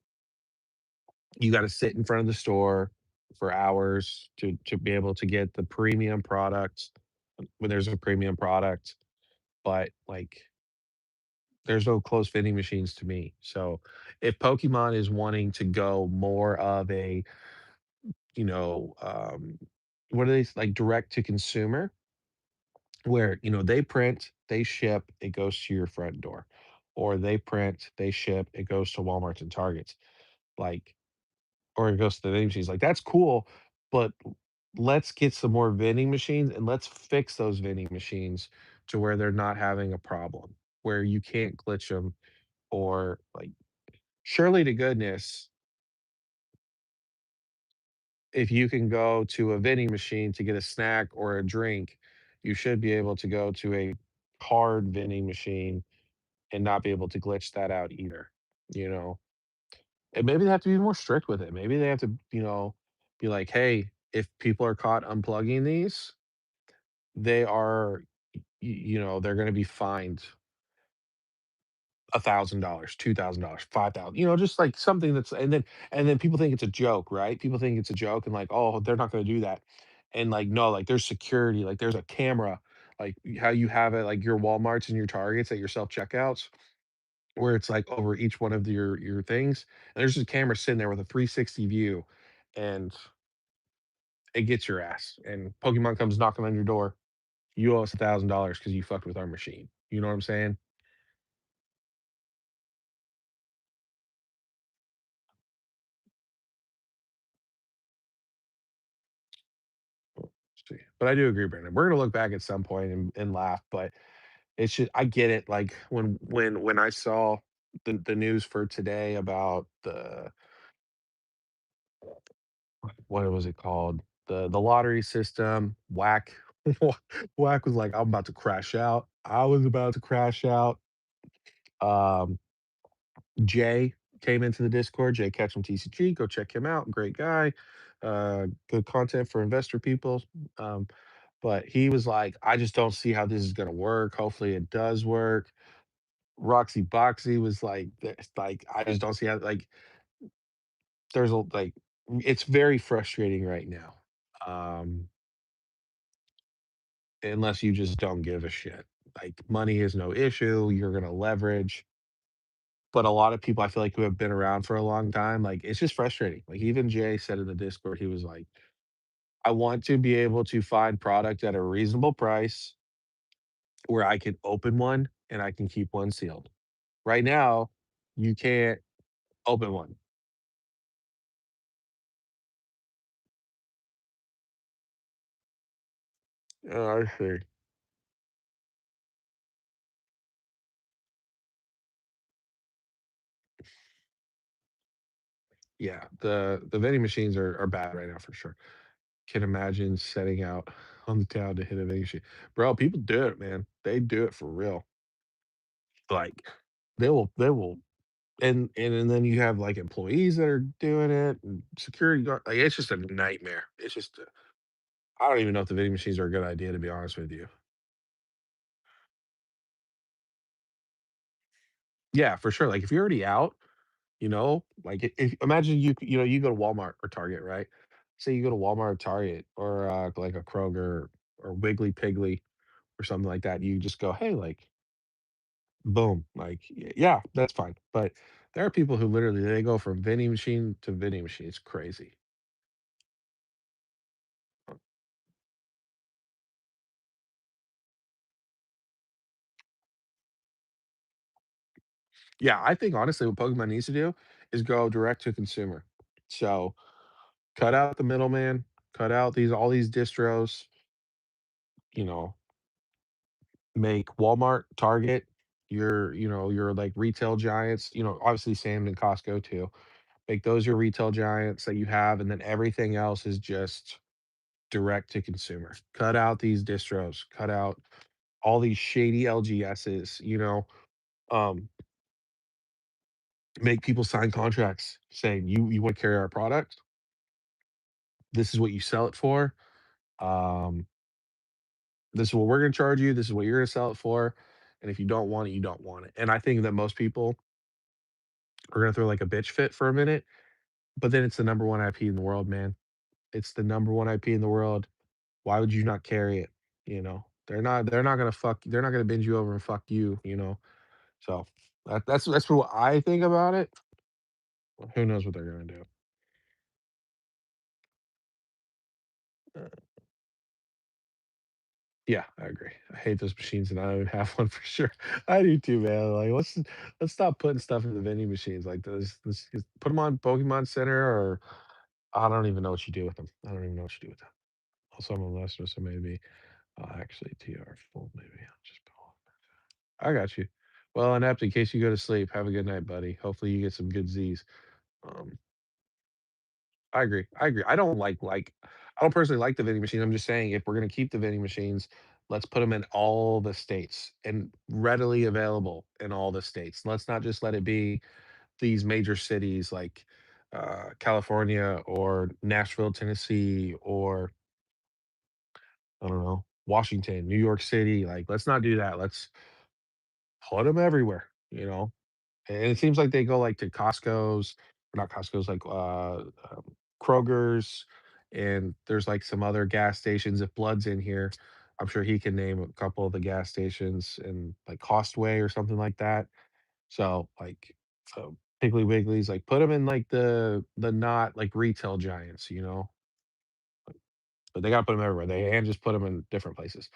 S1: You gotta sit in front of the store for hours to be able to get the premium products when there's a premium product, but like there's no close vending machines to me. So if Pokemon is wanting to go more of a, you know, what are they like direct to consumer, where they print, they ship, it goes to your front door, or they print, they ship, it goes to Walmarts and Targets. Like or it goes to the vending machines. Like, that's cool, but let's get some more vending machines and let's fix those vending machines to where they're not having a problem, where you can't glitch them or like surely to goodness, if you can go to a vending machine to get a snack or a drink, you should be able to go to a card vending machine and not be able to glitch that out either, you know? And maybe they have to be more strict with it. Maybe they have to, be like, "Hey, if people are caught unplugging these, they are, they're gonna be fined $1,000, $2,000, 5,000, just like something that's and then people think it's a joke, right? People think it's a joke and like, "Oh, they're not gonna do that." And like, no, like there's security, like there's a camera, like how you have it, like your Walmarts and your Targets at your self-checkouts, where it's like over each one of your things, and there's just a camera sitting there with a 360 view, and it gets your ass. And Pokemon comes knocking on your door. You owe us $1,000 because you fucked with our machine. You know what I'm saying? See. But I do agree, Brandon. We're gonna look back at some point and laugh, but it's just I get it. Like when I saw the news for today about the what was it called? The lottery system, whack. Whack was like, I'm about to crash out. I was about to crash out. Um, Jay came into the Discord, Jay Ketchum TCG, go check him out. Great guy. Good content for investor people. Um, but he was like, I just don't see how this is gonna work. Hopefully it does work. Roxy Boxy was like, like I just don't see how there's a it's very frustrating right now. Um, unless you just don't give a shit. Like money is no issue, you're gonna leverage. But a lot of people I feel like who have been around for a long time, like it's just frustrating. Like even Jay said in the Discord, he was like, I want to be able to find product at a reasonable price where I can open one and I can keep one sealed. Right now, you can't open one. Oh, I see. Yeah, the vending machines are bad right now for sure. Can imagine setting out on the town to hit a vending machine. Bro, people do it, man. They do it for real. Like, they will and then you have, like, employees that are doing it and security guard like, it's just a nightmare. It's just I don't even know if the vending machines are a good idea, to be honest with you. Yeah, for sure, like, if you're already out, like, if imagine you go to Walmart or Target, right? Say you go to Walmart or Target or, like, a Kroger or Wiggly Piggly or something like that, you just go, "Hey," like, boom, like, yeah, that's fine, but there are people who literally they go from vending machine to vending machine, it's crazy. Yeah, I think honestly what Pokemon needs to do is go direct to consumer. So, cut out the middleman, cut out these all these distros, you know, make Walmart, Target, your like retail giants, obviously Sam and Costco too. Make those your retail giants that you have, and then everything else is just direct to consumer. Cut out these distros, cut out all these shady LGSs, um, make people sign contracts saying you want to carry our product. This is what you sell it for. Um, this is what we're going to charge you. This is what you're going to sell it for. And if you don't want it, you don't want it. And I think that most people are going to throw like a bitch fit for a minute, but then it's the number one IP in the world, man. It's the number one IP in the world. Why would you not carry it? They're not gonna they're not gonna bend you over and fuck you. So that's what I think about it. Who knows what they're gonna do? Uh, Yeah, I agree. I hate those machines, and I don't even have one for sure. I do too, man. Like, let's stop putting stuff in the vending machines like those. Let's just put them on Pokemon Center, or I don't even know what you do with them. I don't even know what you do with them. Also, I'm a listener, so maybe I'll actually TR full. Maybe I'll just pull off. I got you. Well, inept, in case you go to sleep, have a good night, buddy. Hopefully, you get some good Z's. Um, I agree. I agree. I don't personally like the vending machine. I'm just saying if we're gonna keep the vending machines, let's put them in all the states and readily available in all the states. Let's not just let it be these major cities like California or Nashville, Tennessee, or I don't know, Washington, New York City. Like, let's not do that. Let's put them everywhere. And it seems like they go, like, to Costco's or not Costco's, like, Kroger's, and there's, like, some other gas stations. If Blood's in here, I'm sure he can name a couple of the gas stations and, like, Costway or something like that. So, like, Piggly Wiggly's, like, put them in, like, the not, like, retail giants, but they gotta put them everywhere. They can't just put them in different places.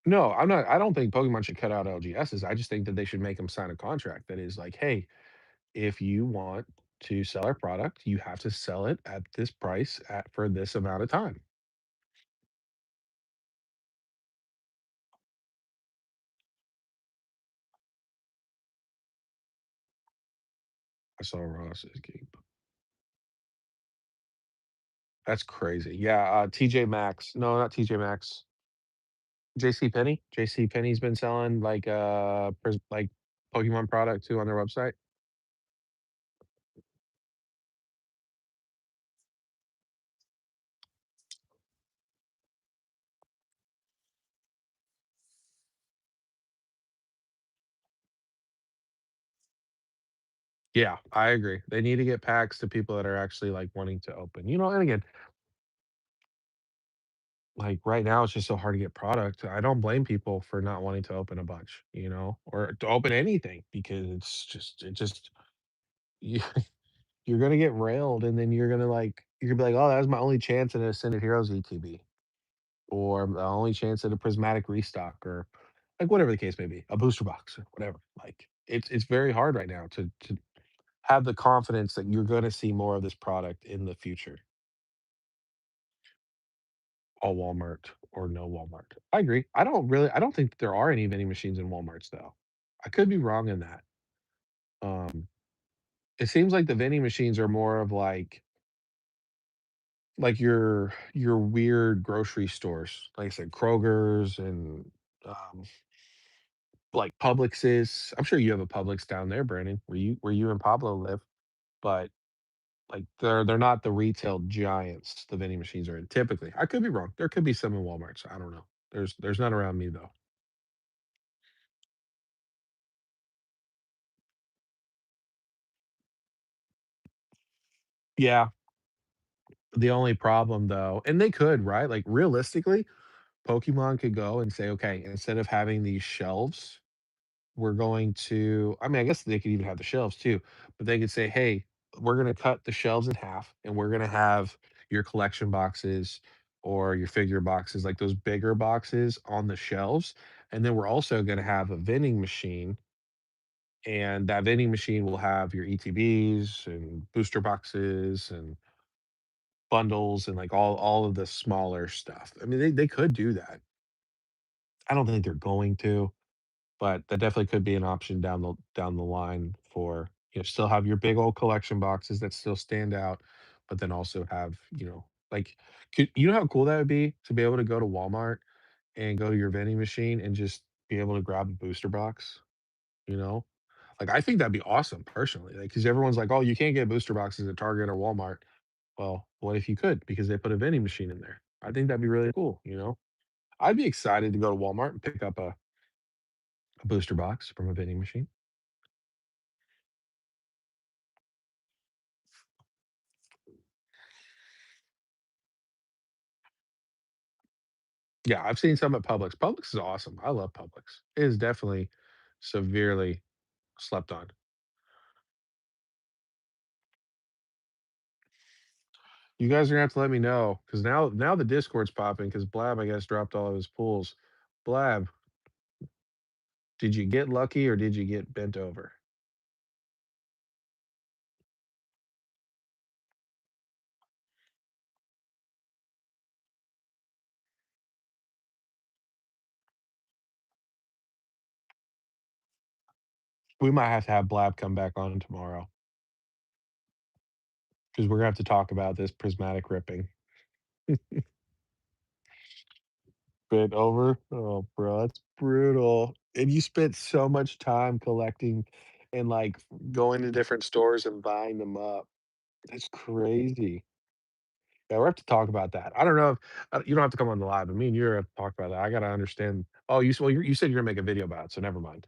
S1: No, I don't think Pokemon should cut out LGSs. I just think that they should make them sign a contract that is like, "Hey, if you want to sell our product, you have to sell it at this price for this amount of time." I saw Ross is getting that's crazy. Yeah, TJ Maxx. No, not TJ Maxx. JC Penney. JC Penney's been selling like like Pokemon product too on their website. Yeah, I agree. They need to get packs to people that are actually like wanting to open. And again, like right now it's just so hard to get product. I don't blame people for not wanting to open a bunch, or to open anything because it just you, you're gonna get railed, and then you're gonna be like, "Oh, that was my only chance at a Ascended Heroes ETB, or the only chance at a prismatic restock, or like whatever the case may be, a booster box or whatever." Like it's very hard right now to have the confidence that you're gonna see more of this product in the future. All Walmart or no Walmart. I agree. I don't think there are any vending machines in Walmarts though. I could be wrong in that. Um, it seems like the vending machines are more of like your weird grocery stores, like I said, Kroger's and um, like Publix's. I'm sure you have a Publix down there, Brandon, where you and Pablo live, but like they're not the retail giants the vending machines are in typically. I could be wrong. There could be some in Walmarts. I don't know. There's none around me though. Yeah, the only problem though, and they could, right? Like realistically, Pokemon could go and say, okay, instead of having these shelves, we're going to, I mean, I guess they could even have the shelves too, but they could say, hey, we're going to cut the shelves in half and we're going to have your collection boxes or your figure boxes, like those bigger boxes on the shelves. And then we're also going to have a vending machine, and that vending machine will have your ETBs and booster boxes and bundles and like all of the smaller stuff. I mean, they could do that. I don't think they're going to, but that definitely could be an option down the line for, still have your big old collection boxes that still stand out, but then also have, like how cool that would be to be able to go to Walmart and go to your vending machine and just be able to grab a booster box, you know? Like I think that'd be awesome personally. Like, because everyone's like, "Oh, you can't get booster boxes at Target or Walmart." Well, what if you could? Because they put a vending machine in there. I think that'd be really cool. I'd be excited to go to Walmart and pick up a booster box from a vending machine. Yeah, I've seen some at Publix. Publix is awesome. I love Publix. It is definitely severely slept on. You guys are gonna have to let me know because now the Discord's popping because Blab, I guess, dropped all of his pools. Blab, did you get lucky or did you get bent over? We might have to have Blab come back on tomorrow because we're gonna have to talk about this prismatic ripping. Bent over? Oh, bro, that's brutal. And you spent so much time collecting and, like, going to different stores and buying them up. That's crazy. Yeah, we'll have to talk about that. I don't know if you don't have to come on the live, but me and you have to talk about that. I gotta understand. Oh, you said you're gonna make a video about it, so never mind.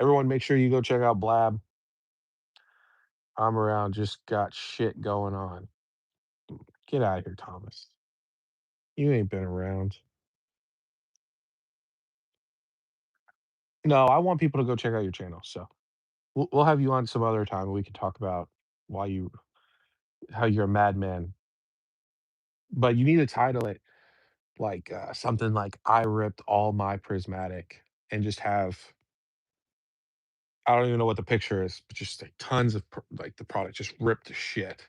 S1: Everyone, make sure you go check out Blab. I'm around, just got shit going on. Get out of here, Thomas. You ain't been around. No, I want people to go check out your channel, so we'll have you on some other time, and we can talk about why you how you're a madman. But you need to title it, like, something like, "I ripped all my prismatic," and just have I don't even know what the picture is, but just, like, tons of like, the product just ripped to shit.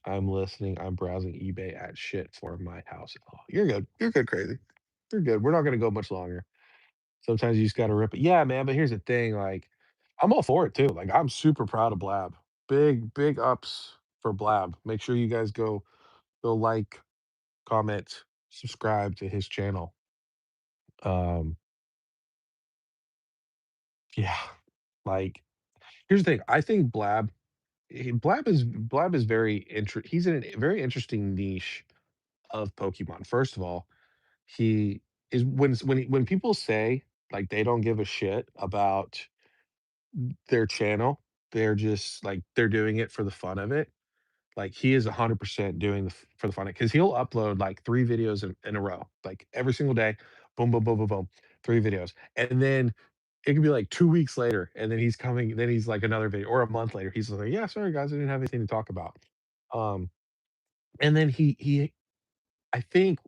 S1: I'm listening, I'm browsing eBay at shit for my house. Oh, you're good. You're good, crazy. You're good. We're not gonna go much longer. Sometimes you just gotta rip it. Yeah, man, but here's the thing, like, I'm all for it too. Like, I'm super proud of Blab. Big ups for Blab. Make sure you guys go like, comment, subscribe to his channel. Um, yeah, like, here's the thing, I think Blab is he's in a very interesting niche of Pokemon. First of all, he is when people say, like, they don't give a shit about their channel, they're just, like, they're doing it for the fun of it. Like, he is 100% doing for the fun because he'll upload, like, 3 videos in a row, like, every single day, boom, boom, boom, boom, boom, 3 videos, and then it could be, like, 2 weeks later, and then he's, like, another video or a month later, he's like, "Yeah, sorry, guys, I didn't have anything to talk about." Um, and then I think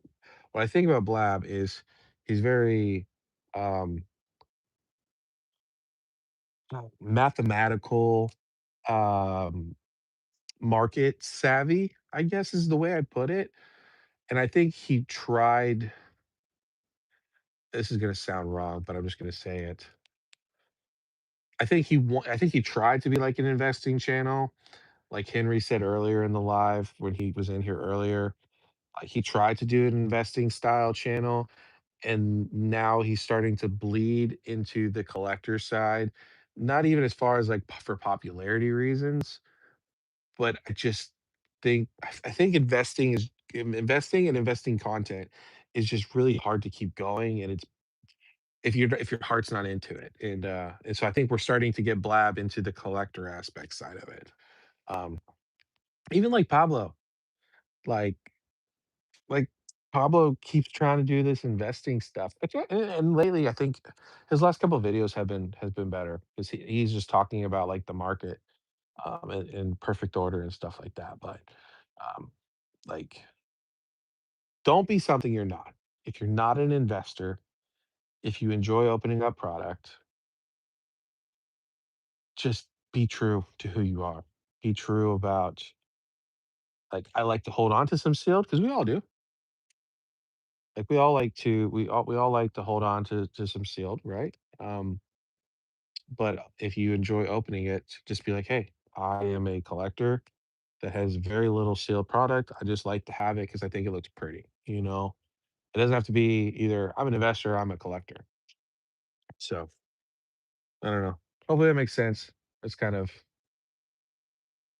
S1: what I think about Blab is he's very, um, mathematical, um, market savvy, I guess is the way I put it. And I think he tried this is gonna sound wrong, but I'm just gonna say it. I think he tried to be like an investing channel, like Henry said earlier in the live when he was in here earlier. He tried to do an investing style channel, and now he's starting to bleed into the collector side. Not even as far as, like, for popularity reasons, but I just I think investing and investing content is just really hard to keep going, and it's if your heart's not into it, and so I think we're starting to get Blab into the collector aspect side of it. Um, even like Pablo, like like Pablo keeps trying to do this investing stuff, and lately I think his last couple of videos has been better because he's just talking about like the market in perfect order and stuff like that. But um, like, don't be something you're not. If you're not an investor, if you enjoy opening up product, just be true to who you are. Be true about like I like to hold on to some sealed because we all do. Like we all like to hold on to some sealed, right? But if you enjoy opening it, just be like, hey, I am a collector that has very little sealed product. I just like to have it because I think it looks pretty. You know, it doesn't have to be either I'm an investor or I'm a collector. So I don't know. Hopefully that makes sense. It's kind of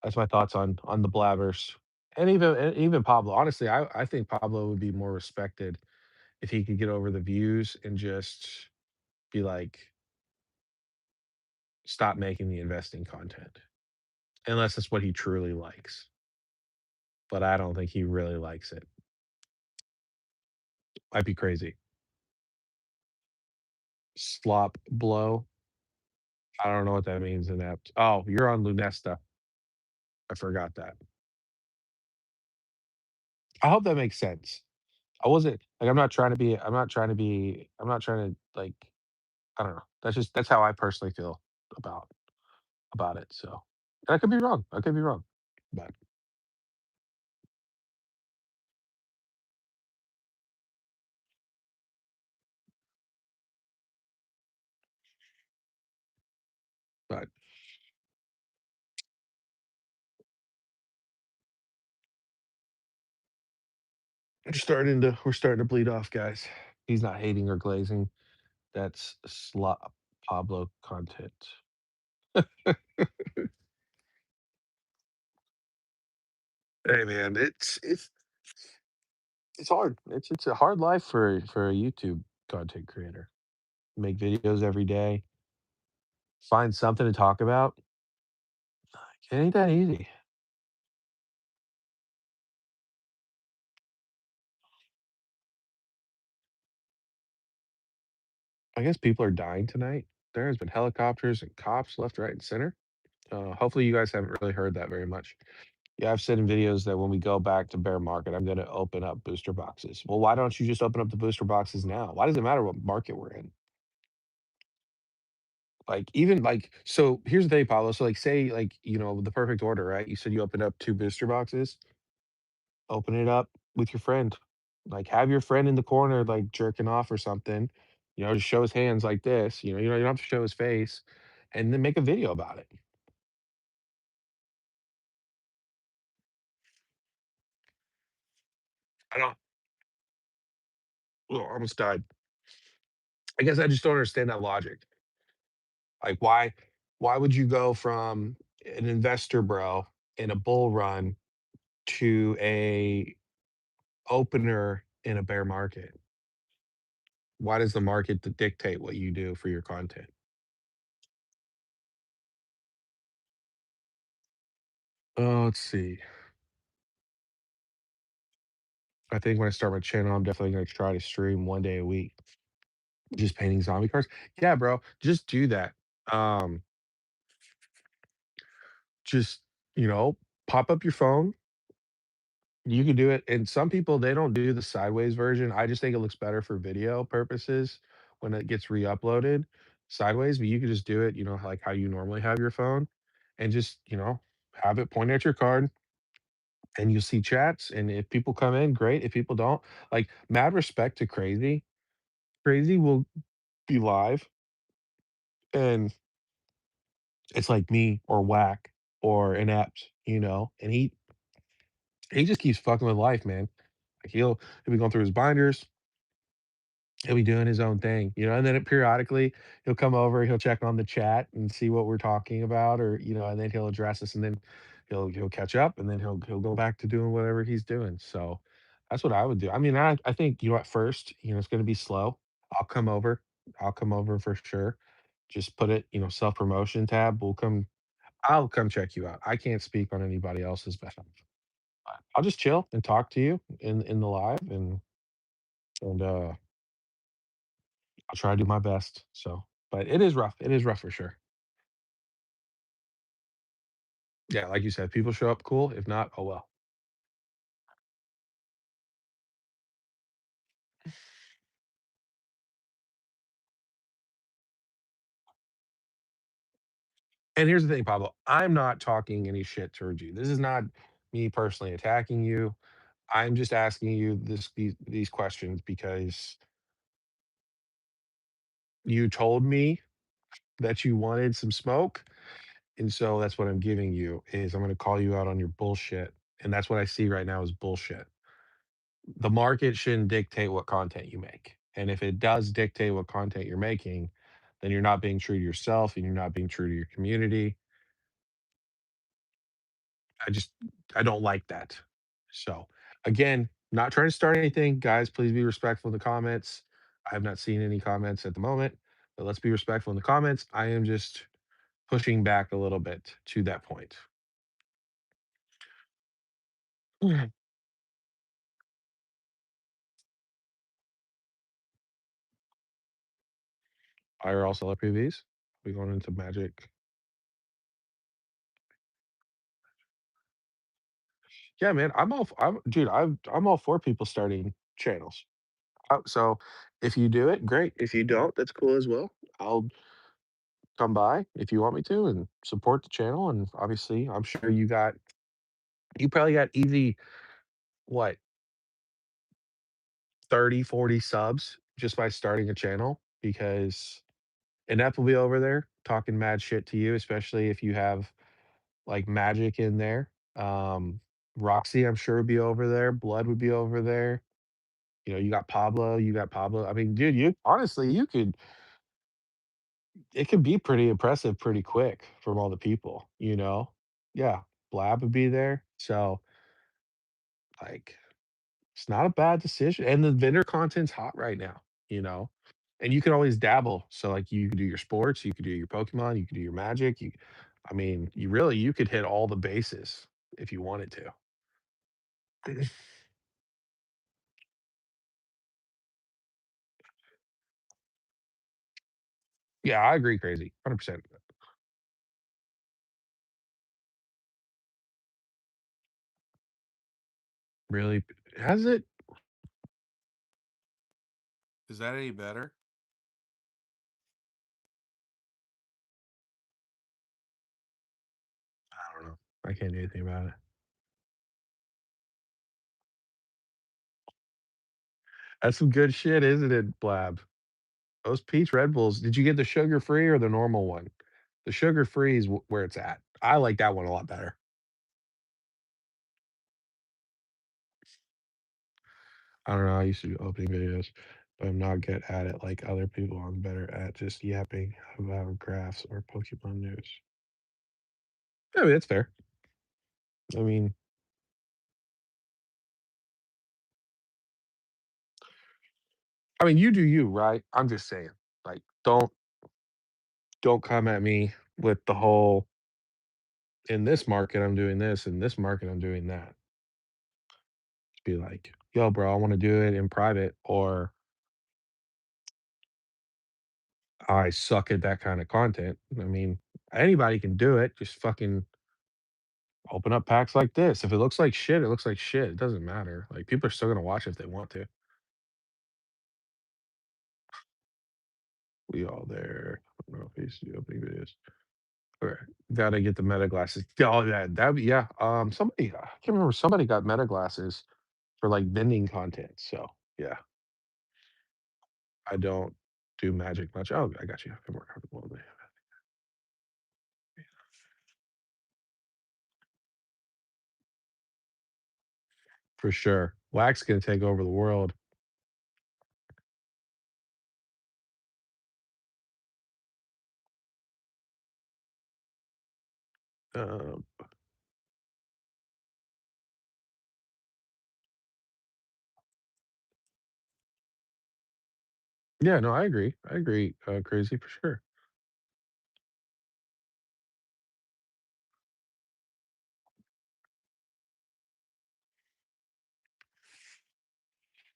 S1: that's my thoughts on the blabbers. And even Pablo. Honestly, I think Pablo would be more respected if he could get over the views and just be like, stop making the investing content. Unless it's what he truly likes. But I don't think he really likes it. Might be crazy. Slop blow. I don't know what that means inept. Oh, you're on Lunesta. I forgot that. I hope that makes sense. I wasn't like, I'm not trying to, like, I don't know. That's how I personally feel about it, so and I could be wrong. I could be wrong, but but we're starting to bleed off, guys. He's not hating or glazing. That's slop Pablo content. Hey, man, it's hard. It's a hard life for a YouTube content creator. Make videos every day, find something to talk about. It ain't that easy. I guess people are dying tonight. There has been helicopters and cops left, right, and center. Hopefully, you guys haven't really heard that very much. Yeah, I've said in videos that when we go back to bear market, I'm going to open up booster boxes. Well, why don't you just open up the booster boxes now? Why does it matter what market we're in? Like, even like, so here's the thing, Paulo. So, like, say, like, the perfect order, right? You said you opened up two booster boxes, open it up with your friend. Like, have your friend in the corner, like, jerking off or something, just show his hands like this, you don't have to show his face, and then make a video about it. I don't, oh, I almost died. I guess I just don't understand that logic. Like, why would you go from an investor bro in a bull run to a opener in a bear market? Why does the market dictate what you do for your content? Let's see. I think when I start my channel, I'm definitely gonna try to stream 1 day a week, just painting zombie cards. Yeah, bro, just do that. Um, just, pop up your phone. You can do it, and some people, they don't do the sideways version. I just think it looks better for video purposes when it gets re-uploaded sideways, but you can just do it, like how you normally have your phone, and just, have it point at your card, and you'll see chats, and if people come in, great. If people don't, like, mad respect to Crazy. Crazy will be live, and it's like me or Whack or Inept, and he just keeps fucking with life, man. Like, he'll be going through his binders, he'll be doing his own thing, and then periodically he'll come over, he'll check on the chat and see what we're talking about, or and then he'll address us, and then he'll catch up, and then he'll go back to doing whatever he's doing. So that's what I would do. I mean, I think at first, it's going to be slow. I'll come over, I'll come over for sure. Just put it, self promotion tab. I'll come check you out. I can't speak on anybody else's behalf. I'll just chill and talk to you in the live, and I'll try to do my best. So, but it is rough. It is rough for sure. Yeah, like you said, people show up cool. If not, oh well. And here's the thing, Pablo. I'm not talking any shit towards you. This is not me personally attacking you. I'm just asking you these questions because you told me that you wanted some smoke, and so that's what I'm giving you. Is I'm going to call you out on your bullshit, and that's what I see right now is bullshit. The market shouldn't dictate what content you make. And if it does dictate what content you're making, then you're not being true to yourself and you're not being true to your community. I just I don't like that. So again, not trying to start anything. Guys, please be respectful in the comments. I have not seen any comments at the moment, but let's be respectful in the comments. I am just pushing back a little bit to that point. Buy or all seller PVs. We going into Magic. Yeah, man, I'm dude, I'm all for people starting channels. So if you do it, great. If you don't, that's cool as well. I'll come by if you want me to and support the channel. And obviously, I'm sure you probably got easy, what, 30, 40 subs just by starting a channel because Inept will be over there talking mad shit to you, especially if you have like Magic in there. Roxy, I'm sure would be over there. Blood would be over there. You know, you got Pablo, you got Pablo. I mean, dude, you honestly, you could it could be pretty impressive pretty quick from all the people, you know? Yeah, Blab would be there. So, like, it's not a bad decision. And the vendor content's hot right now, you know? And you can always dabble. So, like, you could do your sports, you could do your Pokemon, you could do your Magic. I mean, you could hit all the bases if you wanted to. Yeah, I agree, crazy. 100%. Really, has it?
S2: Is that any better?
S1: I don't know. I can't do anything about it. That's some good shit, isn't it, Blab? Those peach Red Bulls, did you get the sugar free or the normal one? The sugar free is where it's at. I like that one a lot better. I don't know. I used to do opening videos, but I'm not good at it like other people. I'm better at just yapping about graphs or Pokemon news. I mean, that's fair. I mean, you do you, right? I'm just saying, like, don't come at me with the whole in this market I'm doing this, in this market I'm doing that. Just be like, yo, bro, I want to do it in private, or I suck at that kind of content. I mean, anybody can do it. Just fucking open up packs like this. If it looks like shit, it looks like shit. It doesn't matter. Like people are still gonna watch if they want to. We all there. I don't know if he's the opening videos. Okay. Gotta get the meta glasses. Yeah, oh, yeah, that yeah. Somebody I can't remember. Somebody got meta glasses for like bending content. So yeah, I don't do magic much. Oh, I got you. I'm more comfortable with it. For sure. Wax gonna take over the world. Um, yeah, no, I agree. I agree. Crazy for sure.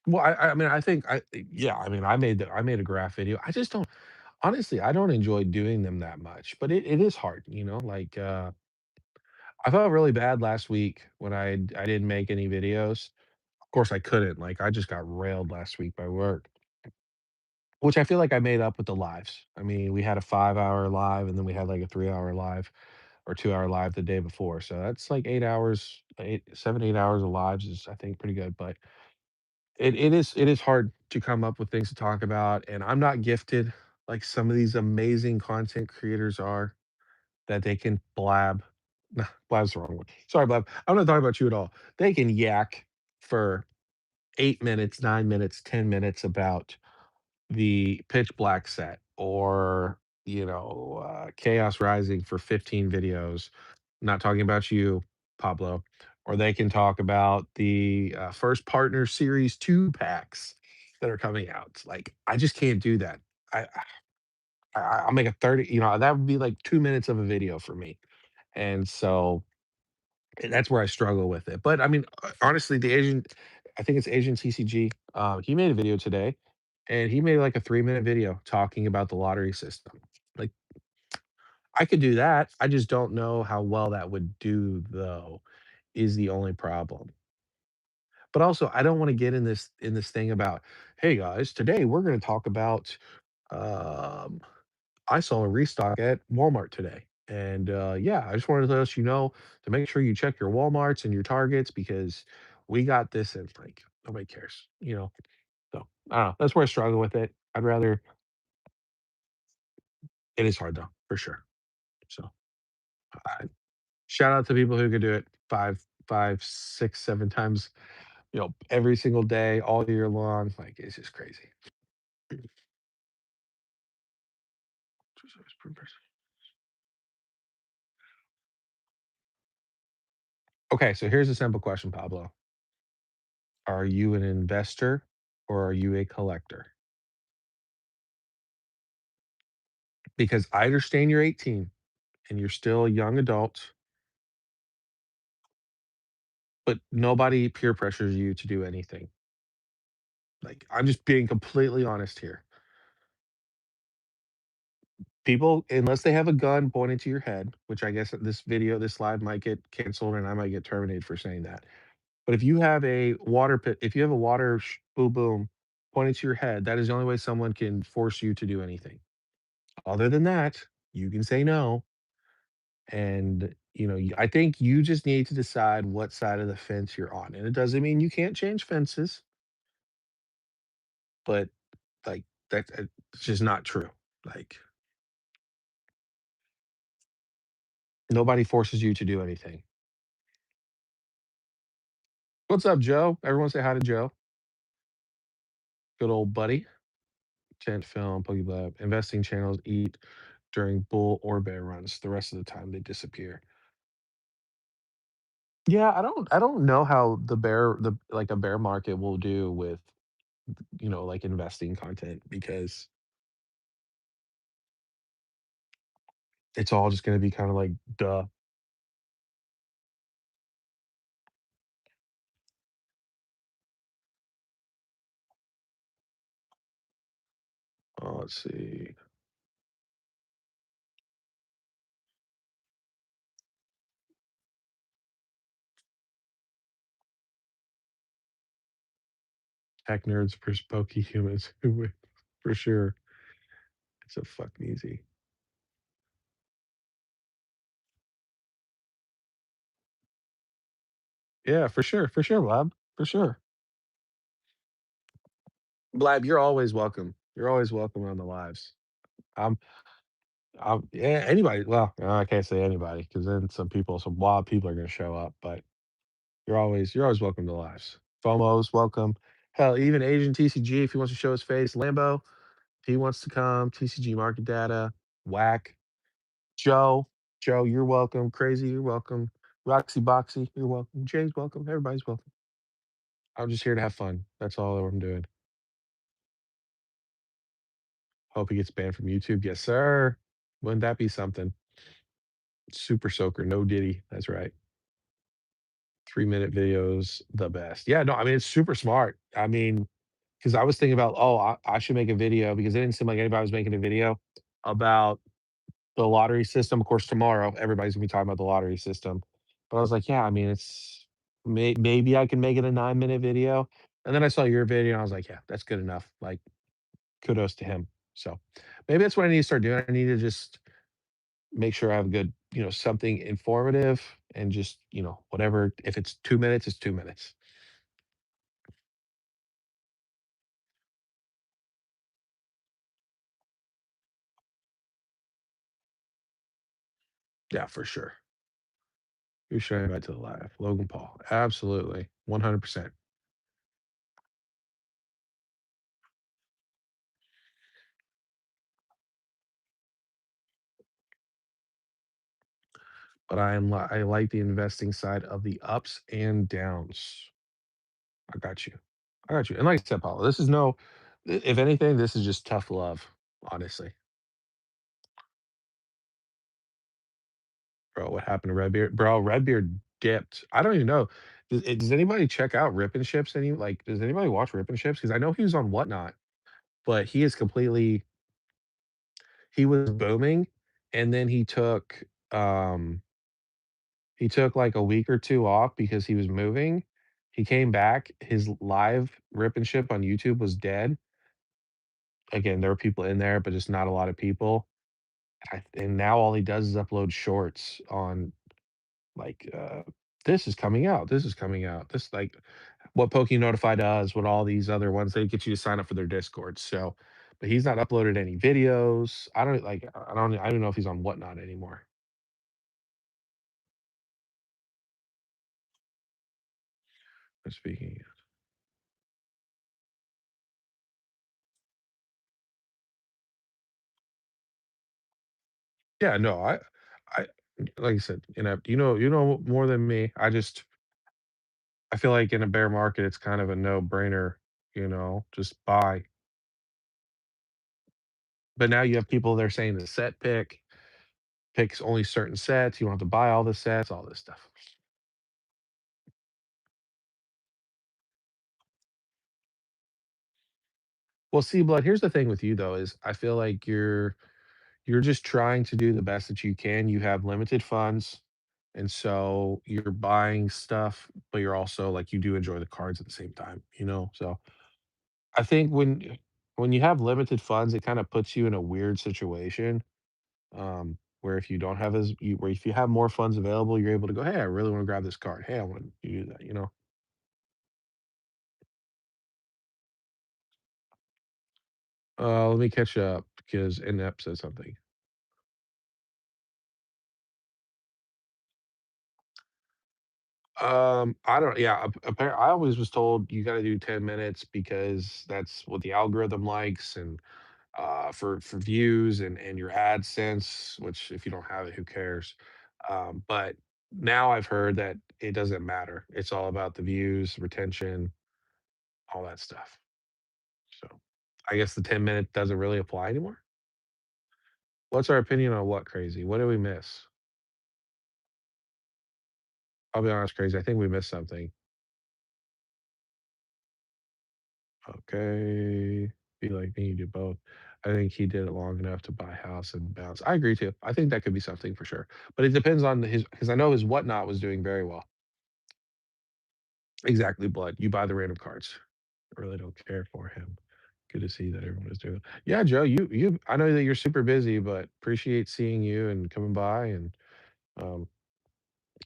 S1: Well, I mean, I think yeah, I mean, I made a graph video. I just don't honestly, I don't enjoy doing them that much, but it is hard, you know, like, I felt really bad last week when I didn't make any videos. Of course, I couldn't, like, I just got railed last week by work, which I feel like I made up with the lives. I mean, we had a 5-hour live, and then we had, like, a 3-hour live or 2-hour live the day before, so that's, like, 8 hours, 8 hours of lives is, I think, pretty good, but it is hard to come up with things to talk about, and I'm not gifted like some of these amazing content creators are that they can blab. Nah, blab's the wrong one. Sorry, blab. I'm not talking about you at all. They can yak for 8 minutes, 9 minutes, 10 minutes about the Pitch Black set or, Chaos Rising for 15 videos. Not talking about you, Pablo. Or they can talk about the, First Partner Series 2 packs that are coming out. Like, I just can't do that. I I'll make a 30, that would be like 2 minutes of a video for me. And so, that's where I struggle with it. But, I mean, honestly, I think it's Asian CCG, he made a video today, and he made, like, a 3-minute video talking about the lottery system. Like, I could do that. I just don't know how well that would do though, is the only problem. But also, I don't wanna get in this thing about, "Hey, guys, today we're gonna talk about, um, I saw a restock at Walmart today, and, yeah, I just wanted to let you know to make sure you check your Walmarts and your Targets because we got this," and, like, nobody cares, you know? So, I don't know, that's where I struggle with it. I'd rather it is hard though, for sure. So, I shout out to people who could do it 5, 6, 7 times, every single day, all year long, like, it's just crazy. Okay, so here's a simple question, Pablo. Are you an investor or are you a collector? Because I understand you're 18 and you're still a young adult, but nobody peer pressures you to do anything. Like, I'm just being completely honest here. People, unless they have a gun pointed to your head, which I guess this live might get canceled and I might get terminated for saying that. But if you have a water boom boom pointed to your head, that is the only way someone can force you to do anything. Other than that, you can say no. And, I think you just need to decide what side of the fence you're on. And it doesn't mean you can't change fences, but like it's just not true. Like nobody forces you to do anything. What's up, Joe? Everyone say hi to Joe. Good old buddy. Tent film, Pokeball. Investing channels eat during bull or bear runs. The rest of the time they disappear. Yeah, I don't know how a bear market will do with, like investing content because it's all just gonna be kinda like, duh. Let's see. Tech nerds versus pokey humans. Who would for sure. It's a fucking easy. Yeah, for sure, Blab, for sure. Blab, you're always welcome. You're always welcome on the lives. I'm yeah, anybody well, I can't say anybody because then some wild people are gonna show up, but you're always welcome to lives. FOMO's welcome. Hell, even Asian TCG, if he wants to show his face, Lambo, if he wants to come, TCG market data, whack. Joe, Joe, you're welcome. Crazy, you're welcome. Roxy Boxy, you're welcome. Jay's welcome. Everybody's welcome. I'm just here to have fun. That's all I'm doing. Hope he gets banned from YouTube. Yes, sir. Wouldn't that be something? Super Soaker, no Diddy. That's right. 3-minute videos, the best. Yeah, no, I mean, it's super smart. I mean, because I was thinking about, oh, I should make a video because it didn't seem like anybody was making a video about the lottery system. Of course, tomorrow everybody's gonna be talking about the lottery system. But I was like, yeah, I mean, maybe I can make it a 9-minute video. And then I saw your video and I was like, yeah, that's good enough. Like, kudos to him. So maybe that's what I need to start doing. I need to just make sure I have a good, something informative and just, whatever. If it's 2 minutes, it's 2 minutes. Yeah, for sure. Who should I invite to the live? Logan Paul. Absolutely. 100%. But I like the investing side of the ups and downs. I got you. I got you. And like I said, Paulo, this is no if anything, this is just tough love, honestly. Bro, what happened to Redbeard? Bro, Redbeard dipped. I don't even know. Does anybody check out Rip and Ships does anybody watch Rip and Ships? Because I know he was on Whatnot, but he was booming and then um he took like a week or 2 off because he was moving. He came back, his live rip and ship on YouTube was dead. Again, there were people in there, but just not a lot of people. And now all he does is upload shorts on like, "This is coming out, this is coming out." This like what Notify does, what all these other ones, they get you to sign up for their Discord, so but he's not uploaded any videos. I don't know if he's on Whatnot anymore. But speaking Yeah, no, I like I said, you know more than me. I feel like in a bear market, it's kind of a no-brainer, just buy. But now you have people that are saying the set picks only certain sets, you don't have to buy all the sets, all this stuff. Well, see, Blood, here's the thing with you though, is I feel like you're just trying to do the best that you can. You have limited funds, and so you're buying stuff, but you're also like you do enjoy the cards at the same time, you know? So I think when you have limited funds, it kind of puts you in a weird situation, where if you don't have as you where if you have more funds available, you're able to go, "Hey, I really want to grab this card. Hey, I want to do that," you know? Let me catch up because Inept said something. I don't yeah, apparently I always was told you gotta do 10 minutes because that's what the algorithm likes and, for views and your AdSense, which if you don't have it, who cares? But now I've heard that it doesn't matter. It's all about the views, retention, all that stuff. So, I guess the 10-minute doesn't really apply anymore? What's our opinion on what, Crazy? What did we miss? I'll be honest, Crazy, I think we missed something. Okay. Be like me, you do both. I think he did it long enough to buy a house and bounce. I agree too. I think that could be something for sure. But it depends on his because I know his whatnot was doing very well. Exactly, Blood. You buy the random cards. I really don't care for him. Good to see that everyone is doing. Yeah, Joe, you I know that you're super busy, but appreciate seeing you and coming by and um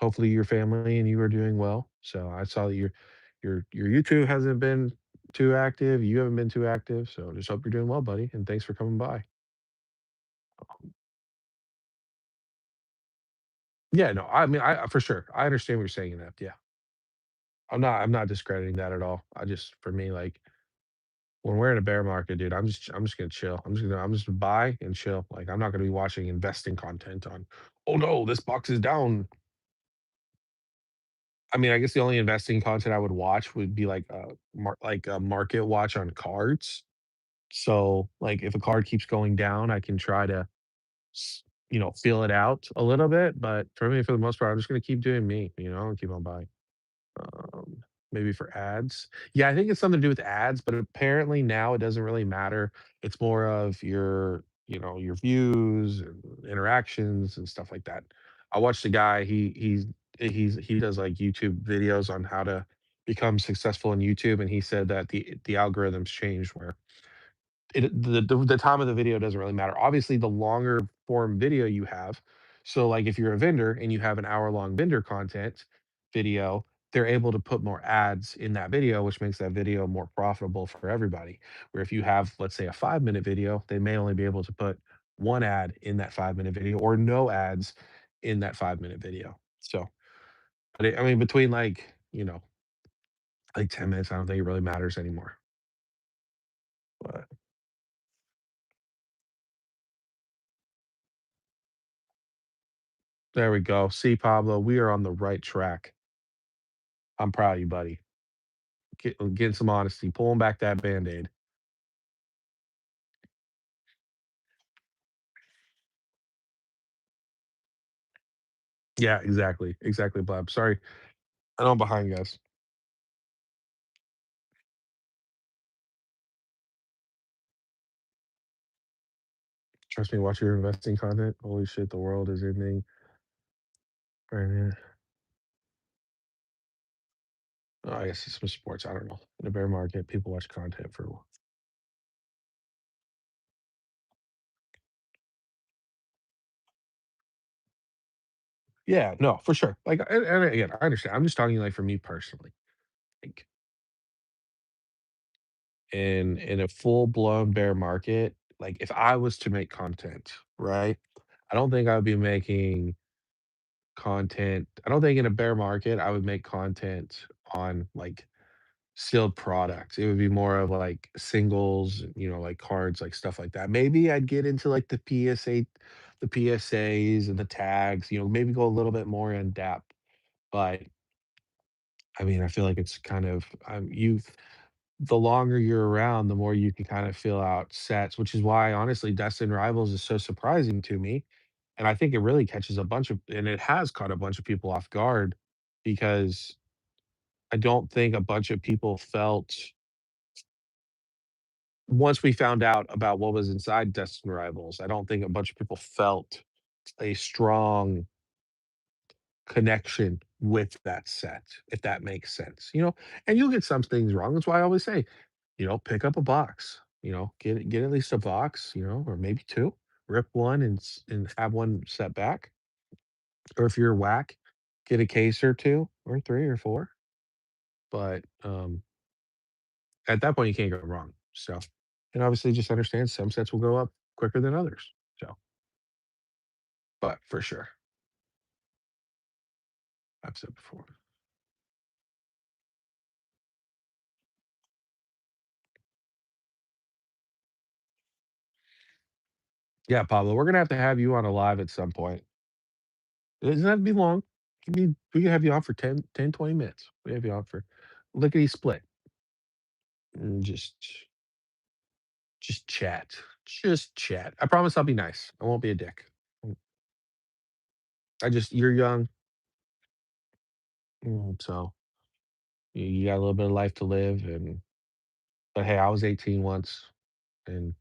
S1: hopefully your family and you are doing well. So I saw that your YouTube hasn't been too active. You haven't been too active. So just hope you're doing well, buddy. And thanks for coming by. Yeah, no, I mean, I for sure. I understand what you're saying in that. Yeah. I'm not discrediting that at all. I just for me, like when we're in a bear market, dude, I'm just gonna chill. I'm just gonna buy and chill. Like I'm not gonna be watching investing content on, oh no, this box is down. I mean, I guess the only investing content I would watch would be like a market watch on cards. So like if a card keeps going down, I can try to feel it out a little bit. But for me, for the most part, I'm just gonna keep doing me, and keep on buying. Maybe for ads. Yeah, I think it's something to do with ads, but apparently now it doesn't really matter. It's more of your views and interactions and stuff like that. I watched a guy, he does like YouTube videos on how to become successful in YouTube, and he said that the algorithms changed where the time of the video doesn't really matter. Obviously, the longer form video you have, so, like, if you're a vendor and you have an hour-long vendor content video, they're able to put more ads in that video, which makes that video more profitable for everybody. Where if you have, let's say, a 5-minute video, they may only be able to put 1 ad in that 5-minute video or no ads in that 5-minute video. So, but I mean, between, like 10 minutes, I don't think it really matters anymore. But there we go. See, Pablo, we are on the right track. I'm proud of you, buddy. Getting some honesty, pulling back that Band-Aid. Yeah, exactly. Exactly, Blab. Sorry. I know I'm behind, guys. Trust me, watch your investing content. Holy shit, the world is ending right now. Oh, I guess it's some sports. I don't know. In a bear market, people watch content for. Yeah, no, for sure. Like, and again, I understand. I'm just talking like for me personally. Like in a full blown bear market, like if I was to make content, right? I don't think I would be making content. I don't think in a bear market I would make content on like sealed products. It would be more of like singles, like cards, like stuff like that. Maybe I'd get into like the PSAs and the tags, maybe go a little bit more in depth. But I mean, I feel like it's kind of the longer you're around, the more you can kind of fill out sets, which is why honestly Destin Rivals is so surprising to me. And I think it really catches and it has caught a bunch of people off guard because I don't think a bunch of people felt once we found out about what was inside Destin Rivals, I don't think a bunch of people felt a strong connection with that set, if that makes sense, And you'll get some things wrong. That's why I always say, pick up a box, get at least a box, or maybe two, rip one and have one set back. Or if you're whack, get a case or two or three or four. But at that point you can't go wrong. So and obviously just understand some sets will go up quicker than others. So but for sure. I've said before. Yeah, Pablo, we're gonna have you on a live at some point. It doesn't have to be long. We can have you on for 20 minutes. We have you on for lickety split and just chat. Just chat. I promise I'll be nice. I won't be a dick. You're young, so you got a little bit of life to live but hey, I was 18 once and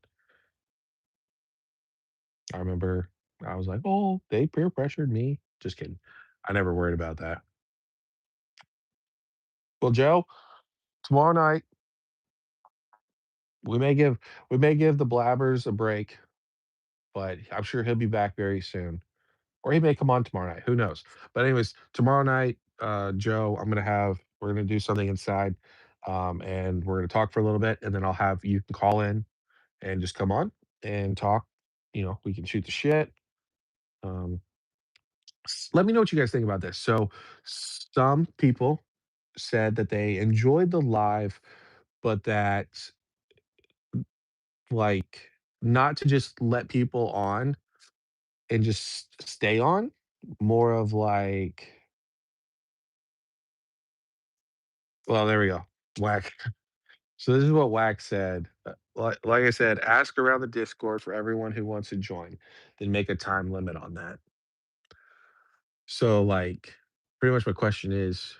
S1: I remember I was like, "Oh, they peer pressured me." Just kidding. I never worried about that. Well, Joe, tomorrow night we may give we may give the blabbers a break, but I'm sure he'll be back very soon. Or he may come on tomorrow night. Who knows? But anyways, tomorrow night, Joe, we're gonna do something inside, and we're gonna talk for a little bit, and then I'll have you can call in and just come on and talk. We can shoot the shit. Um, Let me know what you guys think about this. So, some people said that they enjoyed the live, but that like not to just let people on and just stay on, more of like, well, there we go. Whack. So this is what Whack said. Like I said, ask around the Discord for everyone who wants to join, then make a time limit on that. So like, pretty much my question is,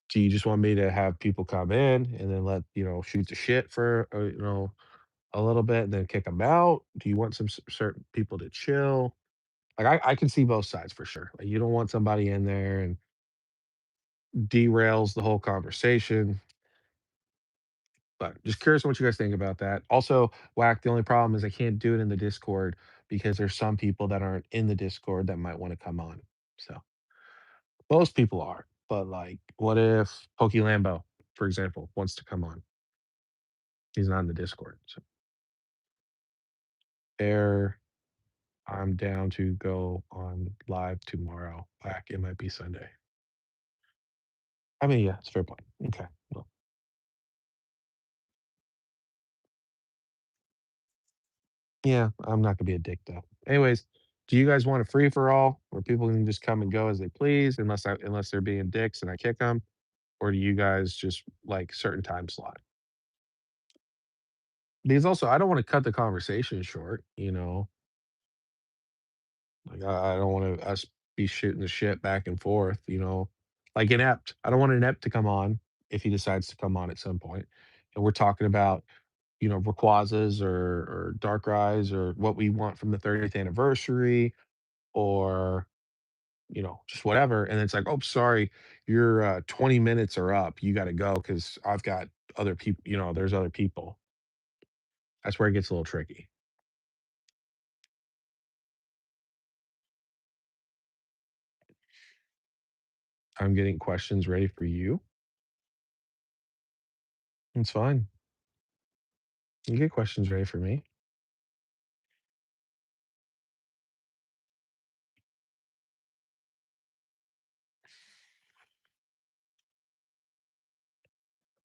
S1: do you just want me to have people come in and then shoot the shit for a little bit and then kick them out? Do you want some certain people to chill? Like I can see both sides for sure. Like you don't want somebody in there and derails the whole conversation. But just curious what you guys think about that. Also, Whack, the only problem is I can't do it in the Discord because there's some people that aren't in the Discord that might want to come on. So most people are. But like, what if Pokey Lambo, for example, wants to come on? He's not in the Discord. So there, I'm down to go on live tomorrow. Whack, it might be Sunday. I mean, yeah, it's a fair point. Okay. Well, yeah, I'm not gonna be a dick though. Anyways, do you guys want a free for all where people can just come and go as they please, unless they're being dicks and I kick them, or do you guys just like certain time slot? Because also, I don't want to cut the conversation short. Like I don't want to us be shooting the shit back and forth. Like inept. I don't want inept to come on if he decides to come on at some point, and we're talking about Rayquazas or Darkrai's or what we want from the 30th anniversary or, just whatever, and it's like, "Oh, sorry, your, 20 minutes are up. You gotta go because 'cause I've got other people. There's other people." That's where it gets a little tricky. I'm getting questions ready for you. It's fine. You get questions ready for me.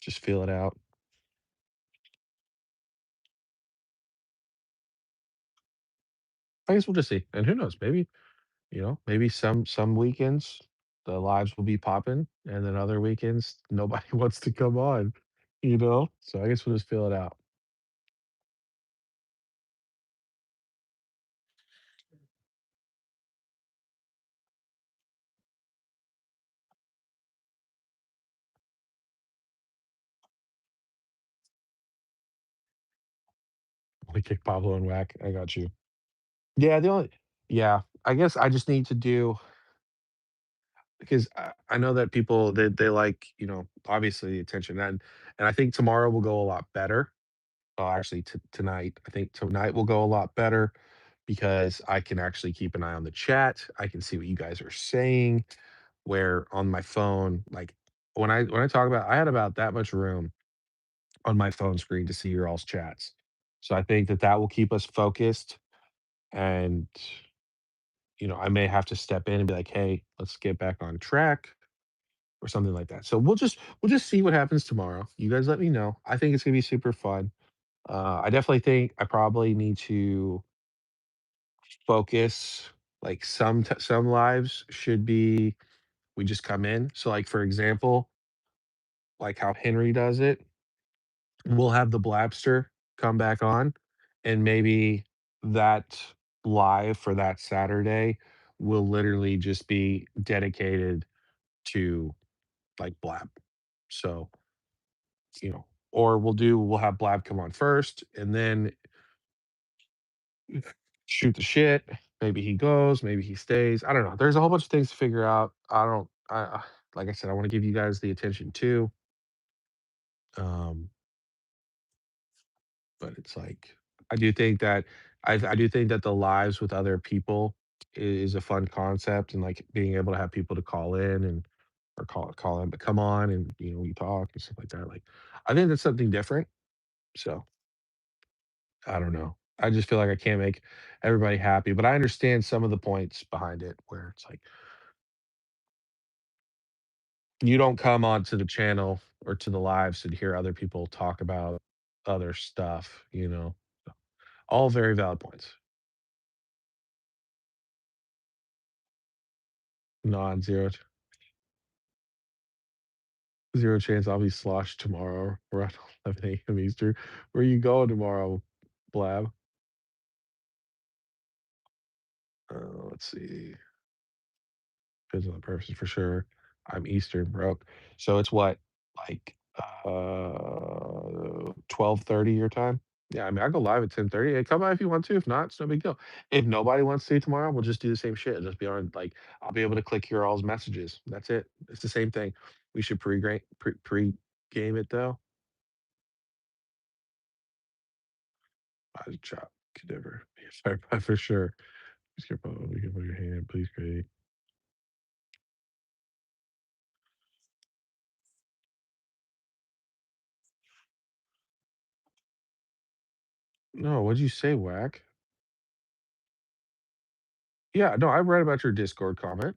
S1: Just feel it out. I guess we'll just see, and who knows, maybe some weekends, the lives will be popping, and then other weekends, nobody wants to come on, you know? So I guess we'll just feel it out. We kick Pablo and whack. I got you. Yeah, yeah, I guess I just need to do because I know that people they like, obviously the attention and I think tomorrow will go a lot better. Actually tonight. I think tonight will go a lot better because I can actually keep an eye on the chat. I can see what you guys are saying. Where on my phone, like when I talk about, I had about that much room on my phone screen to see your all's chats. So I think that that will keep us focused. And I may have to step in and be like, hey, let's get back on track or something like that. So we'll just see what happens tomorrow. You guys let me know. I think it's gonna be super fun. I definitely think I probably need to focus. Like some lives should be we just come in. So like for example, like how Henry does it, we'll have the Blabster come back on, and maybe that live for that Saturday will literally just be dedicated to like Blab. So, or we'll have Blab come on first and then shoot the shit. Maybe he goes, maybe he stays. I don't know. There's a whole bunch of things to figure out. I don't like I said, I want to give you guys the attention too. Um, but it's like I do think that the lives with other people is a fun concept and like being able to have people to call in and or call in, but come on and we talk and stuff like that. Like I think that's something different. So I don't know. I just feel like I can't make everybody happy, but I understand some of the points behind it where it's like you don't come onto the channel or to the lives to hear other people talk about other stuff. All very valid points. Non-zero 0 chance I'll be sloshed tomorrow around 11 a.m. Eastern. Where you going tomorrow, Blab? Let's see. Depends on the person for sure. I'm Eastern broke. So it's what, like 12:30 your time? Yeah, I mean I go live at 10:30. Hey, come by if you want to. If not, it's no big deal. If nobody wants to tomorrow, we'll just do the same shit. Just be on like I'll be able to click your all's messages. That's it. It's the same thing. We should pre-game it though. I chop could never be a firefighter for sure. Just careful. Be careful your hand, please. Great. No, what'd you say, Whack? Yeah, no, I read about your Discord comment.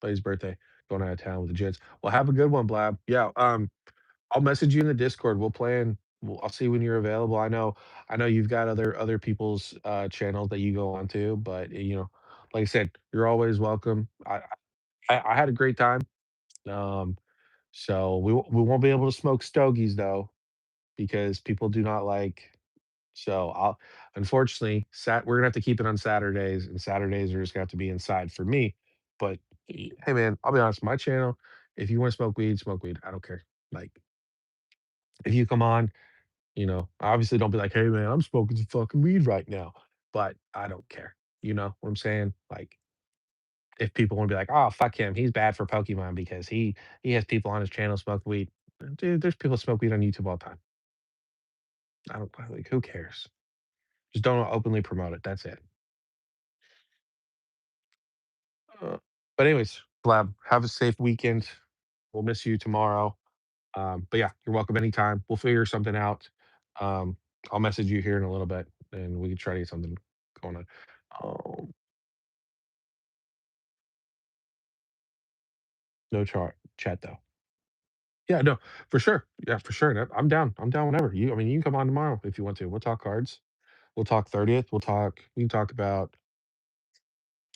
S1: Buddy's birthday, going out of town with the Jets. Well, have a good one, Blab. Yeah, I'll message you in the Discord. We'll plan. I'll see when you're available. I know you've got other people's channels that you go on to, but like I said, you're always welcome. I had a great time. Um, so we won't be able to smoke stogies though because people do not like. So I'll unfortunately we're gonna have to keep it on Saturdays, and Saturdays are just gonna have to be inside for me. But hey man, I'll be honest, my channel, if you want to smoke weed, smoke weed. I don't care. Like if you come on, Obviously, don't be like, "Hey, man, I'm smoking some fucking weed right now," but I don't care. You know what I'm saying? Like, if people wanna be like, "Oh, fuck him. He's bad for Pokemon because he has people on his channel smoke weed." Dude, there's people smoke weed on YouTube all the time. I don't like, who cares? Just don't openly promote it. That's it. Uh, but anyways, Blab, have a safe weekend. We'll miss you tomorrow. But yeah, you're welcome anytime. We'll figure something out. Um, I'll message you here in a little bit, and we can try to get something going on. Um, no chat though. Yeah, no, for sure. Yeah, for sure. No, I'm down. I'm down whenever. I mean, you can come on tomorrow if you want to. We'll talk cards. We'll talk 30th. We can talk about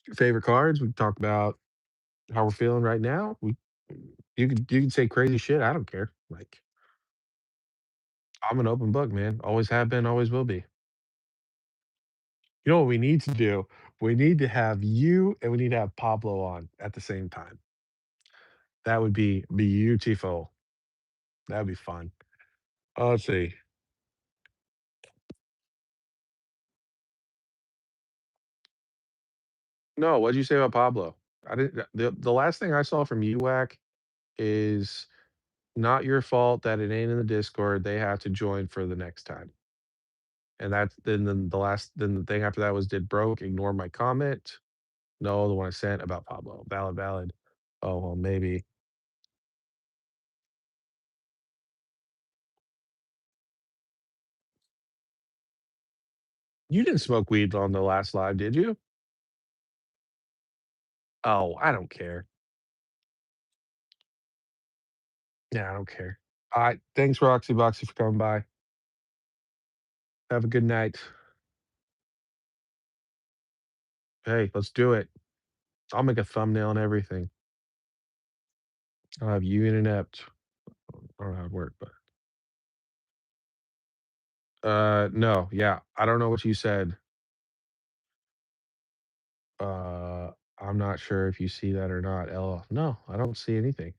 S1: your favorite cards. We can talk about how we're feeling right now. You can say crazy shit. I don't care. Like, I'm an open book, man. Always have been, always will be. You know what we need to do? We need to have you and we need to have Pablo on at the same time. That would be beautiful. That'd be fun. Let's see. No, what'd you say about Pablo? I didn't. The last thing I saw from UWAC is not your fault that it ain't in the Discord. They have to join for the next time. And that's then the thing after that was did broke ignore my comment? No, the one I sent about Pablo. Valid, valid. Oh well, maybe. You didn't smoke weed on the last live, did you? Oh, I don't care. Yeah, I don't care. Alright, thanks, Roxy Boxy, for coming by. Have a good night. Hey, let's do it. I'll make a thumbnail and everything. I'll have you in inept. I don't know how it worked, but no, yeah. I don't know what you said. Uh, I'm not sure if you see that or not, LL. No, I don't see anything.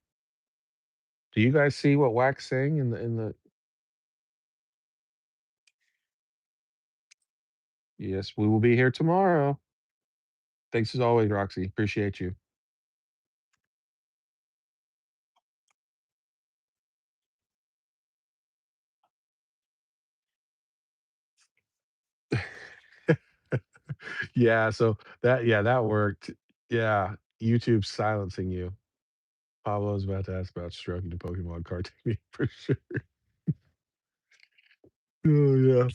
S1: Do you guys see what Wax saying in the Yes, we will be here tomorrow. Thanks as always, Roxy. Appreciate you. Yeah, so that worked. Yeah, YouTube's silencing you. Pablo's about to ask about stroking the Pokemon card technique for sure. Oh, yeah.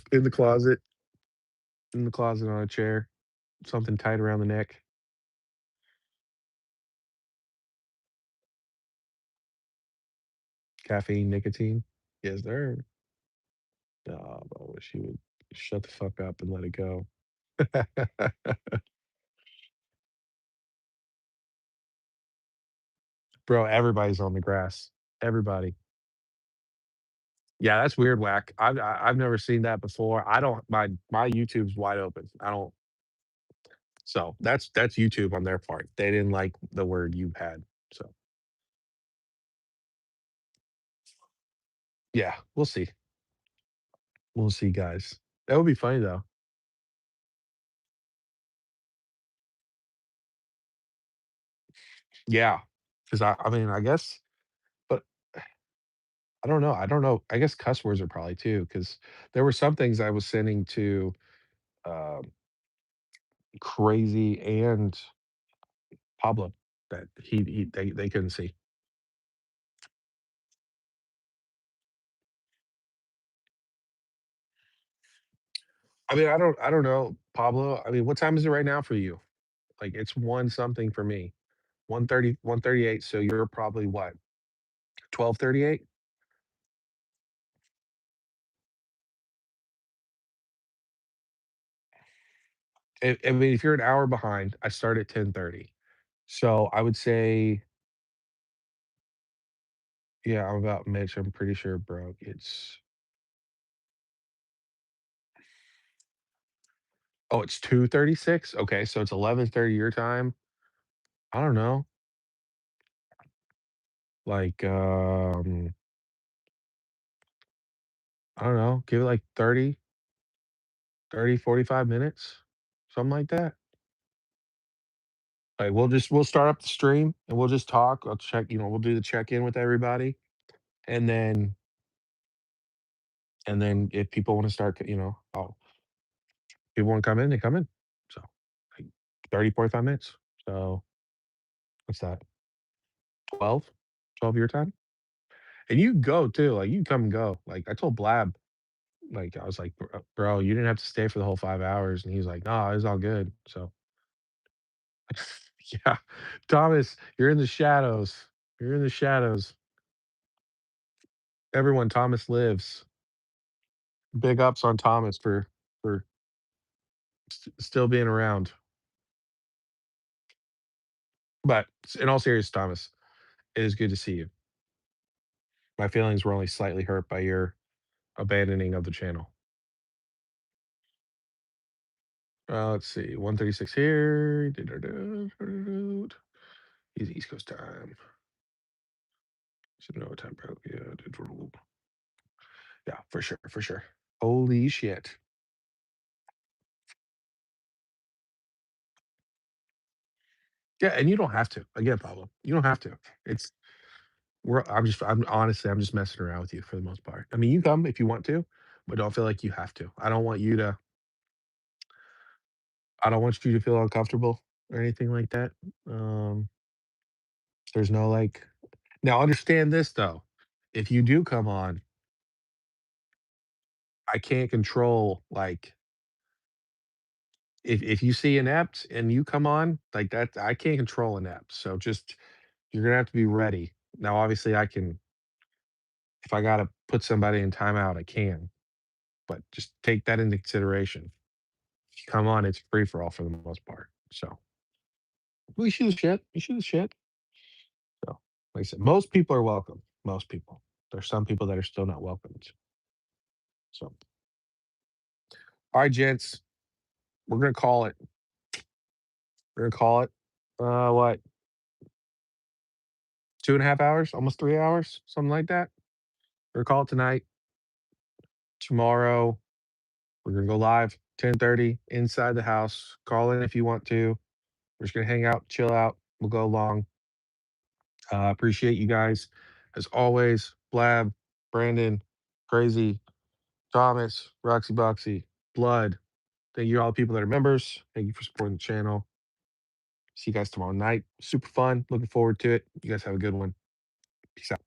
S1: In the closet on a chair, something tight around the neck. Caffeine, nicotine. Yes, sir. Oh, I wish you would shut the fuck up and let it go. Bro, everybody's on the grass. Everybody. Yeah, that's weird, whack. I've never seen that before. I don't my YouTube's wide open. I don't so that's YouTube on their part. They didn't like the word you had. So yeah, we'll see. We'll see, guys. That would be funny though. Yeah. Because I mean, I guess, but I don't know. I don't know. I guess cuss words are probably too, because there were some things I was sending to um, Crazy and Pablo that they couldn't see. I mean, I don't know, Pablo. I mean, what time is it right now for you? Like it's one something for me. 1:30, 1:38. So you're probably what? 12:38? I mean, if you're an hour behind, I start at 10:30. So I would say, yeah, I'm about Mitch. I'm pretty sure broke. It's 2:36? Okay, so it's 11:30 your time. I don't know, like, I don't know, give it like 30, 45 minutes, something like that. Like, we'll start up the stream and we'll just talk. I'll check, we'll do the check-in with everybody. And then if people want to start, people want to come in, they come in. So like 30, 45 minutes. So what's that? 12? 12 your time? And you can go too. Like you can come and go. Like I told Blab, like I was like, Bro, you didn't have to stay for the whole 5 hours." And he's like, "No, it's all good." So yeah. Thomas, you're in the shadows. You're in the shadows. Everyone, Thomas lives. Big ups on Thomas for still being around. But in all seriousness, Thomas, it is good to see you. My feelings were only slightly hurt by your abandoning of the channel. Let's see, 136 here. Easy East Coast time. Should know what time, bro. Yeah, for sure, for sure. Holy shit. Yeah, and you don't have to. Again, Pablo, you don't have to. It's I'm honestly, I'm just messing around with you for the most part. I mean, you come if you want to, but don't feel like you have to. I don't want you to feel uncomfortable or anything like that. Um, there's no like now understand this though. If you do come on, I can't control like if you see inept and you come on, like that I can't control inept. So just you're gonna have to be ready. Now obviously I can if I gotta put somebody in timeout, I can, but just take that into consideration. If you come on, it's free for all for the most part. So we shoot the shit. We shoot the shit. So like I said, most people are welcome. Most people. There's some people that are still not welcomed. So all right, gents, we're gonna call it. We're gonna call it. What? 2.5 hours, almost 3 hours, something like that. We're gonna call it tonight. Tomorrow, we're gonna go live 10:30 inside the house. Call in if you want to. We're just gonna hang out, chill out. We'll go along. Appreciate you guys as always. Blab, Brandon, Crazy, Thomas, Roxy Boxy, Blood. Thank you all the people that are members. Thank you for supporting the channel. See you guys tomorrow night. Super fun. Looking forward to it. You guys have a good one. Peace out.